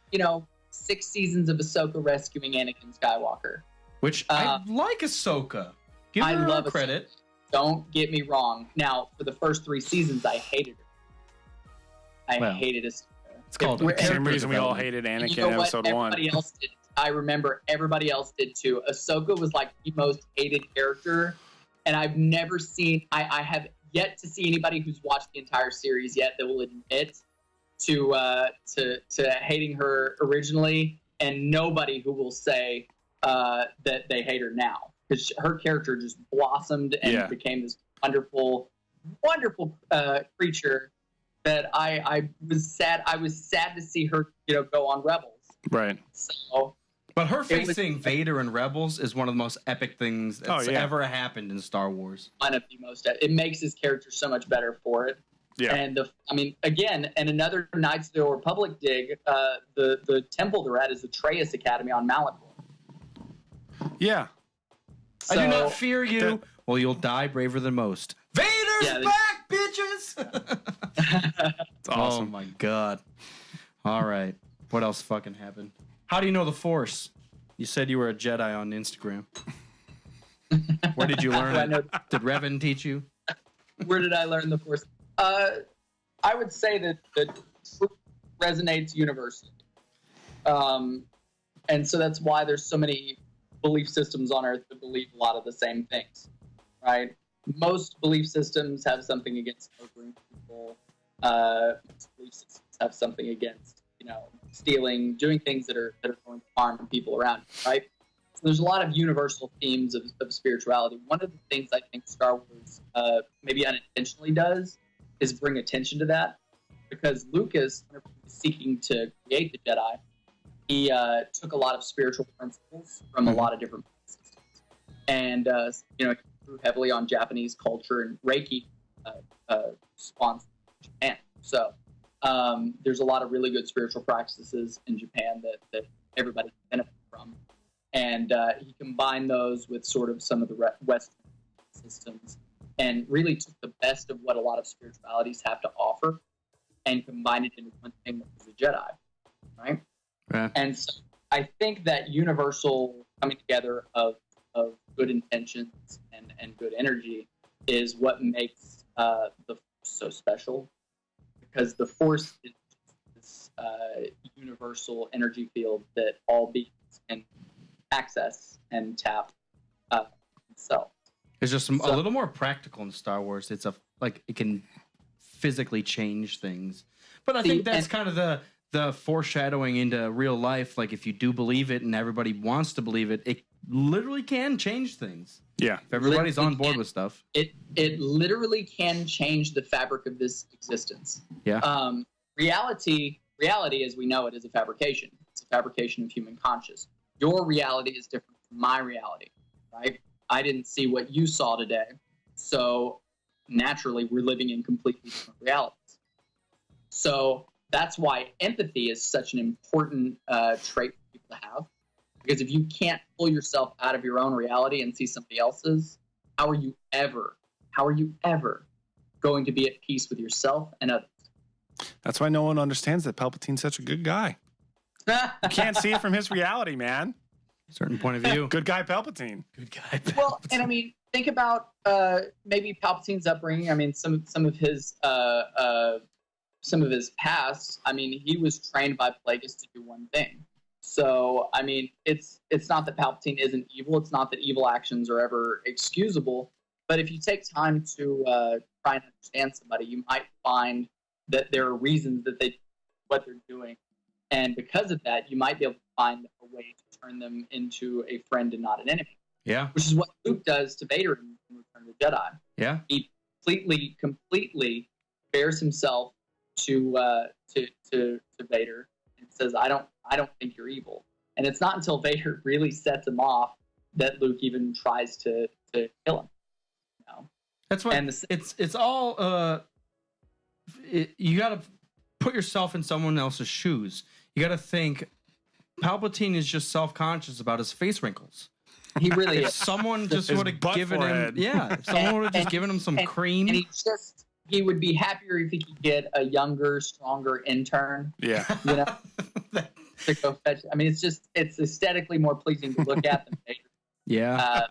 [SPEAKER 8] 6 seasons of Ahsoka rescuing Anakin Skywalker.
[SPEAKER 2] Which I like Ahsoka. Give her
[SPEAKER 8] I love
[SPEAKER 2] credit.
[SPEAKER 8] Ahsoka. Don't get me wrong. Now, for the first 3 seasons, I hated her. I hated Ahsoka.
[SPEAKER 2] It's called
[SPEAKER 1] the same reason we all hated Anakin in episode 1.
[SPEAKER 8] Everybody else did. I remember everybody else did too. Ahsoka was like the most hated character, and I've never seen. I have yet to see anybody who's watched the entire series yet that will admit to hating her originally, and nobody who will say that they hate her now, because her character just blossomed and became this wonderful creature that I was sad. I was sad to see her, go on Rebels.
[SPEAKER 1] Right.
[SPEAKER 8] So,
[SPEAKER 2] but her facing Vader in Rebels is one of the most epic things that's ever happened in Star Wars.
[SPEAKER 8] One of the most. It makes his character so much better for it.
[SPEAKER 1] Yeah.
[SPEAKER 8] And again, and another Knights of the Old Republic dig. The temple they're at is the Atreus Academy on Malachor.
[SPEAKER 1] Yeah.
[SPEAKER 2] I do not fear you. Well, you'll die braver than most. Vader's back, bitches!
[SPEAKER 1] It's awesome.
[SPEAKER 2] Oh my god. All right. What else fucking happened? How do you know the Force? You said you were a Jedi on Instagram. Where did you learn it? Did Revan teach you?
[SPEAKER 8] Where did I learn the Force? I would say that truth resonates universally. And so that's why there's so many belief systems on Earth that believe a lot of the same things, right? Most belief systems have something against murdering people. Most belief systems have something against, stealing, doing things that are going to harm people around you, right? So there's a lot of universal themes of spirituality. One of the things I think Star Wars maybe unintentionally does is bring attention to that, because Lucas, whenever he was seeking to create the Jedi, he took a lot of spiritual principles from a lot of different systems, and he drew heavily on Japanese culture, and Reiki spawns Japan. So there's a lot of really good spiritual practices in Japan that everybody can benefit from, and he combined those with sort of some of the Western systems, and really took the best of what a lot of spiritualities have to offer and combined it into one thing that was a Jedi, right?
[SPEAKER 2] Yeah.
[SPEAKER 8] And so I think that universal coming together of good intentions and good energy is what makes the Force so special, because the Force is this universal energy field that all beings can access and tap themselves.
[SPEAKER 2] It's just a little more practical in Star Wars. It's it can physically change things. But I think that's kind of the foreshadowing into real life. Like, if you do believe it and everybody wants to believe it, it literally can change things.
[SPEAKER 1] Yeah.
[SPEAKER 2] If everybody's on board with stuff.
[SPEAKER 8] It literally can change the fabric of this existence.
[SPEAKER 2] Yeah.
[SPEAKER 8] Reality, as we know it, is a fabrication. It's a fabrication of human conscious. Your reality is different from my reality, right? I didn't see what you saw today. So naturally, we're living in completely different realities. So that's why empathy is such an important trait for people to have. Because if you can't pull yourself out of your own reality and see somebody else's, how are you ever going to be at peace with yourself and others?
[SPEAKER 1] That's why no one understands that Palpatine's such a good guy. You can't see it from his reality, man.
[SPEAKER 2] Certain point of view.
[SPEAKER 1] Good guy Palpatine.
[SPEAKER 2] Good guy Palpatine.
[SPEAKER 8] Well, and I mean, think about maybe Palpatine's upbringing. I mean, some of his past. I mean, he was trained by Plagueis to do one thing. So, I mean, it's not that Palpatine isn't evil. It's not that evil actions are ever excusable. But if you take time to try and understand somebody, you might find that there are reasons that they what they're doing. And because of that, you might be able to find a way to turn them into a friend and not an enemy.
[SPEAKER 2] Yeah.
[SPEAKER 8] Which is what Luke does to Vader in Return of the Jedi.
[SPEAKER 2] Yeah.
[SPEAKER 8] He completely bears himself to Vader and says, I don't think you're evil. And it's not until Vader really sets him off that Luke even tries to kill him. You know?
[SPEAKER 2] That's what it's all you got to put yourself in someone else's shoes. You got to think Palpatine is just self-conscious about his face wrinkles.
[SPEAKER 8] He really
[SPEAKER 2] if
[SPEAKER 8] is.
[SPEAKER 2] Someone just would have given him if someone would have just given him some cream.
[SPEAKER 8] And he would be happier if he could get a younger, stronger intern.
[SPEAKER 1] Yeah.
[SPEAKER 8] You know? To go fetch. I mean, it's aesthetically more pleasing to look at than Vader.
[SPEAKER 2] Yeah.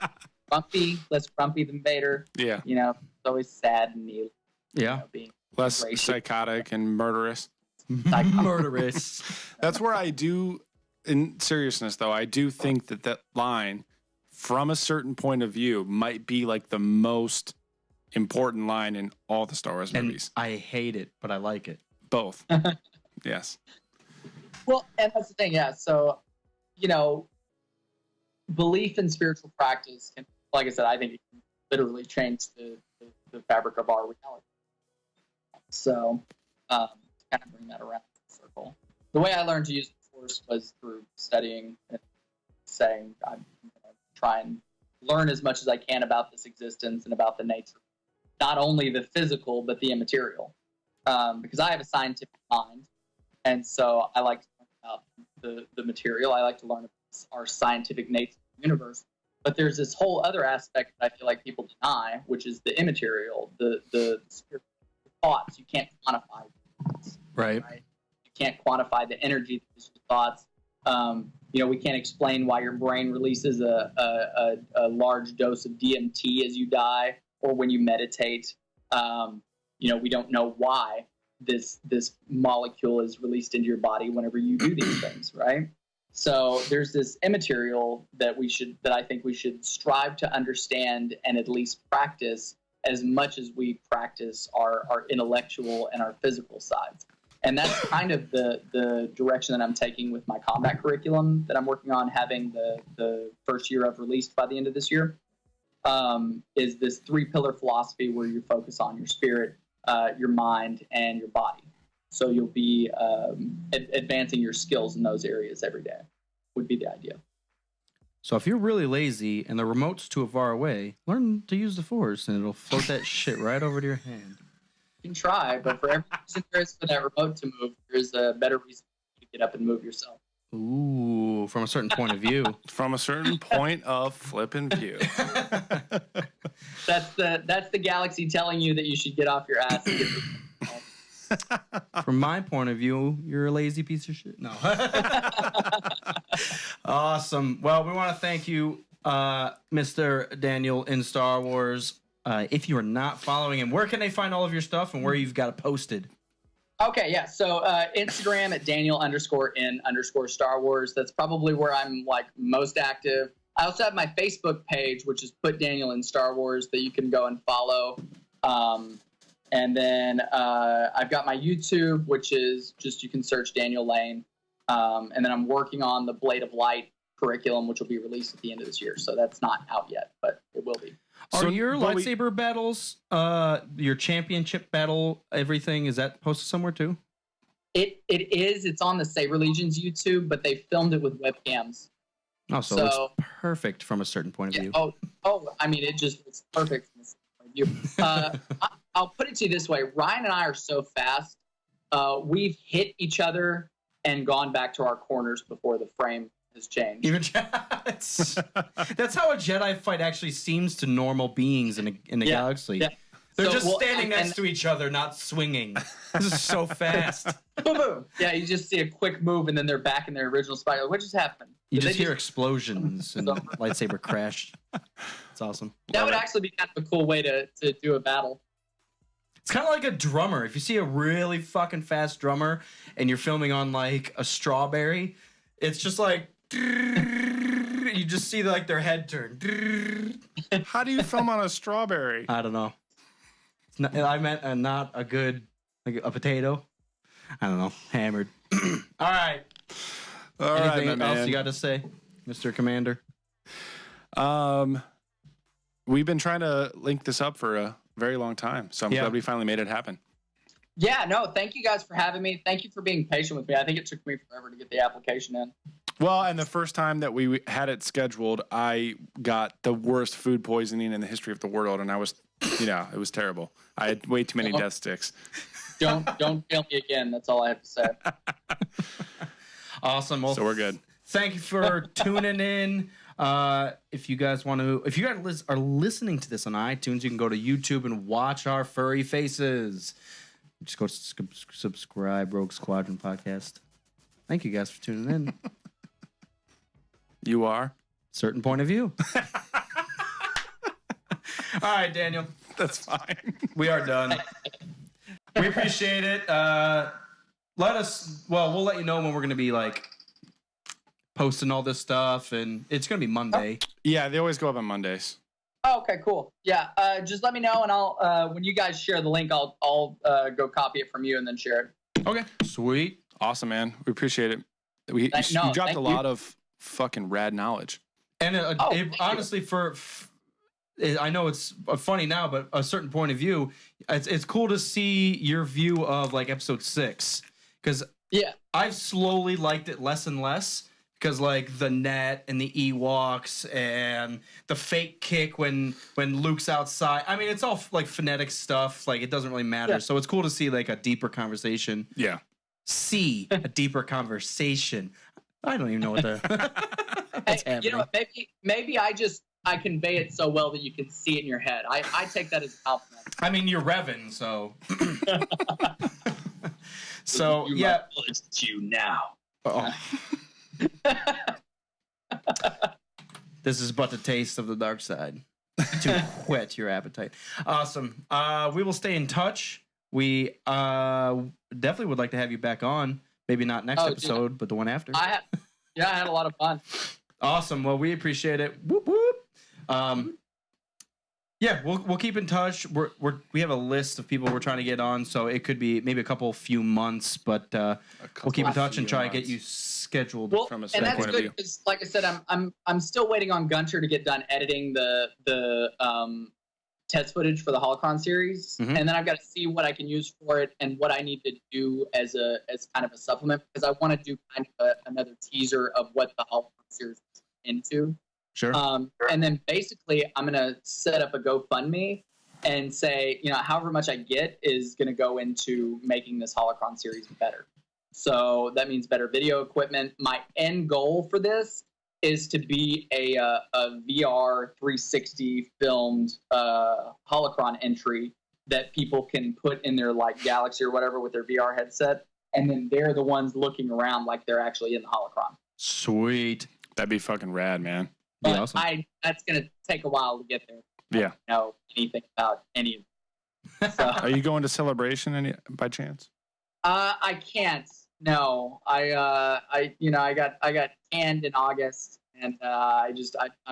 [SPEAKER 8] Less grumpy than Vader.
[SPEAKER 1] Yeah.
[SPEAKER 8] You know, it's always sad and kneeling.
[SPEAKER 2] Yeah.
[SPEAKER 8] You know, being
[SPEAKER 1] less
[SPEAKER 8] gracious.
[SPEAKER 1] psychotic and murderous.
[SPEAKER 2] Murderous.
[SPEAKER 1] That's where I do, in seriousness though, I do think that line, from a certain point of view, might be like the most important line in all the Star Wars movies.
[SPEAKER 2] And I hate it, but I like it.
[SPEAKER 1] Both. Yes.
[SPEAKER 8] Well, and that's the thing, yeah. So, you know, belief in spiritual practice can, like I said, I think it can literally change the fabric of our reality. So, to kind of bring that around the circle. The way I learned to use the Force was through studying and saying, I'm going to try and learn as much as I can about this existence and about the nature, not only the physical, but the immaterial. Because I have a scientific mind, and so I like to learn about the material. I like to learn about our scientific nature of the universe. But there's this whole other aspect that I feel like people deny, which is the immaterial, the spiritual thoughts. You can't quantify thoughts,
[SPEAKER 2] right?
[SPEAKER 8] You can't quantify the energy that is your thoughts. You know, we can't explain why your brain releases a large dose of DMT as you die or when you meditate. You know, we don't know why this molecule is released into your body whenever you do these things, right? So there's this immaterial that I think we should strive to understand and at least practice as much as we practice our intellectual and our physical sides. And that's kind of the direction that I'm taking with my combat curriculum that I'm working on having the first year of released by the end of this year, is this 3-pillar philosophy where you focus on your spirit, your mind, and your body. So you'll be advancing your skills in those areas every day would be the idea.
[SPEAKER 2] So if you're really lazy and the remote's too far away, learn to use the Force and it'll float that shit right over to your hand.
[SPEAKER 8] You can try, but for every reason there is for that remote to move, there's a better reason to get up and move yourself.
[SPEAKER 2] Ooh, from a certain point of view.
[SPEAKER 1] From a certain point of flipping view.
[SPEAKER 8] That's the galaxy telling you that you should get off your ass and get
[SPEAKER 2] From my point of view, you're a lazy piece of shit. No. Awesome. Well, we want to thank you, Mr. Daniel in Star Wars. If you are not following him, where can they find all of your stuff and where you've got it posted?
[SPEAKER 8] Okay, yeah. So Instagram at Daniel_in_Star Wars. That's probably where I'm like most active. I also have my Facebook page, which is Put Daniel in Star Wars, that you can go and follow. And then I've got my YouTube, which is just you can search Daniel Lane. And then I'm working on the Blade of Light curriculum, which will be released at the end of this year. So that's not out yet, but it will be.
[SPEAKER 2] Are your lightsaber battles, your championship battle, everything, is that posted somewhere too?
[SPEAKER 8] It is. It's on the Saber Legion's YouTube, but they filmed it with webcams.
[SPEAKER 2] Oh, so it's perfect from a certain point of view.
[SPEAKER 8] Oh, I mean, it's perfect from a certain point of view. I'll put it to you this way. Ryan and I are so fast. We've hit each other and gone back to our corners before the frame has changed.
[SPEAKER 2] That's how a Jedi fight actually seems to normal beings in the galaxy. Yeah. They're just standing next to each other, not swinging. This is so fast.
[SPEAKER 8] Boom, boom. Yeah, you just see a quick move, and then they're back in their original spot. What just happened?
[SPEAKER 2] You just hear explosions and lightsaber crash. It's awesome.
[SPEAKER 8] That would actually be kind of a cool way to do a battle.
[SPEAKER 2] It's kind of like a drummer. If you see a really fucking fast drummer and you're filming on like a strawberry, it's just like you just see like their head turn.
[SPEAKER 1] How do you film on a strawberry?
[SPEAKER 2] I don't know. I meant not a good, like a potato. I don't know. Hammered. All right. Anything else you got to say, Mr. Commander?
[SPEAKER 1] We've been trying to link this up for a very long time, so I'm glad we finally made it happen.
[SPEAKER 8] Yeah, no, thank you guys for having me. Thank you for being patient with me. I think it took me forever to get the application in.
[SPEAKER 1] Well, and the first time that we had it scheduled, I got the worst food poisoning in the history of the world, and I was, it was terrible. I had way too many death sticks. Don't
[SPEAKER 8] kill me again. That's all I have to say.
[SPEAKER 2] Awesome. Well,
[SPEAKER 1] so we're good.
[SPEAKER 2] Thank you for tuning in. If you guys are listening to this on iTunes, you can go to YouTube and watch our furry faces. Just go subscribe, Rogue Squadron Podcast. Thank you guys for tuning in.
[SPEAKER 1] You are?
[SPEAKER 2] Certain point of view. All right, Daniel.
[SPEAKER 1] That's fine.
[SPEAKER 2] We are done. We appreciate it. We'll let you know when we're going to be posting all this stuff, and it's going to be Monday.
[SPEAKER 1] Yeah, they always go up on Mondays.
[SPEAKER 8] Oh, okay, cool. Yeah, just let me know, and I'll when you guys share the link, I'll go copy it from you and then share it.
[SPEAKER 2] Okay, sweet,
[SPEAKER 1] awesome, man. We appreciate it. You dropped a lot of fucking rad knowledge.
[SPEAKER 2] And honestly, I know it's funny now, but a certain point of view, it's cool to see your view of episode 6, because I've slowly liked it less and less. Because the net and the Ewoks and the fake kick when Luke's outside. I mean, it's all phonetic stuff. It doesn't really matter. Yeah. So it's cool to see a deeper conversation.
[SPEAKER 1] Yeah.
[SPEAKER 2] See a deeper conversation. I don't even know what what's happening.
[SPEAKER 8] You know what? Maybe I convey it so well that you can see it in your head. I take that as a compliment.
[SPEAKER 2] I mean, you're Revan, so. So yeah.
[SPEAKER 8] It's you now.
[SPEAKER 2] Oh. This is but the taste of the dark side to whet your appetite. Awesome. We will stay in touch. We definitely would like to have you back on. Maybe not next episode, but the one after.
[SPEAKER 8] I had a lot of fun.
[SPEAKER 2] Awesome. Well, we appreciate it. Whoop whoop. Yeah, we'll keep in touch. We have a list of people we're trying to get on, so it could be maybe a few months, but we'll keep in touch and try to get you scheduled from a certain point of view.
[SPEAKER 8] Because, like I said, I'm still waiting on Gunter to get done editing the test footage for the Holocron series, and then I've got to see what I can use for it and what I need to do as kind of a supplement, because I want to do kind of another teaser of what the Holocron series is into.
[SPEAKER 2] Sure.
[SPEAKER 8] And then basically I'm going to set up a GoFundMe and say, however much I get is going to go into making this Holocron series better. So that means better video equipment. My end goal for this is to be a VR 360 filmed Holocron entry that people can put in their Galaxy or whatever with their VR headset. And then they're the ones looking around like they're actually in the Holocron.
[SPEAKER 2] Sweet.
[SPEAKER 1] That'd be fucking rad, man.
[SPEAKER 8] But
[SPEAKER 2] awesome.
[SPEAKER 8] That's going to take a while to get there.
[SPEAKER 1] Yeah.
[SPEAKER 8] I don't know anything about any of it. So,
[SPEAKER 1] are you going to Celebration by chance?
[SPEAKER 8] I can't. No. I got canned in August, and I'm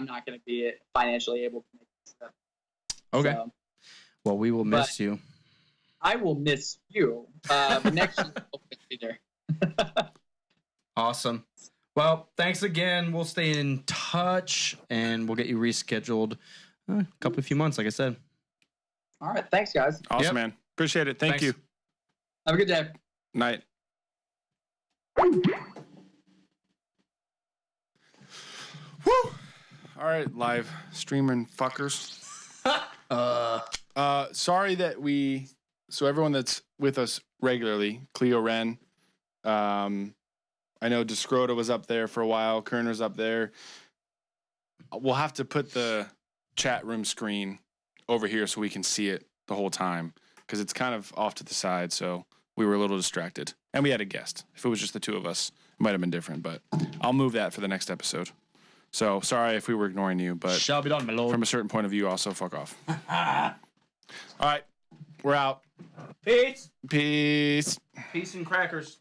[SPEAKER 8] not going to be financially able to make this stuff.
[SPEAKER 2] Okay. So, well, we will miss you.
[SPEAKER 8] I will miss you. But next year we'll be there.
[SPEAKER 2] Awesome. Well, thanks again. We'll stay in touch, and we'll get you rescheduled a few months, like I said.
[SPEAKER 8] All right. Thanks, guys.
[SPEAKER 1] Awesome, man. Appreciate it. Thanks. You.
[SPEAKER 8] Have a good day.
[SPEAKER 1] Night. Woo! All right, live streaming fuckers. Sorry that so everyone that's with us regularly, Cleo Wren, I know Descrota was up there for a while. Kerner's up there. We'll have to put the chat room screen over here so we can see it the whole time, because it's kind of off to the side, so we were a little distracted. And we had a guest. If it was just the two of us, it might have been different, but I'll move that for the next episode. So sorry if we were ignoring you, but
[SPEAKER 2] shall be done, my lord.
[SPEAKER 1] From a certain point of view, also fuck off. All right, we're out.
[SPEAKER 2] Peace.
[SPEAKER 1] Peace.
[SPEAKER 2] Peace and crackers.